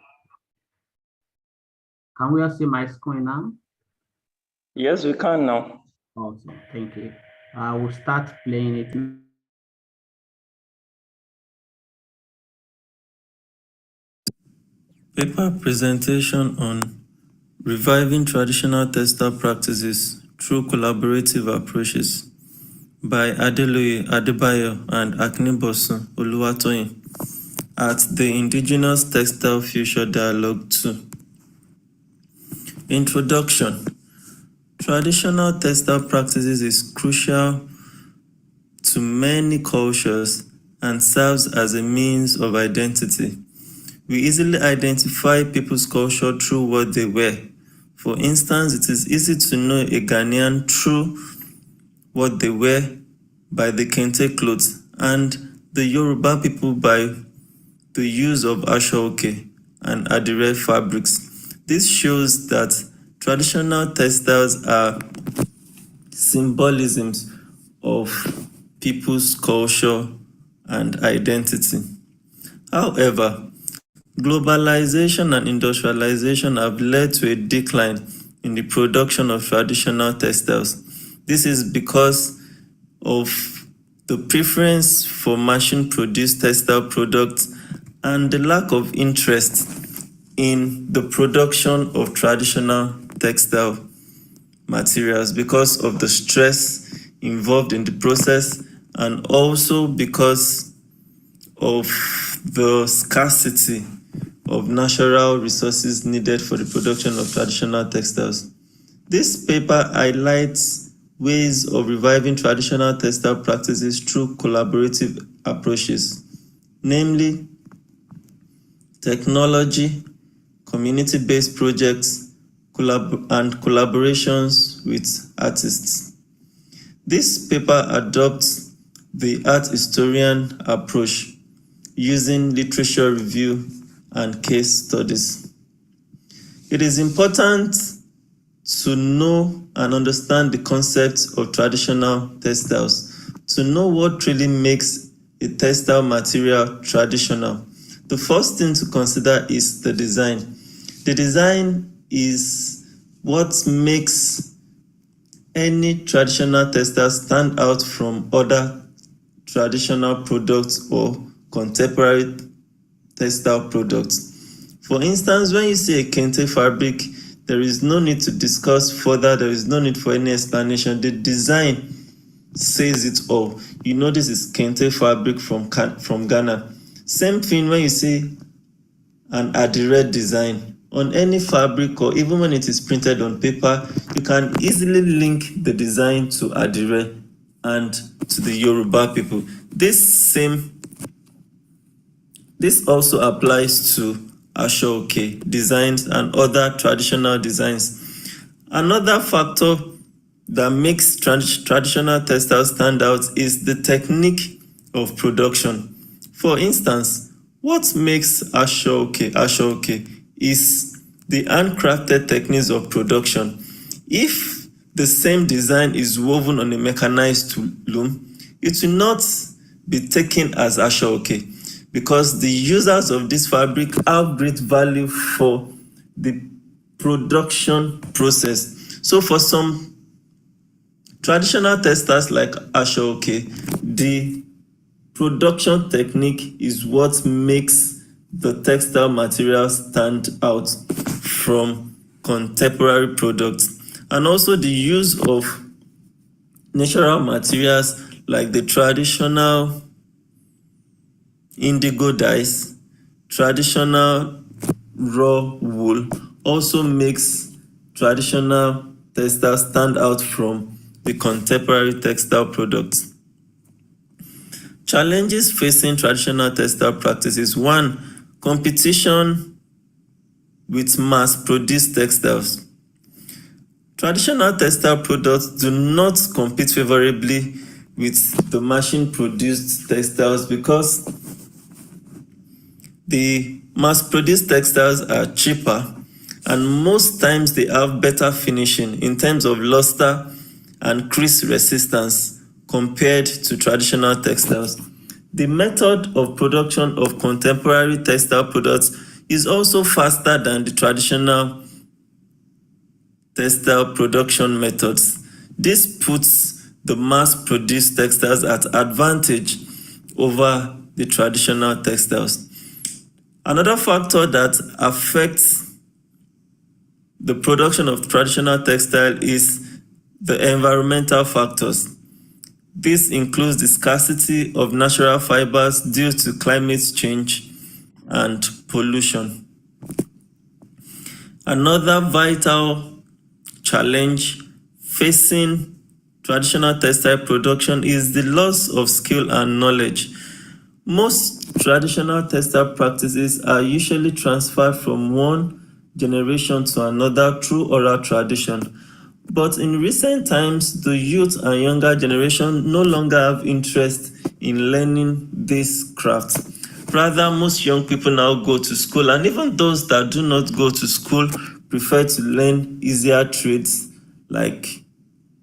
Can we all see my screen now? Yes, we can now. Awesome, thank you. I will start playing it. Paper presentation on reviving traditional textile practices through collaborative approaches by Adeloye Adebayo and Akinibosun Oluwatoyin at the Indigenous Textile Future Dialogue 2. Introduction. Traditional textile practices is crucial to many cultures and serves as a means of identity. We easily identify people's culture through what they wear. For instance, it is easy to know a Ghanaian through what they wear by the kente clothes, and the Yoruba people by the use of ashoke and adire fabrics. This shows that traditional textiles are symbolisms of people's culture and identity. However, globalization and industrialization have led to a decline in the production of traditional textiles. This is because of the preference for machine-produced textile products and the lack of interest in the production of traditional textile materials because of the stress involved in the process, and also because of the scarcity of natural resources needed for the production of traditional textiles. This paper highlights ways of reviving traditional textile practices through collaborative approaches, namely technology, community-based projects, and collaborations with artists. This paper adopts the art historian approach using literature review and case studies. It is important to know and understand the concept of traditional textiles, to know what really makes a textile material traditional. The first thing to consider is the design. The design is what makes any traditional textile stand out from other traditional products or contemporary textile products. For instance, when you see a kente fabric, there is no need to discuss further, there is no need for any explanation. The design says it all. You know this is kente fabric from Ghana. Same thing when you see an adire design on any fabric, or even when it is printed on paper, you can easily link the design to adire and to the Yoruba people. This also applies to ashoke designs and other traditional designs. Another factor that makes traditional textiles stand out is the technique of production. For instance, what makes ashoke is the handcrafted techniques of production. If the same design is woven on a mechanized loom, it will not be taken as ashoke, because the users of this fabric have great value for the production process. So for some traditional textiles like ashoke, the production technique is what makes the textile material stand out from contemporary products. And also the use of natural materials like the traditional indigo dyes, traditional raw wool also makes traditional textiles stand out from the contemporary textile products. Challenges facing traditional textile practices: 1. Competition with mass-produced textiles. Traditional textile products do not compete favorably with the machine-produced textiles because the mass-produced textiles are cheaper, and most times they have better finishing in terms of luster and crease resistance compared to traditional textiles. The method of production of contemporary textile products is also faster than the traditional textile production methods. This puts the mass-produced textiles at advantage over the traditional textiles. Another factor that affects the production of traditional textile is the environmental factors. This includes the scarcity of natural fibers due to climate change and pollution. Another vital challenge facing traditional textile production is the loss of skill and knowledge. Most traditional textile practices are usually transferred from one generation to another through oral tradition. But in recent times, the youth and younger generation no longer have interest in learning this craft. Rather, most young people now go to school, and even those that do not go to school prefer to learn easier trades like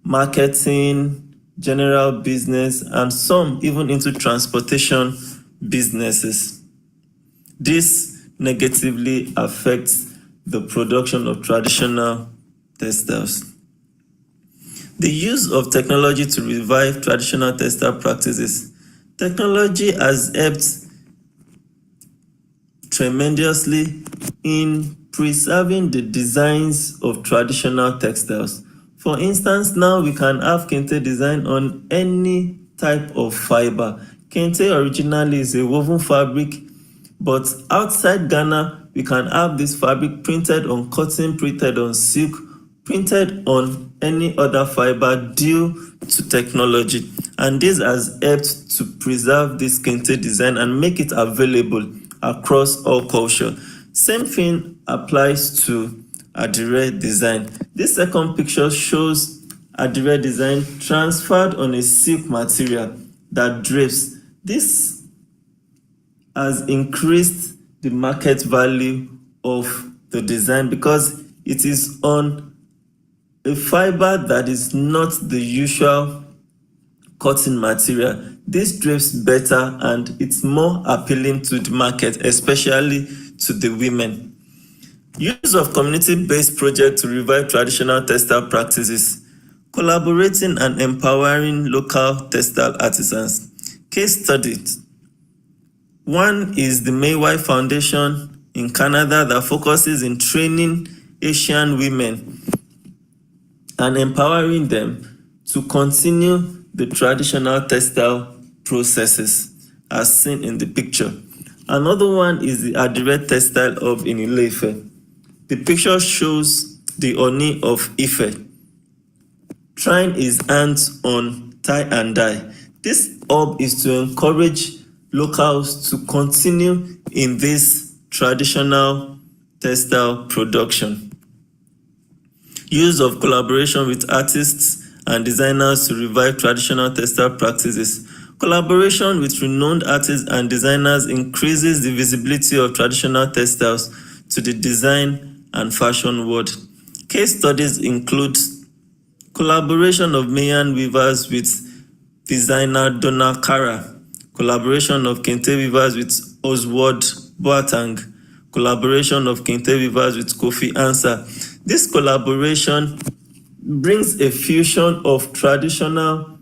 marketing, general business, and some even into transportation businesses. This negatively affects the production of traditional textiles. The use of technology to revive traditional textile practices. Technology has helped tremendously in preserving the designs of traditional textiles. For instance, now we can have kente design on any type of fiber. Kente originally is a woven fabric, but outside Ghana, we can have this fabric printed on cotton, printed on silk, printed on any other fiber due to technology. And this has helped to preserve this kente design and make it available across all culture. Same thing applies to Adire design. This second picture shows Adire design transferred on a silk material that drapes. This has increased the market value of the design because it is on a fiber that is not the usual cotton material. This drapes better and it's more appealing to the market, especially to the women. Use of community-based projects to revive traditional textile practices. Collaborating and empowering local textile artisans. Case studies. One is the Mayway Foundation in Canada that focuses in training Asian women and empowering them to continue the traditional textile processes as seen in the picture. Another one is the Adire Textile Hub in Ile-Ife. The picture shows the Oni of Ife trying his hands on tie and dye. This hub is to encourage locals to continue in this traditional textile production. Use of collaboration with artists and designers to revive traditional textile practices. Collaboration with renowned artists and designers increases the visibility of traditional textiles to the design and fashion world. Case studies include collaboration of Mayan weavers with designer Donna Kara, collaboration of Kente weavers with Oswald Boateng, collaboration of Kente weavers with Kofi Ansah. This collaboration brings a fusion of traditional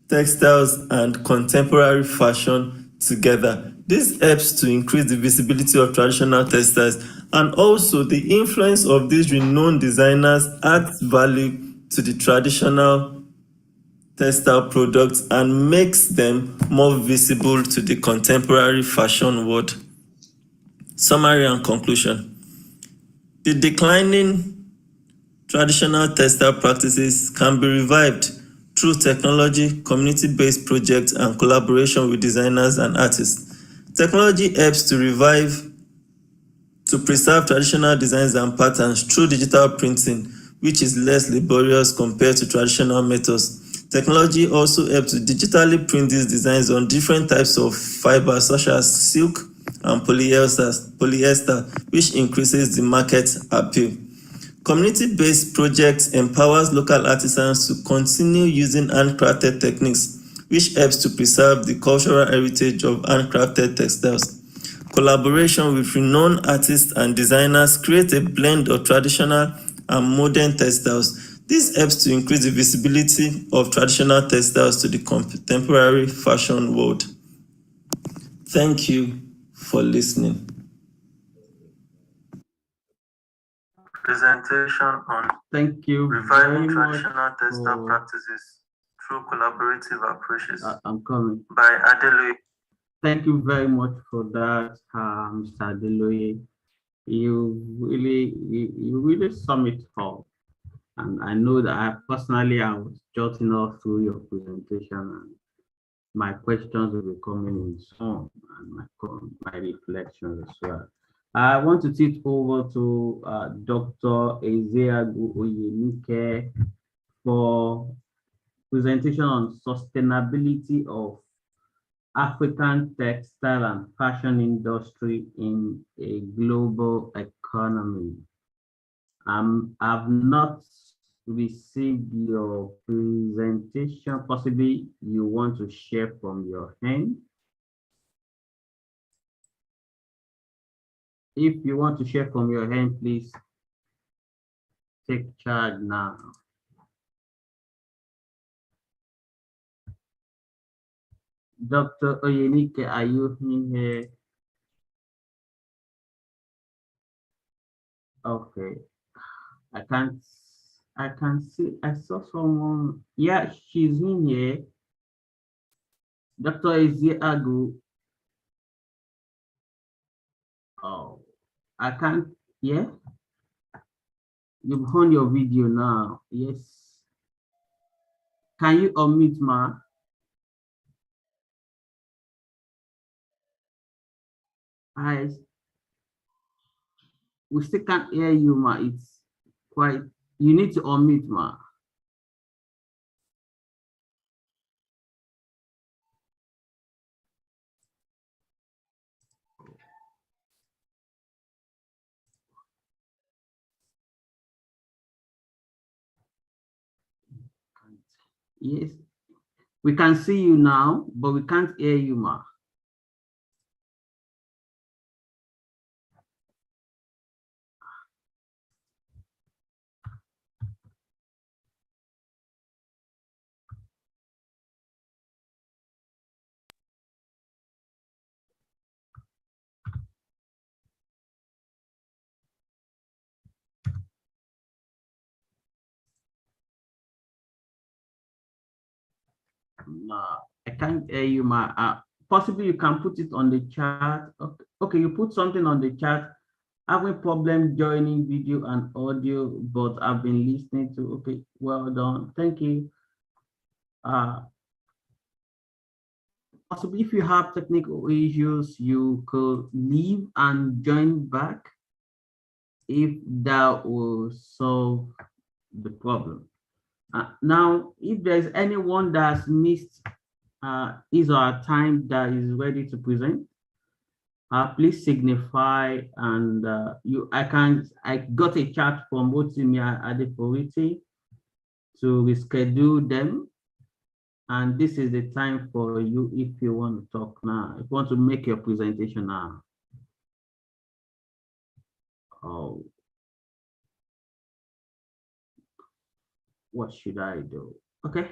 textiles and contemporary fashion together. This helps to increase the visibility of traditional textiles, and also the influence of these renowned designers adds value to the traditional textile products and makes them more visible to the contemporary fashion world. Summary and conclusion. The declining traditional textile practices can be revived through technology, community-based projects, and collaboration with designers and artists. Technology helps to preserve traditional designs and patterns through digital printing, which is less laborious compared to traditional methods. Technology also helps to digitally print these designs on different types of fibers such as silk and polyester, which increases the market appeal. Community-based projects empowers local artisans to continue using handcrafted techniques, which helps to preserve the cultural heritage of handcrafted textiles. Collaboration with renowned artists and designers create a blend of traditional and modern textiles. This helps to increase the visibility of traditional textiles to the contemporary fashion world. Thank you for listening. Presentation on Thank you reviving very much traditional textile for- practices through collaborative approaches I'm coming. by Adetunji. Thank you very much for that, Mr. Adeloye. You really sum it up. And I know that I was jotting off through your presentation, and my questions will be coming in soon, and my reflections as well. I want to take over to Dr. Ayeni for presentation on sustainability of African textile and fashion industry in a global economy. I've not received your presentation. Possibly you want to share from your hand. If you want to share from your hand, please take charge now. Dr. Oyenike, are you here? Okay. I can see, I saw someone. Yeah, she's in here. Dr. Ezeagu. Oh, I can't, yeah? You've on your video now, yes. Can you unmute, ma? We still can't hear you, ma. It's quite, you need to unmute, ma. Yes, we can see you now, but we can't hear you, ma. No, I can't hear you, ma. Possibly you can put it on the chat. Okay, you put something on the chat. Having problem joining video and audio, but I've been listening to. Okay, well done. Thank you. Possibly if you have technical issues, you could leave and join back if that will solve the problem. Now, if there's anyone that's missed his or her time that is ready to present, please signify. And I got a chat from Otimi Adeporiti to reschedule them. And this is the time for you if you want to talk now, if you want to make your presentation now. Oh, what should I do? Okay,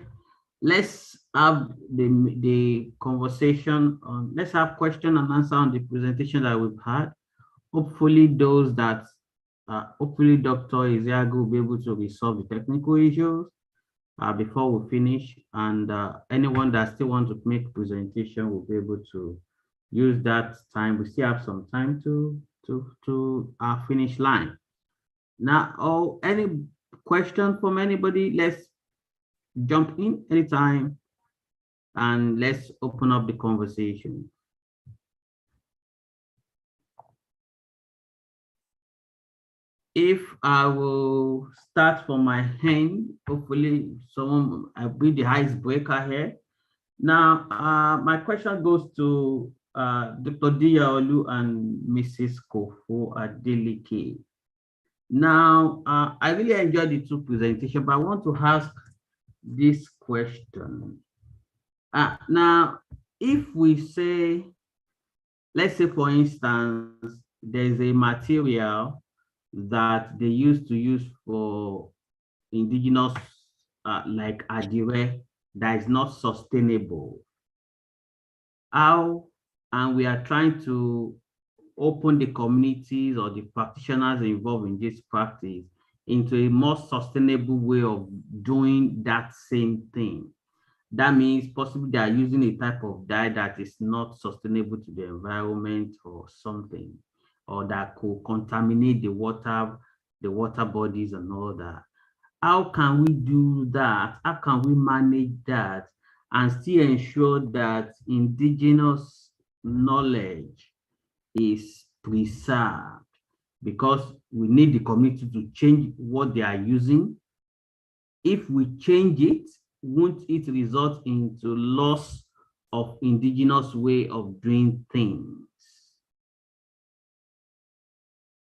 let's have the conversation on, let's have question and answer on the presentation that we've had. Hopefully those that, hopefully Dr. Ezeagu will be able to resolve the technical issues. before we finish, and anyone that still wants to make presentation will be able to use that time. We still have some time to our finish line. Now, any question from anybody? Let's jump in anytime and let's open up the conversation. If I will start from my hand, hopefully someone I'll be the icebreaker here. Now, my question goes to Dr. Diaolu and Mrs. Kofo Adeleke. Now, I really enjoyed the two presentations, but I want to ask this question. Now, if we say, let's say for instance, there's a material that they used to use for indigenous, like Adire, that is not sustainable. How, and we are trying to open the communities or the practitioners involved in this practice into a more sustainable way of doing that same thing. That means possibly they are using a type of dye that is not sustainable to the environment or something, or that could contaminate the water bodies and all that. How can we do that? How can we manage that and still ensure that indigenous knowledge is preserved? Because we need the community to change what they are using. If we change it, won't it result into loss of indigenous way of doing things?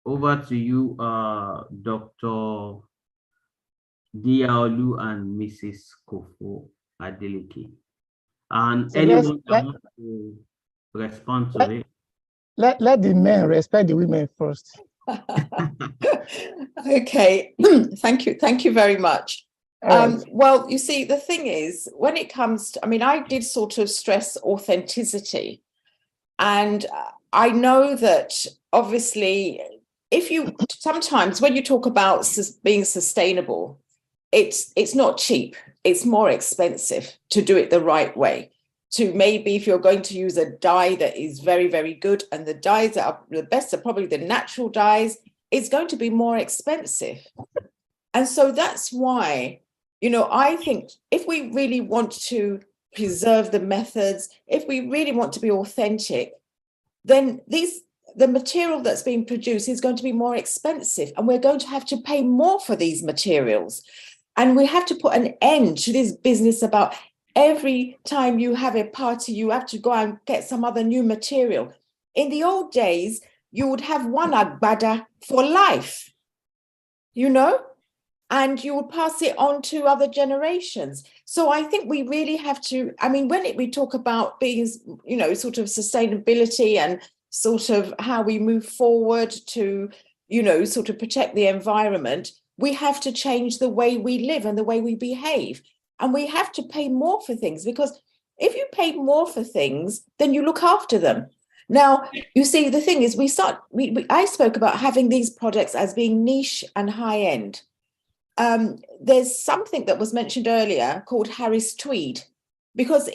Over to you, Dr. Diaolu and Mrs. Kofo Adeleke. And So anyone that wants to respond to it. Let the men respect the women first. Okay, thank you very much. Well, you see, the thing is, when it comes to, I mean, I did sort of stress authenticity, and I know that obviously, sometimes when you talk about being sustainable, it's not cheap, it's more expensive to do it the right way. To maybe if you're going to use a dye that is very, very good, and the dyes that are the best are probably the natural dyes, it's going to be more expensive. And so that's why, I think if we really want to preserve the methods, if we really want to be authentic, then the material that's being produced is going to be more expensive, and we're going to have to pay more for these materials. And we have to put an end to this business about every time you have a party, you have to go and get some other new material. In the old days, you would have one agbada for life, and you would pass it on to other generations. So I think we really have to, I mean, when we talk about being, sort of sustainability and sort of how we move forward to, sort of protect the environment, we have to change the way we live and the way we behave. And we have to pay more for things, because if you pay more for things, then you look after them. Now, you see, the thing is, I spoke about having these products as being niche and high end. There's something that was mentioned earlier called Harris tweed, because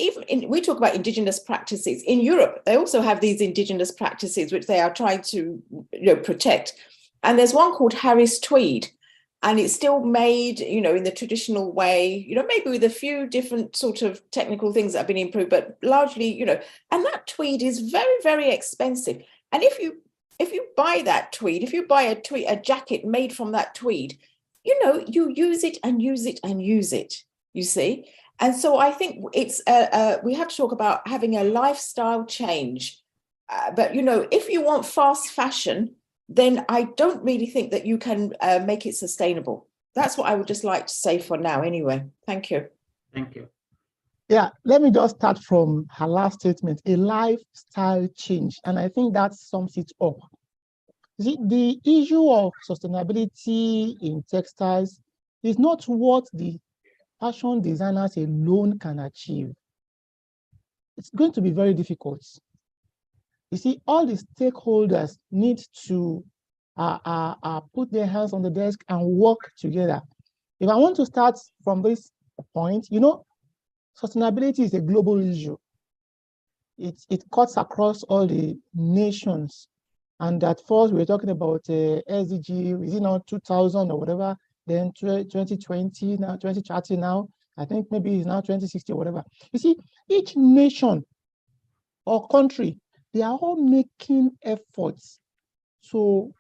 we talk about indigenous practices. In Europe, they also have these indigenous practices which they are trying to protect. And there's one called Harris tweed. And it's still made, in the traditional way, maybe with a few different sort of technical things that have been improved, but largely, and that tweed is very, very expensive. And if you buy that tweed, if you buy a jacket made from that tweed, you use it and use it and use it, you see? And so I think it's, we have to talk about having a lifestyle change. But, if you want fast fashion, then I don't really think that you can make it sustainable. That's what I would just like to say for now anyway. Thank you. Thank you. Yeah, let me just start from her last statement, a lifestyle change. And I think that sums it up. The issue of sustainability in textiles is not what the fashion designers alone can achieve. It's going to be very difficult. You see, all the stakeholders need to put their hands on the desk and work together. If I want to start from this point. You know, sustainability is a global issue. It cuts across all the nations. And at first, we were talking about SDG, is it now 2000 or whatever, then 2020, now 2030 now. I think maybe it's now 2060 or whatever. You see, each nation or country, they are all making efforts to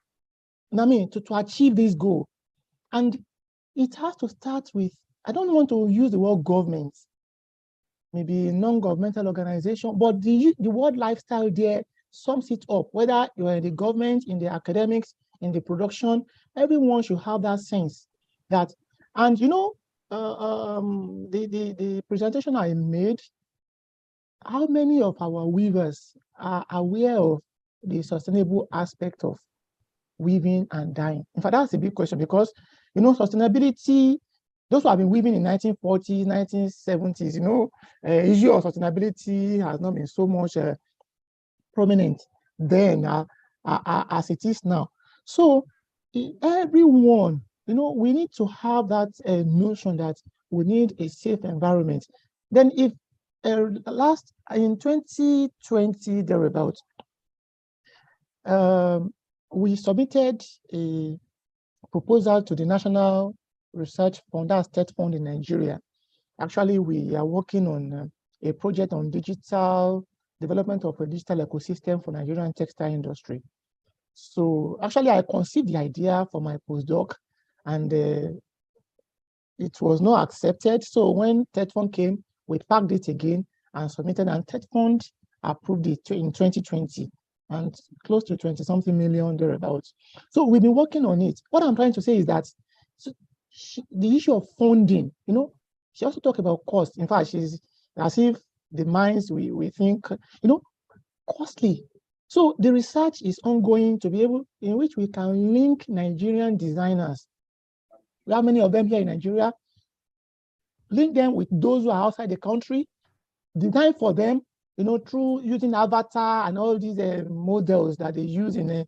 achieve this goal. And it has to start with, I don't want to use the word government, maybe non-governmental organization, but the word lifestyle there sums it up. Whether you're in the government, in the academics, in the production, everyone should have that sense that, and you know, the presentation I made, how many of our weavers are aware of the sustainable aspect of weaving and dyeing? In fact, that's a big question, because, you know, sustainability, those who have been weaving in 1940s, 1970s, you know, issue of sustainability has not been so much prominent then as it is now. So everyone, you know, we need to have that notion that we need a safe environment. Then if in 2020 thereabouts, we submitted a proposal to the National Research Fund, that's State Fund in Nigeria. Actually, we are working on a project on digital development of a digital ecosystem for Nigerian textile industry. So actually, I conceived the idea for my postdoc, and it was not accepted. So when State Fund came, we packed it again and submitted, and State Fund approved it in 2020, and close to 20-something million thereabouts. So we've been working on it. What I'm trying to say is that the issue of funding, you know, she also talked about cost. In fact, she's as if the mines we think, you know, costly. So the research is ongoing to be able, in which we can link Nigerian designers. We have many of them here in Nigeria. Link them with those who are outside the country, design for them, you know, through using avatar and all these models that they use in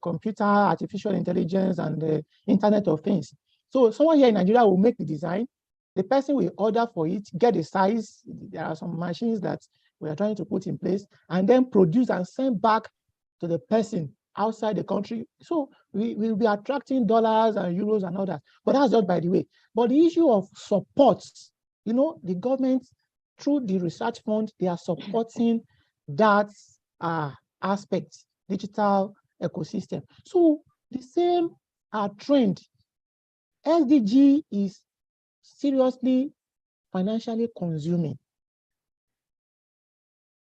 computer, artificial intelligence, and the Internet of Things. So someone here in Nigeria will make the design. The person will order for it, get the size. There are some machines that we are trying to put in place, and then produce and send back to the person outside the country. So we will be attracting dollars and euros and all that. But that's just by the way. But the issue of support, you know, the government, through the research fund, they are supporting that aspect, digital ecosystem. So the same trend. SDG is seriously financially consuming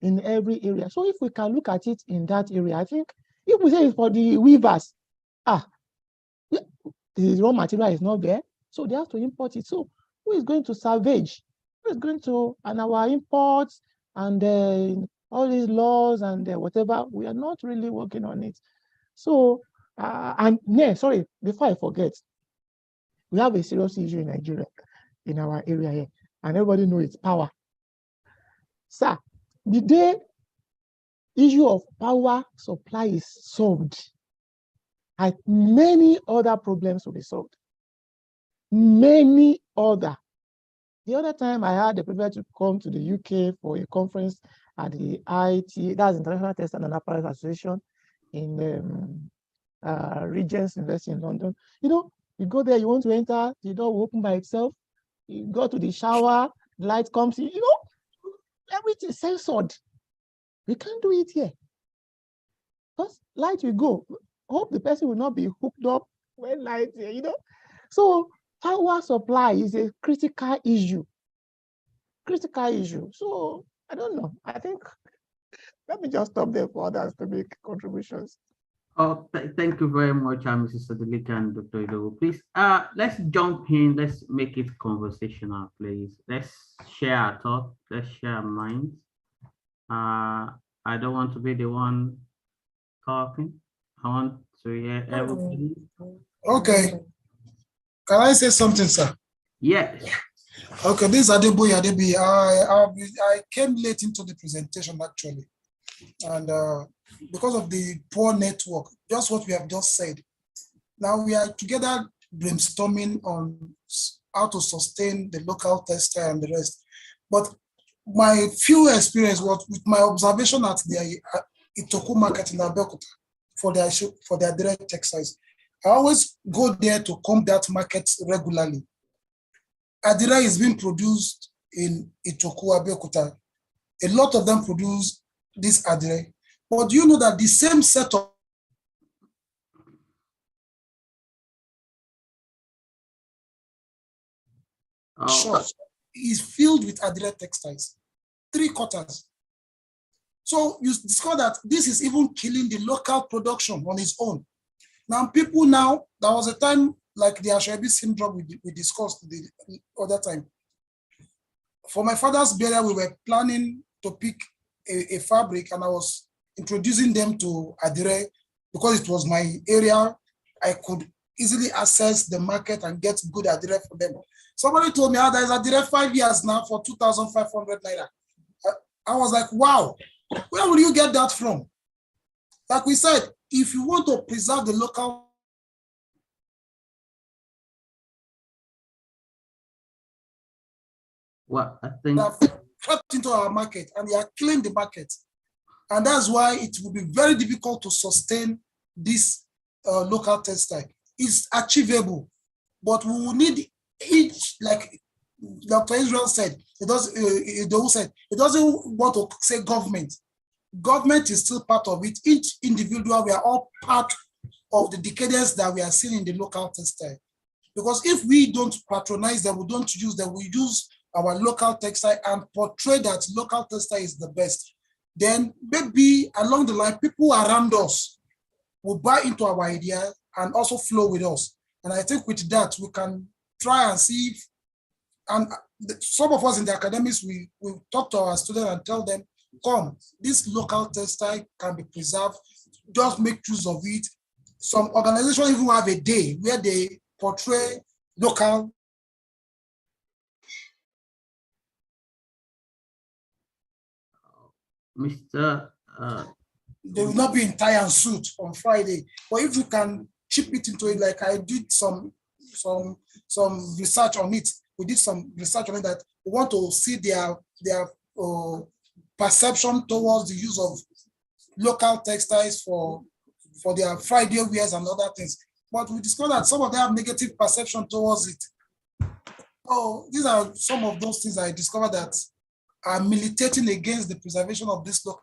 in every area. So if we can look at it in that area, I think if we say it's for the weavers, the raw material is not there, so they have to import it. So who is going to salvage? Who is going to, and our imports and all these laws and whatever, we are not really working on it. So, sorry, before I forget, we have a serious issue in Nigeria, in our area here, and everybody knows it's power. Sir, the day issue of power supply is solved, many other problems will be solved. Many other. The other time I had the privilege to come to the UK for a conference at the IT, that's International Textile and Apparel Association in Regent's University in London. You know, you go there, you want to enter, the door will open by itself. You go to the shower, the light comes in, you know, everything is censored. We can't do it here. Because light will go. Hope the person will not be hooked up when light, you know. So power supply is a critical issue. Critical issue. So I don't know. I think let me just stop there for others to make contributions. Oh, thank you very much, Mrs. Adelika and Dr. Ido. Please, let's jump in. Let's make it conversational, please. Let's share our thoughts. Let's share our minds. I don't want to be the one talking. I want to hear everybody. Okay. Can I say something, sir? Yes. Okay, this is Adebi. I came late into the presentation, actually. And because of the poor network, just what we have just said. Now we are together brainstorming on how to sustain the local textile and the rest. But my few experience was with my observation at the Itoku market in Abeokuta for their direct textiles. I always go there to come that market regularly. Adire is being produced in Itoku, Abeokuta. A lot of them produce this Adire. But do you know that the same set of shops is filled with Adire textiles, 3 quarters. So you discover that this is even killing the local production on its own. Now, people now, there was a time like the Ashebi syndrome we discussed the other time. For my father's burial, we were planning to pick a fabric, and I was introducing them to Adire because it was my area. I could easily access the market and get good Adire for them. Somebody told me, there is Adire 5 years now for 2,500 naira. I was like, wow, where will you get that from? Like we said, if you want to preserve the local, well, I think crept into our market and they are killing the market. And that's why it will be very difficult to sustain this local textile. It's achievable, but we will need each, like Dr. Israel said, it doesn't want to say government. Government is still part of it. Each individual, we are all part of the decadence that we are seeing in the local textile. Because if we don't patronize them, we don't use them, we use our local textile and portray that local textile is the best, then maybe along the line, people around us will buy into our idea and also flow with us. And I think with that, we can try and see if, and some of us in the academics, we talk to our students and tell them, come, this local textile can be preserved, just make use of it. Some organizations even have a day where they portray local. Mr. They will not be in tie and suit on Friday, but if you can chip it into it, like I did some research on it. We did some research on it that we want to see their perception towards the use of local textiles for their Friday wears and other things. But we discovered that some of them have negative perception towards it. Oh, these are some of those things I discovered that are militating against the preservation of this local.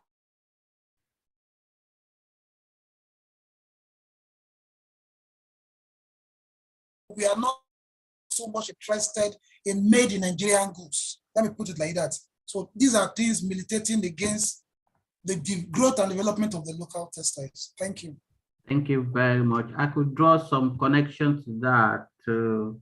We are not so much interested in made in Nigerian goods. Let me put it like that. So these are things militating against the growth and development of the local textiles. Thank you. Thank you very much. I could draw some connection to that, to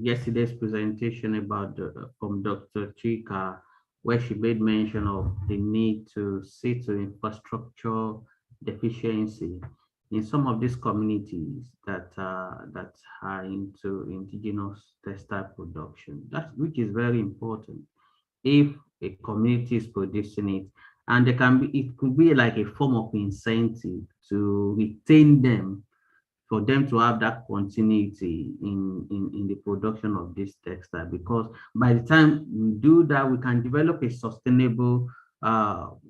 yesterday's presentation about from Dr. Chika, where she made mention of the need to see to infrastructure deficiency in some of these communities that are into indigenous textile production. Which is very important. If a community is producing it, and it could be like a form of incentive to retain them, for them to have that continuity in the production of this textile, because by the time we do that, we can develop a sustainable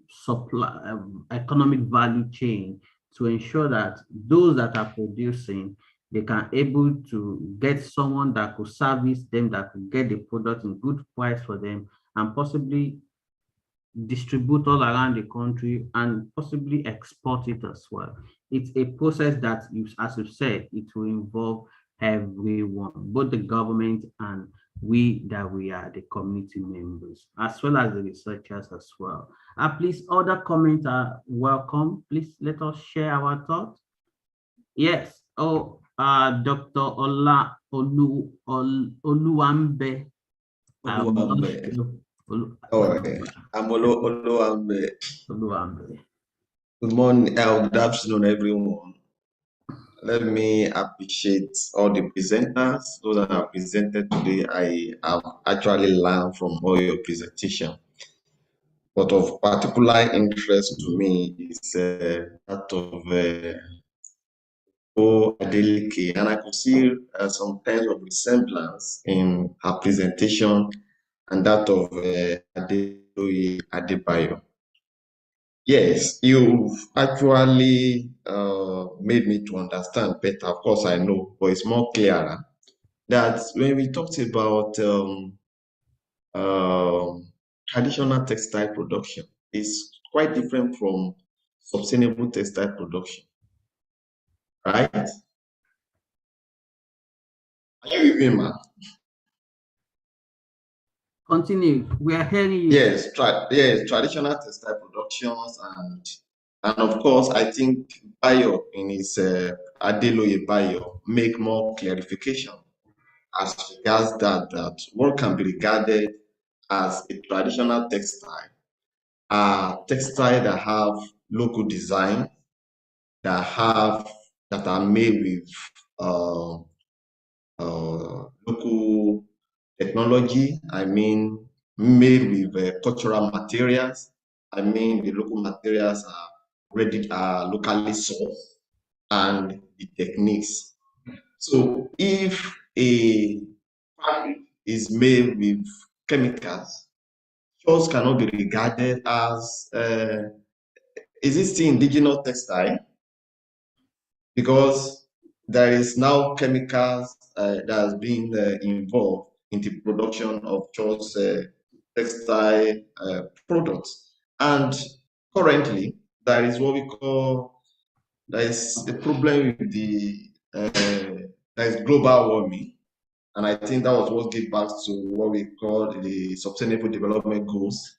supply economic value chain to ensure that those that are producing, they can able to get someone that could service them, that could get the product in good price for them, and possibly distribute all around the country and possibly export it as well. It's a process that, as you said, it will involve everyone, both the government and we are the community members, as well as the researchers as well. Please, other comments are welcome. Please let us share our thoughts. Yes. Oh, Dr. Oluwambe. I'm Oluwambe. Good morning, good afternoon, everyone. Let me appreciate all the presenters, those that have presented today. I have actually learned from all your presentation. But of particular interest to me is that of Adeleke, and I could see some kind of resemblance in her presentation and that of Adebayo. Yes, you've actually made me to understand better. Of course, I know, but it's more clearer that when we talked about traditional textile production, it's quite different from sustainable textile production, right? Are you with me, man? Continue. We are hearing you. Yes, traditional textile productions, and of course, I think Bayo in his Adeloye Bayo make more clarification as regards that what can be regarded as a traditional textile are textiles that have local design, that are made with local technology. I mean, made with cultural materials. I mean, the local materials are locally sourced, and the techniques. So if a fabric is made with chemicals, those cannot be regarded as is it still indigenous textile? Because there is now chemicals that has been involved in the production of those textile products. And currently, there is what we call, there is a problem with there is global warming. And I think that was what gave back to what we call the Sustainable Development Goals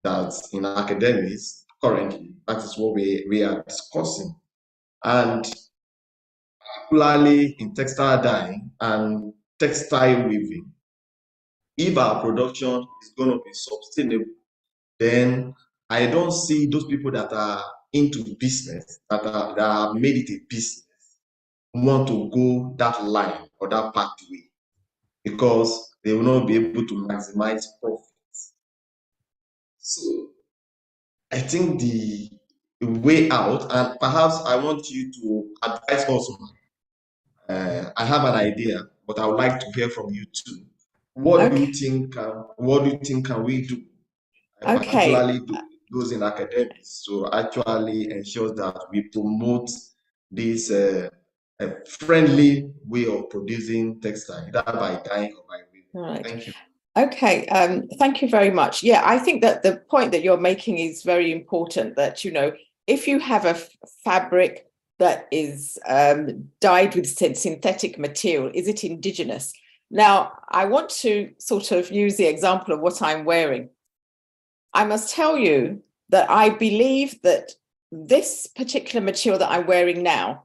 that in academics currently, that is what we are discussing. And particularly in textile dyeing and textile weaving, if our production is going to be sustainable, then I don't see those people that are into business, that have made it a business, want to go that line or that pathway, because they will not be able to maximize profits. So I think the way out, and perhaps I want you to advise also. I have an idea, but I would like to hear from you too. What do you think? What do you think can we do, particularly to those in academics, to actually ensure that we promote this a friendly way of producing textile, either by dyeing or by weaving? Right. Thank you. Okay, thank you very much. Yeah, I think that the point that you're making is very important, that, you know, if you have a fabric that is dyed with synthetic material, is it indigenous? Now, I want to sort of use the example of what I'm wearing. I must tell you that I believe that this particular material that I'm wearing now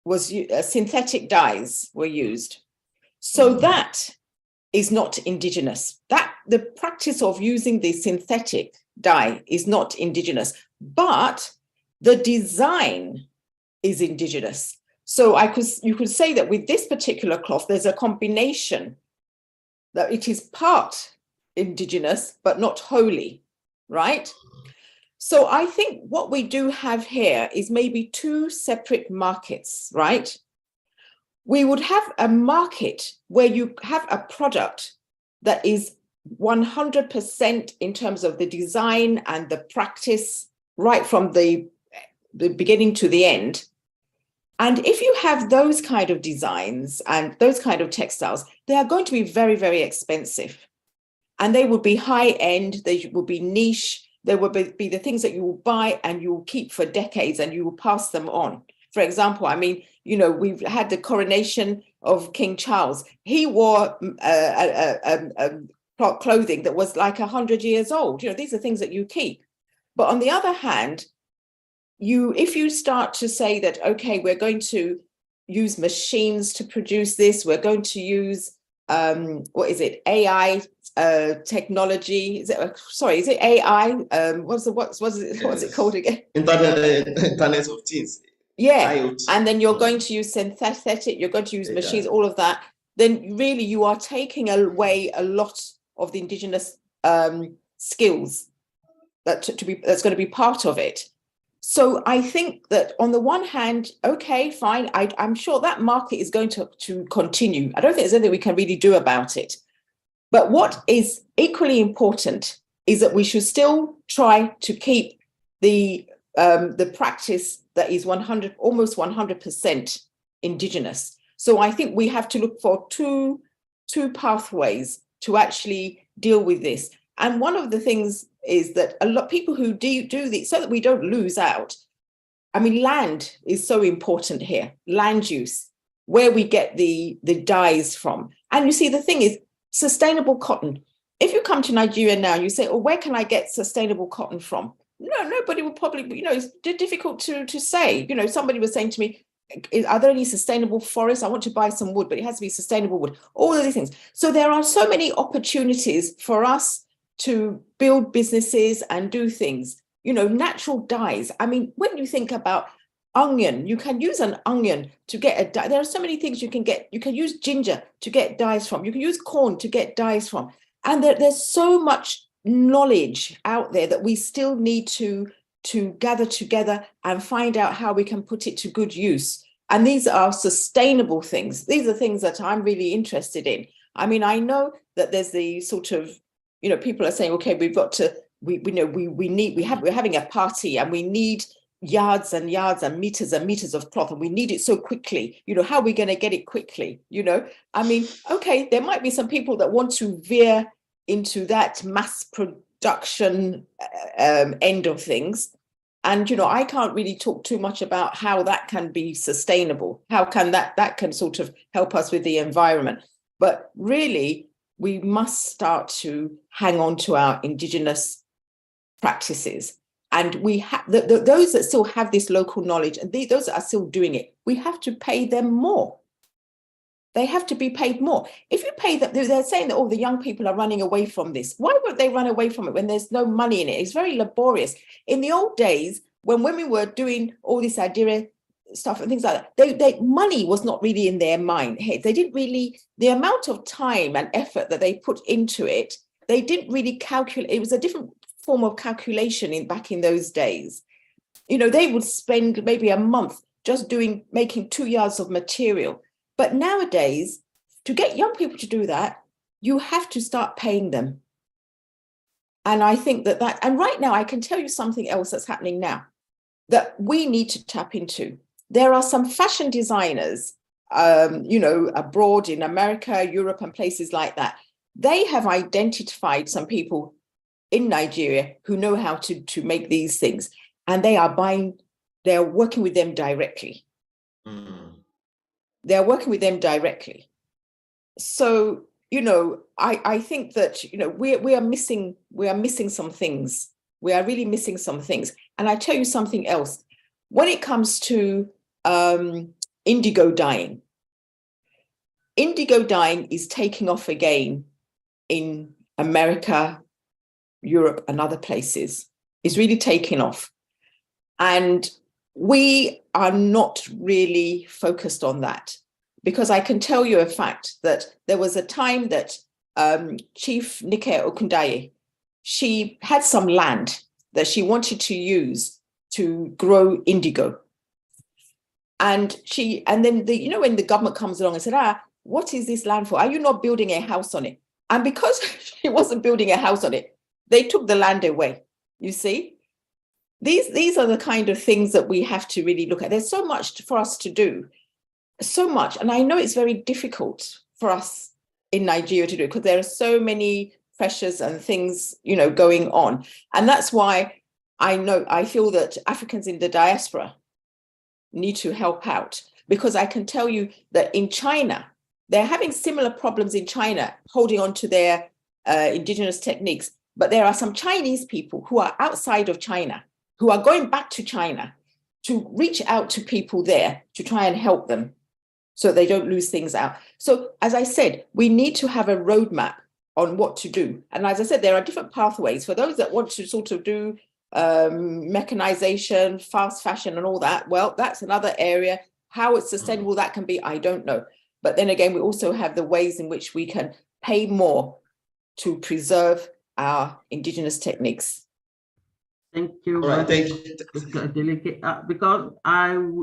was synthetic dyes were used. So that is not indigenous. That the practice of using the synthetic dye is not indigenous, but the design is indigenous. So you could say that with this particular cloth, there's a combination that it is part indigenous, but not wholly, right? So I think what we do have here is maybe two separate markets, right? We would have a market where you have a product that is 100% in terms of the design and the practice, right from the beginning to the end. And if you have those kind of designs and those kind of textiles, they are going to be very, very expensive. And they will be high end, they will be niche, they will be the things that you will buy and you will keep for decades and you will pass them on. For example, I mean, you know, we've had the coronation of King Charles. He wore clothing that was like 100 years old. You know, these are things that you keep. But on the other hand, if you start to say that, okay, we're going to use machines to produce this, we're going to use, what is it, AI technology? Is it AI? What's it called again? Internet of Things. Yeah, IoT. And then you're going to use synthetic, you're going to use machines, all of that. Then really you are taking away a lot of the indigenous skills that's going to be part of it. So I think that on the one hand, okay, fine, I'm sure that market is going to continue. I don't think there's anything we can really do about it. But what is equally important is that we should still try to keep the practice that is almost 100% indigenous. So I think we have to look for two pathways to actually deal with this. And one of the things is that a lot of people who do this, so that we don't lose out. I mean, land is so important here, land use, where we get the dyes from. And you see, the thing is, sustainable cotton. If you come to Nigeria now, you say, oh, where can I get sustainable cotton from? No, nobody will probably, it's difficult to say. Somebody was saying to me, are there any sustainable forests? I want to buy some wood, but it has to be sustainable wood. All of these things. So there are so many opportunities for us to build businesses and do things. Natural dyes. I mean, when you think about onion, you can use an onion to get a dye. There are so many things you can get. You can use ginger to get dyes from. You can use corn to get dyes from. And there's so much knowledge out there that we still need to gather together and find out how we can put it to good use. And these are sustainable things. These are things that I'm really interested in. I mean, I know that there's the sort of, people are saying, okay, we've got to, we're having a party and we need yards and yards and meters of cloth, and we need it so quickly. How are we going to get it quickly? I mean, okay, there might be some people that want to veer into that mass production end of things. And, I can't really talk too much about how that can be sustainable. How can that can sort of help us with the environment. But really, we must start to hang on to our indigenous practices. And we have those that still have this local knowledge, and those that are still doing it, we have to pay them more. They have to be paid more. If you pay them, they're saying that, the young people are running away from this. Why would they run away from it when there's no money in it? It's very laborious. In the old days, when women were doing all this idea stuff and things like that, money was not really in their mind. They didn't really, the amount of time and effort that they put into it, they didn't really calculate. It was a different form of calculation back in those days. They would spend maybe a month just making 2 yards of material. But nowadays, to get young people to do that, you have to start paying them. And I think and right now, I can tell you something else that's happening now that we need to tap into. There are some fashion designers, abroad in America, Europe, and places like that. They have identified some people in Nigeria who know how to make these things, and they're working with them directly. They're working with them directly. So, I think that, we are missing some things. We are really missing some things. And I tell you something else. When it comes to indigo dyeing is taking off again in America, Europe, and other places. It's really taking off. And we are not really focused on that, because I can tell you a fact that there was a time that Chief Nike Okundaye, she had some land that she wanted to use to grow indigo. And then when the government comes along and said, what is this land for? Are you not building a house on it? And because she wasn't building a house on it, they took the land away. You see? These are the kind of things that we have to really look at. There's so much for us to do, so much. And I know it's very difficult for us in Nigeria to do, because there are so many pressures and things, going on. And that's why I feel that Africans in the diaspora need to help out, because I can tell you that in China, they're having similar problems in China, holding on to their indigenous techniques. But there are some Chinese people who are outside of China, who are going back to China to reach out to people there to try and help them so they don't lose things out. So as I said, we need to have a roadmap on what to do. And as I said, there are different pathways for those that want to sort of do mechanization, fast fashion and all that. Well, that's another area. How it's sustainable that can be, I don't know. But then again, we also have the ways in which we can pay more to preserve our indigenous techniques. Thank you. All right, thank you. Dr. Adeleke. Because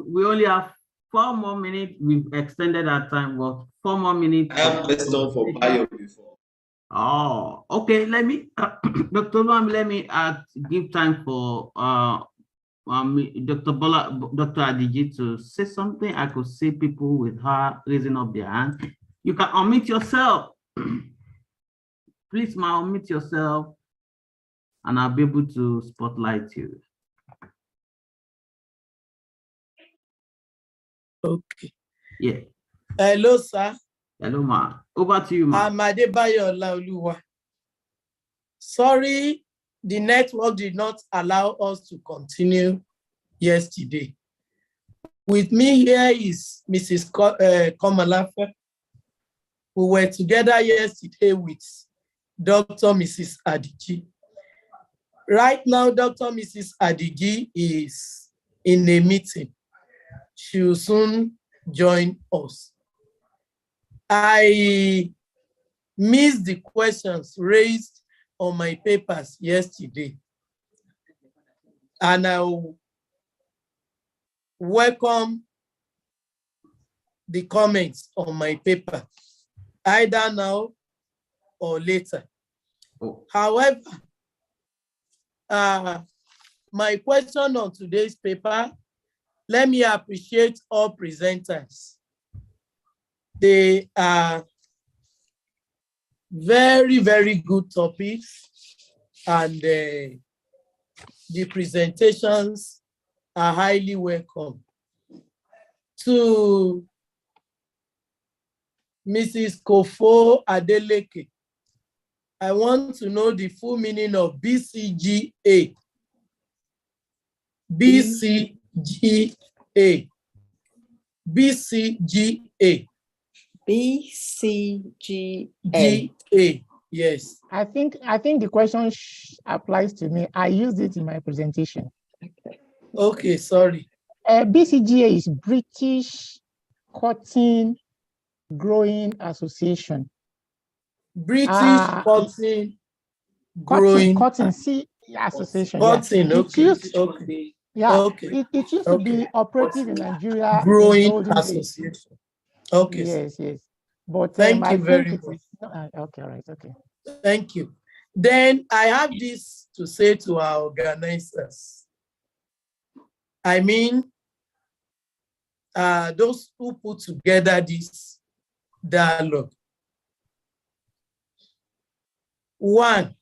we only have 4 more minutes. We've extended our time, but 4 more minutes. I have question for Bayo before. Oh, okay. Let me, Dr. Bam, let me give time for Dr. Adiji to say something. I could see people with her raising up their hand. You can unmute yourself. Please, ma, unmute yourself, and I'll be able to spotlight you. Okay. Yeah. Hello, sir. Hello, ma. Over to you, ma. I'm Adebayo Olaoluwa. Sorry, the network did not allow us to continue yesterday. With me here is Mrs. Komalafe. We were together yesterday with Dr. Mrs. Adiji. Right now, Dr. Mrs. Adiji is in a meeting. She will soon join us. I missed the questions raised on my papers yesterday, and I welcome the comments on my paper, either now or later. Oh. However, my question on today's paper, let me appreciate all presenters. They are very, very good topics, and the presentations are highly welcome. To Mrs. Kofo Adeleke, I want to know the full meaning of BCGA. BCGA. BCGA. BCGA. Yes. I think the question applies to me. I used it in my presentation. Okay, sorry. BCGA is British Cotton Growing Association. British Cotton Growing Association. Cotton, yeah. okay. It used to be operative in Nigeria. Growing Association. Okay. Yes, yes. But thank you very much. Okay, all right, okay. Thank you. Then I have this to say to our organizers. I mean, those who put together this dialogue. One,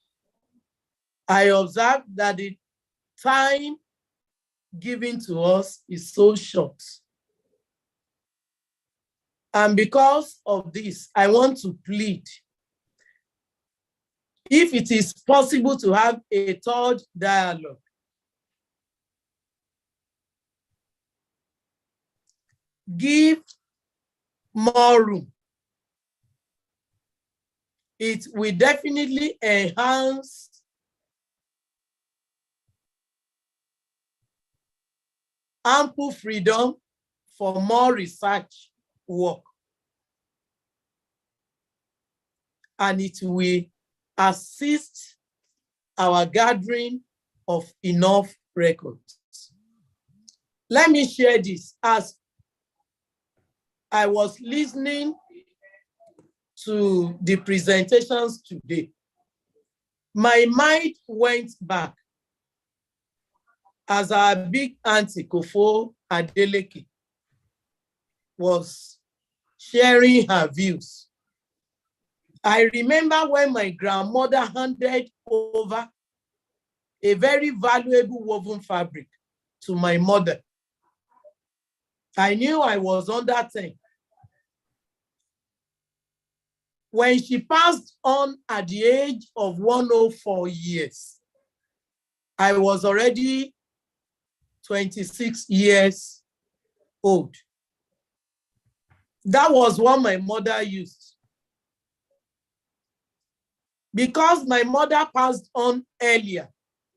I observed that the time given to us is so short. And because of this, I want to plead, if it is possible to have a third dialogue, give more room. It will definitely enhance ample freedom for more research work. And it will assist our gathering of enough records. Let me share this. As I was listening to the presentations today, my mind went back as our big auntie Kofo Adeleke was sharing her views. I remember when my grandmother handed over a very valuable woven fabric to my mother. I knew I was under 10. When she passed on at the age of 104 years, I was already 26 years old. That was what my mother used. Because my mother passed on earlier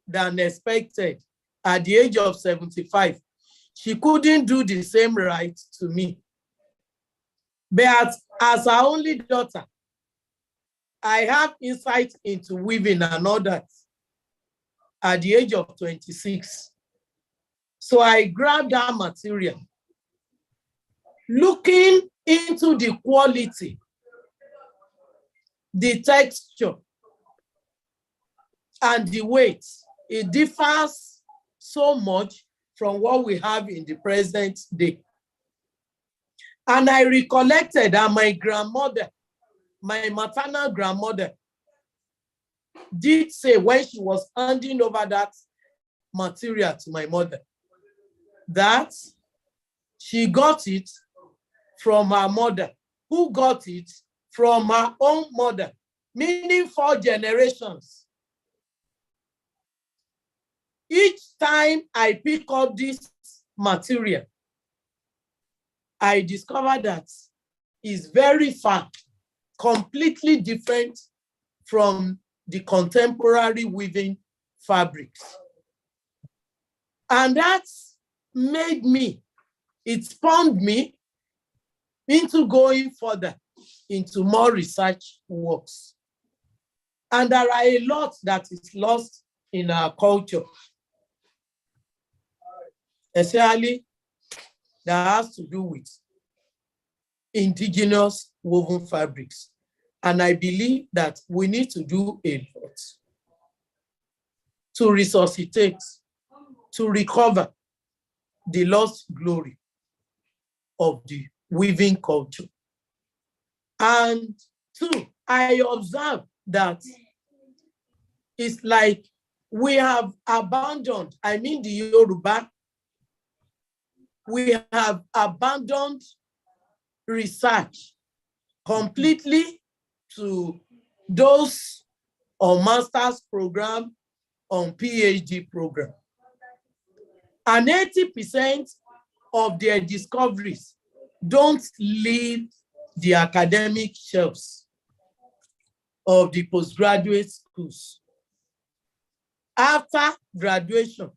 than expected at the age of 75, she couldn't do the same right to me. But as her only daughter, I have insight into weaving and all that. at the age of 26. So I grabbed that material, looking into the quality, the texture, and the weight. It differs so much from what we have in the present day. And I recollected that my grandmother, my maternal grandmother, did say when she was handing over that material to my mother, that she got it from her mother, who got it from her own mother, meaning 4 generations. Each time I pick up this material, I discover that it's very far, completely different from the contemporary weaving fabrics. And that made me, it spawned me into going further into more research works. And there are a lot that is lost in our culture, especially that has to do with indigenous woven fabrics. And I believe that we need to do a lot to resuscitate, to recover the lost glory of the weaving culture. And 2, I observe that it's like we have abandoned, I mean the Yoruba, we have abandoned research completely to those on master's program, on PhD program. And 80% of their discoveries don't leave the academic shelves of the postgraduate schools. After graduation,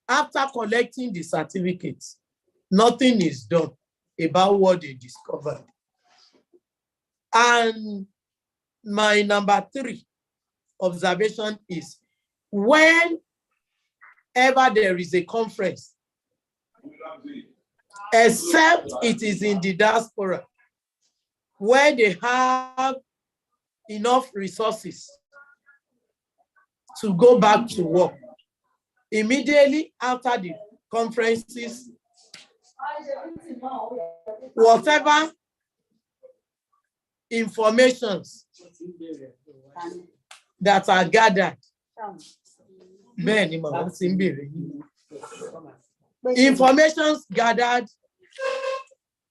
after collecting the certificates, nothing is done about what they discovered. And my number 3 observation is, whenever there is a conference, except it is in the diaspora, where they have enough resources to go back to work, immediately after the conferences, whatever informations that are gathered, informations gathered,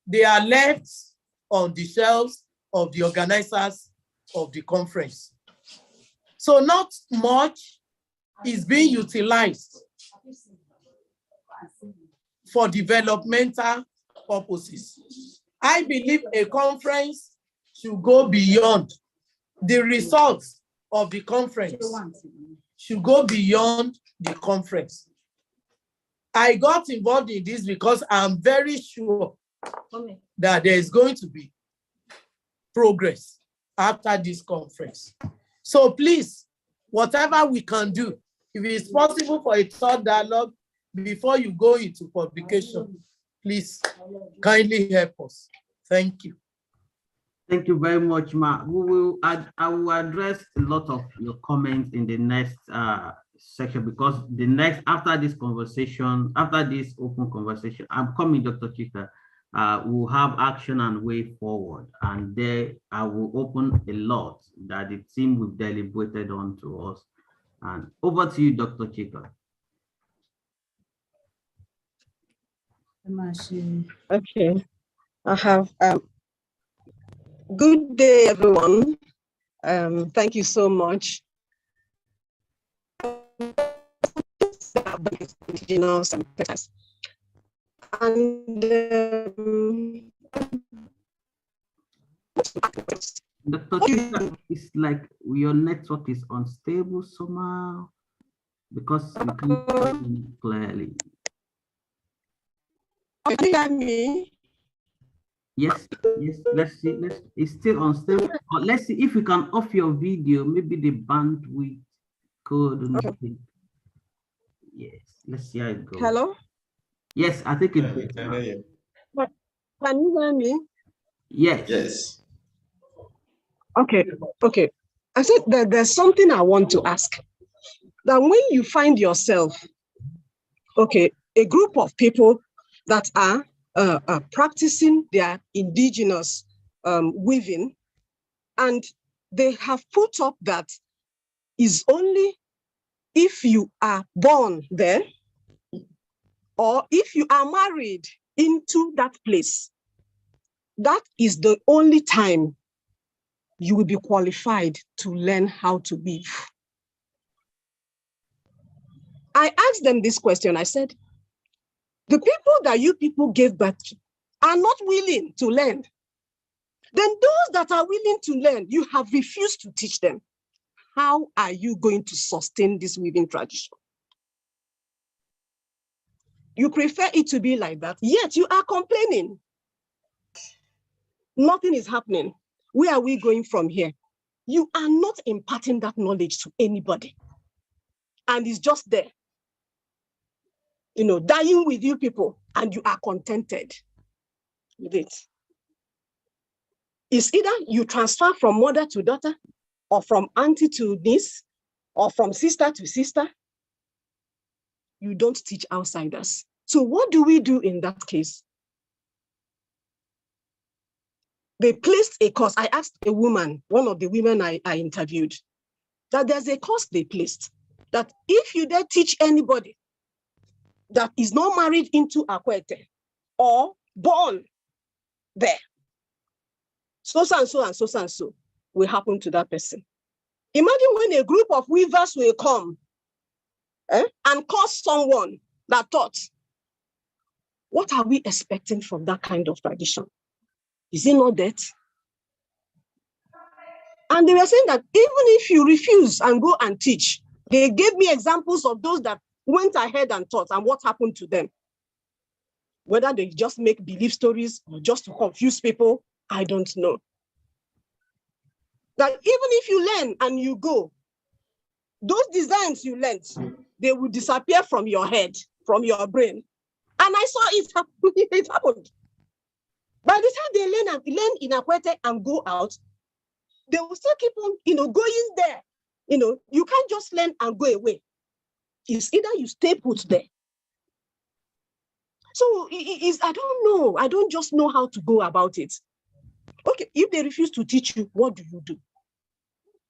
they are left on the shelves of the organizers of the conference. So not much is being utilized for developmental purposes. I believe a conference should go beyond the results of the conference, should go beyond the conference. I got involved in this because I'm very sure that there is going to be progress after this conference. So please, whatever we can do, if it is possible for a third dialogue before you go into publication, please kindly help us. Thank you. Thank you very much, Ma. I will address a lot of your comments in the next section, because the next, after this conversation, after this open conversation, I'm coming, Dr. Chika, we'll have action and way forward. And there I will open a lot that the team will deliberated on to us. And over to you, Dr. Chika. Okay, I have good day, everyone. Thank you so much. Indigenous and textiles. And Dr. Chika, it's like your network is unstable somehow, because you can't hear me clearly. Can you hear me? Yes, yes, let's see. It's still unstable. Let's see if you can off your video, maybe the bandwidth couldn't Okay. think. Yes, let's see how it goes. Hello? Yes, I think Yeah, it's we good can now. hear you. Can you hear me? Yes. Yes. Okay, okay. I said that there's something I want to ask. That when you find yourself, okay, a group of people that are practicing their indigenous weaving, and they have put up that is only if you are born there or if you are married into that place, that is the only time you will be qualified to learn how to weave. I asked them this question. I said, the people that you people gave birth to are not willing to learn. Then those that are willing to learn, you have refused to teach them. How are you going to sustain this weaving tradition? You prefer it to be like that, yet you are complaining. Nothing is happening. Where are we going from here? You are not imparting that knowledge to anybody. And it's just there, dying with you people, and you are contented with it. It's either you transfer from mother to daughter, or from auntie to niece, or from sister to sister. You don't teach outsiders. So what do we do in that case? They placed a course. I asked a woman, one of the women I interviewed, that there's a course they placed, that if you dare teach anybody that is not married into Akure or born there, so and so and so and so will happen to that person. Imagine when a group of weavers will come and cause someone that taught. What are we expecting from that kind of tradition? Is it not that? And they were saying that even if you refuse and go and teach, they gave me examples of those that went ahead and taught and what happened to them. Whether they just make belief stories or just to confuse people, I don't know. That even if you learn and you go, those designs you learned, they will disappear from your head, from your brain. And I saw it happen. It happened. By the time they learn in Akure and go out, they will still keep on, going there. You can't just learn and go away. It's either you stay put there. So I don't know. I don't just know how to go about it. Okay, if they refuse to teach you, what do you do?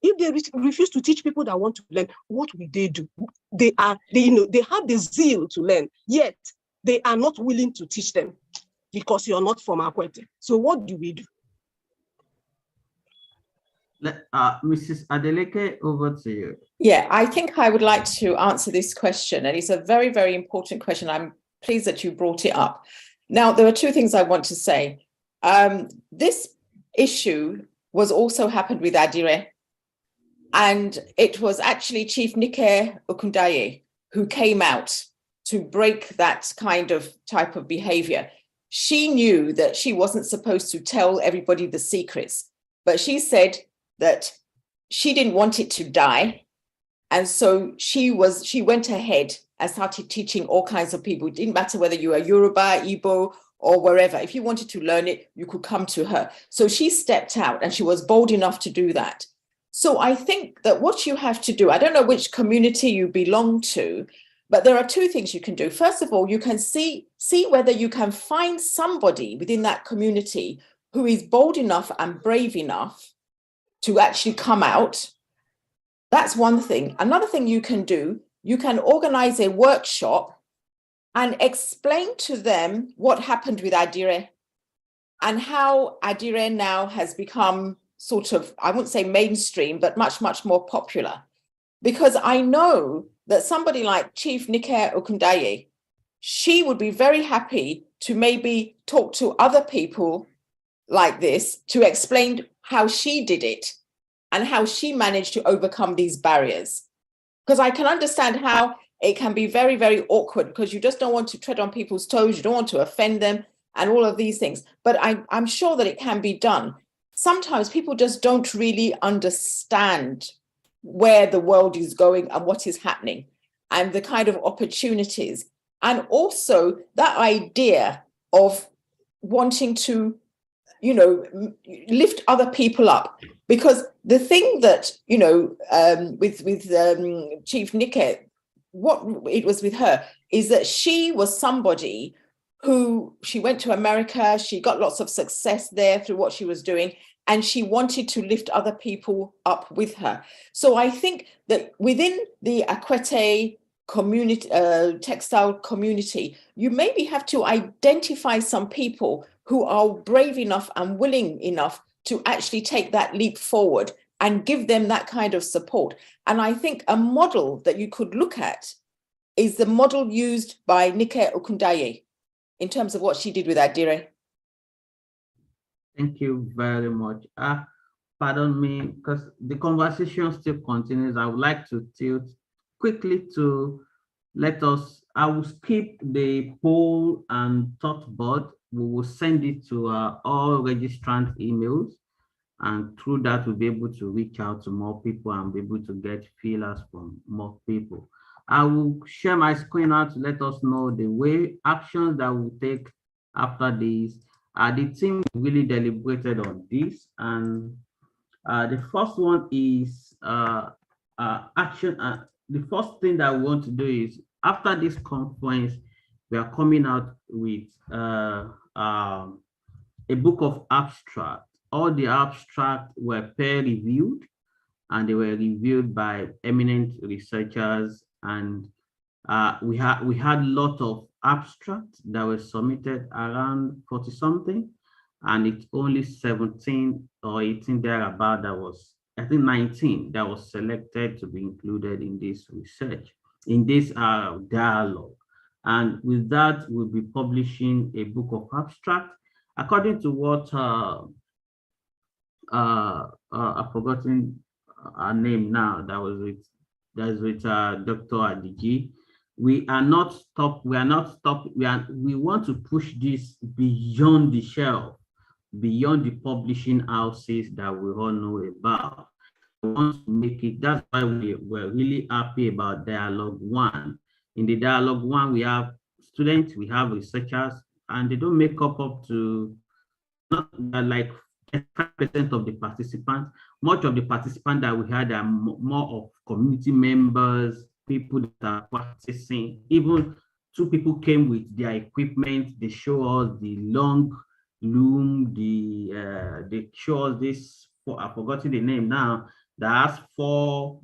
If they refuse to teach people that want to learn, what will they do? They have the zeal to learn, yet they are not willing to teach them because you're not from Akure. So what do we do? Mrs. Adeleke, over to you. Yeah, I think I would like to answer this question, and it's a very, very important question. I'm pleased that you brought it up. Now, there are two things I want to say. This issue was also happened with Adire, and it was actually Chief Nike Okundaye who came out to break that kind of type of behavior. She knew that she wasn't supposed to tell everybody the secrets, but she said that she didn't want it to die. And so she went ahead and started teaching all kinds of people. It didn't matter whether you were Yoruba, Igbo, or wherever. If you wanted to learn it, you could come to her. So she stepped out and she was bold enough to do that. So I think that what you have to do, I don't know which community you belong to, but there are two things you can do. First of all, you can see whether you can find somebody within that community who is bold enough and brave enough to actually come out. That's one thing. Another thing you can do, you can organize a workshop and explain to them what happened with Adire and how Adire now has become sort of, I wouldn't say mainstream, but much, much more popular. Because I know that somebody like Chief Nike Okundaye, she would be very happy to maybe talk to other people like this to explain how she did it and how she managed to overcome these barriers. Because I can understand how it can be very, very awkward because you just don't want to tread on people's toes, you don't want to offend them and all of these things. But I'm sure that it can be done. Sometimes people just don't really understand where the world is going and what is happening and the kind of opportunities. And also that idea of wanting to, you know, lift other people up. Because the thing that, you know, with Chief Nike, what it was with her is that she was somebody who, she went to America, she got lots of success there through what she was doing, and she wanted to lift other people up with her. So I think that within the Akure community, textile community, you maybe have to identify some people who are brave enough and willing enough to actually take that leap forward and give them that kind of support. And I think a model that you could look at is the model used by Nike Okundaye in terms of what she did with Adire. Thank you very much. Pardon me, because the conversation still continues. I would like to tilt quickly to I will skip the poll and thought board. We will send it to all registrant emails, and through that we'll be able to reach out to more people and be able to get feelers from more people. I will share my screen now to let us know the way actions that we'll take after this. The team really deliberated on this, and the first one is action. The first thing that we want to do is, after this conference, we are coming out with a book of abstract. All the abstracts were peer-reviewed, and they were reviewed by eminent researchers. And we had a lot of abstracts that were submitted, around 40 something, and it's only 17 or 18 thereabout that was, I think 19 that was selected to be included in this research, in this dialogue. And with that, we'll be publishing a book of abstract according to what I've forgotten her name now, that was with Dr. Adiji. We want to push this beyond the shelf, beyond the publishing houses that we all know about. We want to make it, that's why we're really happy about Dialogue 1. In the Dialogue 1, we have students, we have researchers, and they don't make up to not like 5% of the participants. Much of the participants that we had are more of community members, people that are practicing. Even 2 people came with their equipment. They show us the long loom, they show us this, I've forgotten the name now, that has 4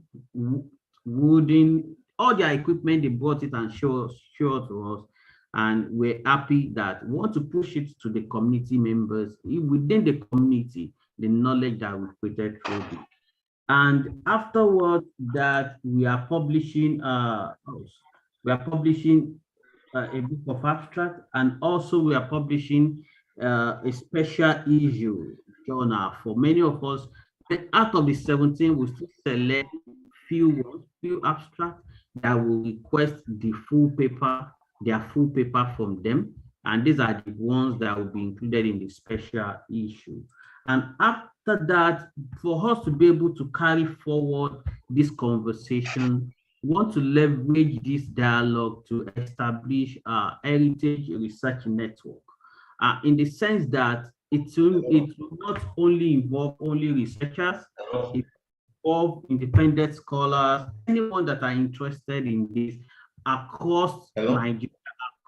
wooden, all their equipment, they brought it and show to us. And we're happy that we want to push it to the community members within the community, the knowledge that we created through it. And afterwards, that we are publishing a book of abstract, and also we are publishing a special issue journal for many of us. Out of the 17, we still select few abstracts that will request the full paper, their full paper from them. And these are the ones that will be included in the special issue. And after that, for us to be able to carry forward this conversation, we want to leverage this dialogue to establish a heritage research network, in the sense that it will not only involve only researchers, it involve independent scholars, anyone that are interested in this across Nigeria,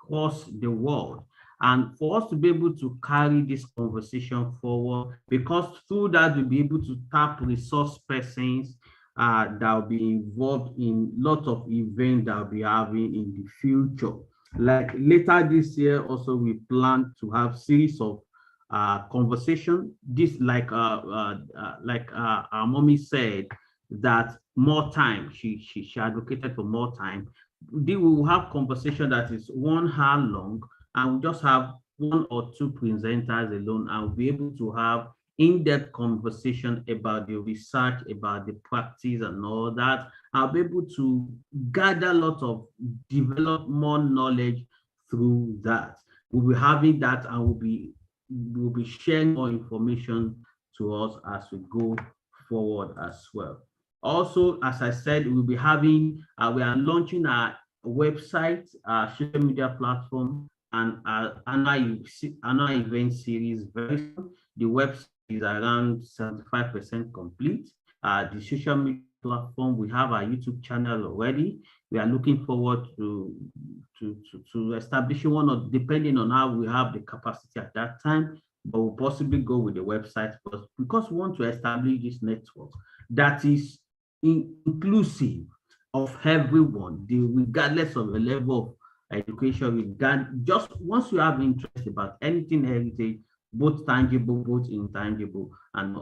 across the world. And for us to be able to carry this conversation forward, because through that we'll be able to tap resource persons that will be involved in lots of events that we'll be having in the future. Like later this year, also we plan to have series of conversation. This, like our mommy said, that more time. She advocated for more time. We will have conversation that is 1 hour long, and we just have 1 or 2 presenters alone, and we'll be able to have in-depth conversation about the research, about the practice and all that. I'll be able to gather a lot of, develop more knowledge through that. We'll be having that, and we'll be sharing more information to us as we go forward as well. Also, as I said, we'll be having, we are launching our website, social media platform, and annual event series very soon. The website is around 75% complete. The social media platform, we have our YouTube channel already. We are looking forward to establishing one, or depending on how we have the capacity at that time, but we'll possibly go with the website first, because we want to establish this network that is inclusive of everyone, regardless of the level of education. Just once you have interest about anything heritage, both tangible, both intangible, and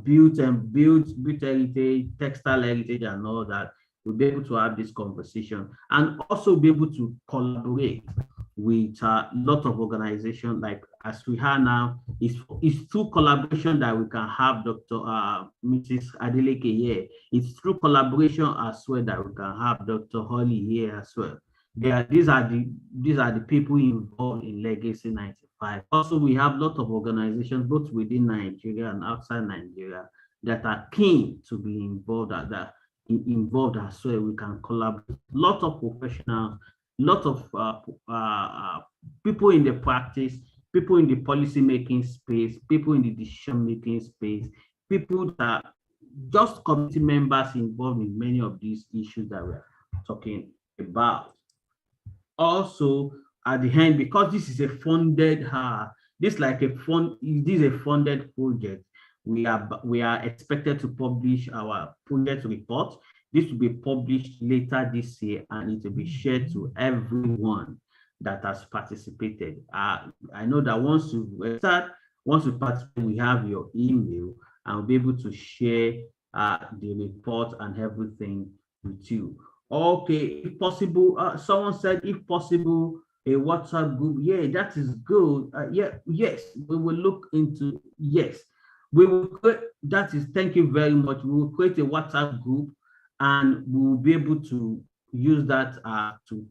built heritage, textile heritage, and all that, we'll be able to have this conversation and also be able to collaborate with a lot of organizations, like as we have now. It's through collaboration that we can have Mrs. Adeleke here. It's through collaboration as well that we can have Dr. Holly here as well. These are the people involved in Legacy 95. Also, we have a lot of organizations both within Nigeria and outside Nigeria that are keen to be involved involved as well. We can collaborate. A lot of professionals, a lot of people in the practice, people in the policy making space, people in the decision making space, people that are just committee members involved in many of these issues that we're talking about. Also, at the end, because this is a funded, this is a funded project, we are expected to publish our project report. This will be published later this year, and it will be shared to everyone that has participated. I know that once you participate, we have your email, and we'll be able to share the report and everything with you. Okay, if possible, someone said, if possible, a WhatsApp group. Yeah, that is good. Yes, we will look into, yes. We will create, thank you very much. We will create a WhatsApp group, and we will be able to use that to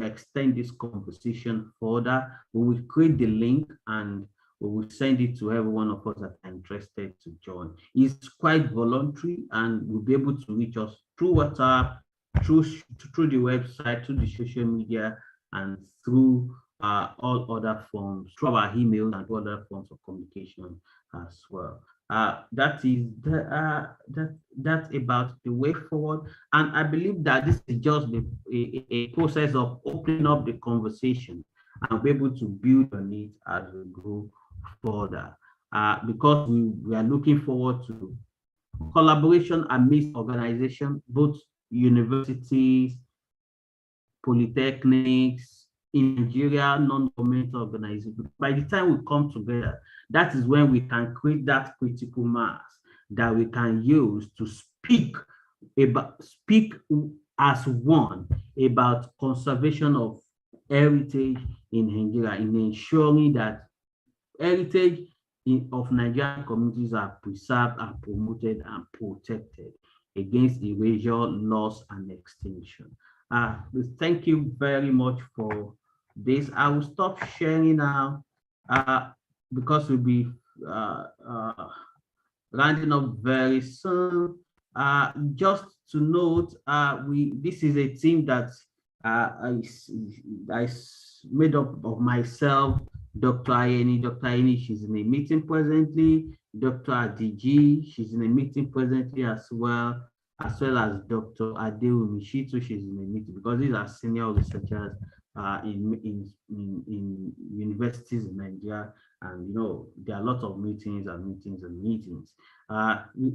extend this conversation further. We will create the link, and we will send it to every one of us that are interested to join. It's quite voluntary, and we'll be able to reach us through WhatsApp, through the website, through the social media, and through all other forms, through our email and other forms of communication as well. That's about the way forward. And I believe that this is just a process of opening up the conversation and be able to build on it as we go further. Because we are looking forward to collaboration amidst organizations, both universities, polytechnics, in Nigeria, non-governmental organizations. By the time we come together, that is when we can create that critical mass that we can use to speak as one about conservation of heritage in Nigeria, in ensuring that heritage of Nigerian communities are preserved, are promoted, and protected against erasure, loss, and extinction. Thank you very much for this. I will stop sharing now because we'll be rounding up very soon. Just to note, this is a team that I made up of myself, Dr. Ayeni. Dr. Ayeni, she's in a meeting presently. Dr. Adiji, she's in a meeting presently as well as Dr. Adewumi. She's in a meeting, because these are senior researchers in universities in Nigeria, and there are a lot of meetings.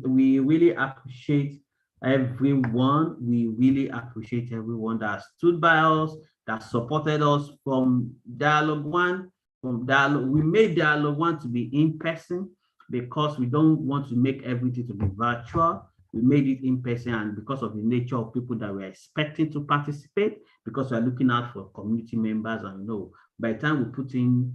We really appreciate everyone. We really appreciate everyone that stood by us, that supported us from Dialogue 1. We made Dialogue 1 to be in person because we don't want to make everything to be virtual. We made it in person, and because of the nature of people that we're expecting to participate, because we're looking out for community members, and by the time we put in,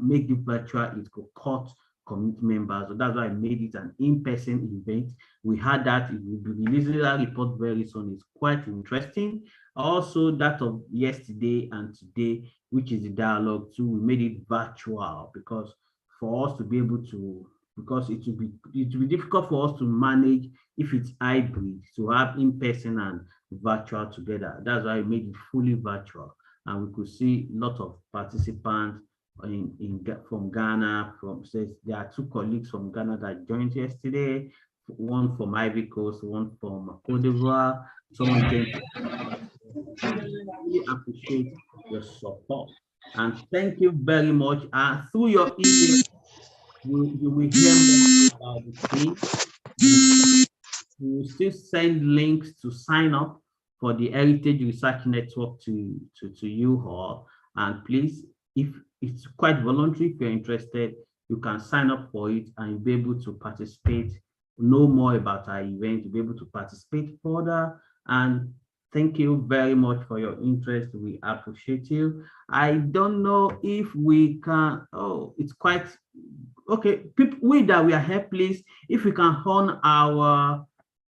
make it virtual, it could cut community members. So that's why I made it an in-person event. We had that. It will be releasing that report very soon. It's quite interesting. Also, that of yesterday and today, which is the Dialogue 2, we made it virtual because for us to be able to because it will be difficult for us to manage if it's hybrid, to have in-person and virtual together. That's why we made it fully virtual, and we could see a lot of participants from Ghana. There are 2 colleagues from Ghana that joined yesterday, one from Ivory Coast, one from Cote d'Ivoire. Someone joined. Really appreciate your support, and thank you very much. And through your email, you will hear more about the team. We will still send links to sign up for the Heritage Research Network to you all. And please, if it's quite voluntary, if you're interested, you can sign up for it and you'll be able to participate, know more about our event, you'll be able to participate further. And thank you very much for your interest. We appreciate you. I don't know if we can, it's quite, okay, people, we are here, please, if we can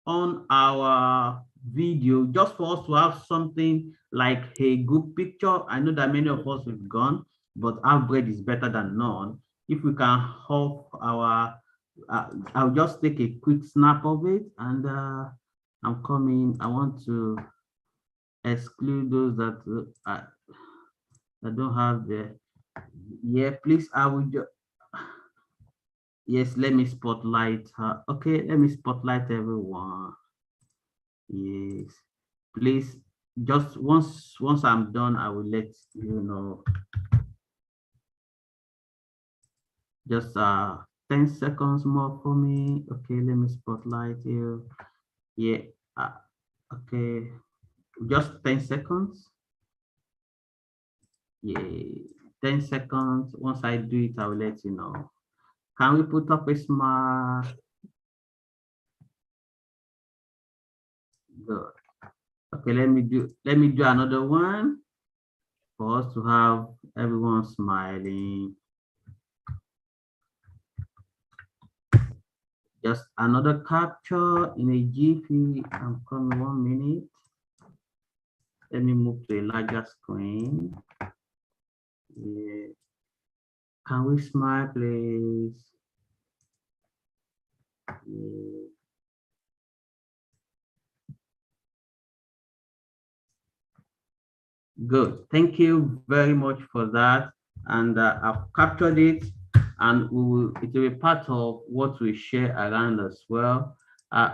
on our video, just for us to have something like a group picture. I know that many of us have gone, but our bread is better than none. If we can have our, I'll just take a quick snap of it, and I'm coming. I want to exclude those that don't have the, please, I will just, yes, let me spotlight her. Okay, let me spotlight everyone. Yes, please, just once I'm done, I will let you know. Just 10 seconds more for me. Okay, let me spotlight you. Yeah, okay, just 10 seconds. Yeah, 10 seconds. Once I do it, I will let you know. Can we put up a smile? Good. Okay, let me do another one for us to have everyone smiling. Just another capture in a jiffy. I'm coming 1 minute. Let me move to a larger screen. Yeah. Can we smile, please? Yeah. Good. Thank you very much for that. And I've captured it, and it will be part of what we share around as well.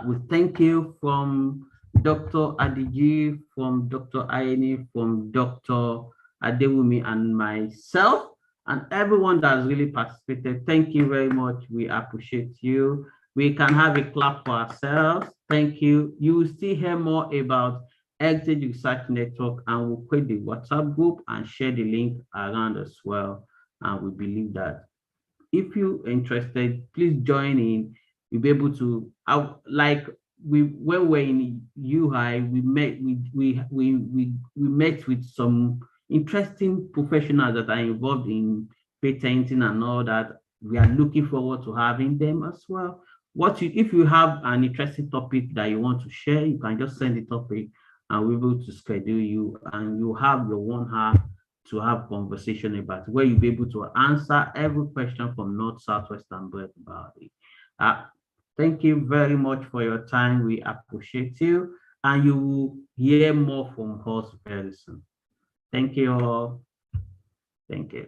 We thank you from Dr. Adiji, from Dr. Ayeni, from Dr. Adewumi, and myself, and everyone that has really participated. Thank you very much. We appreciate you. We can have a clap for ourselves. Thank you. You will still hear more about Exeter Research Network, and we'll create the WhatsApp group and share the link around as well. And we believe that if you're interested, please join in. You'll be able to, like when we're in UI, we met with some interesting professionals that are involved in patenting and all that. We are looking forward to having them as well. If you have an interesting topic that you want to share, you can just send the topic, and we're able to schedule you, and you have your 1 hour to have conversation about where you'll be able to answer every question from North, South, West, and West about it. Thank you very much for your time. We appreciate you, and you will hear more from us very soon. Thank you all. Thank you.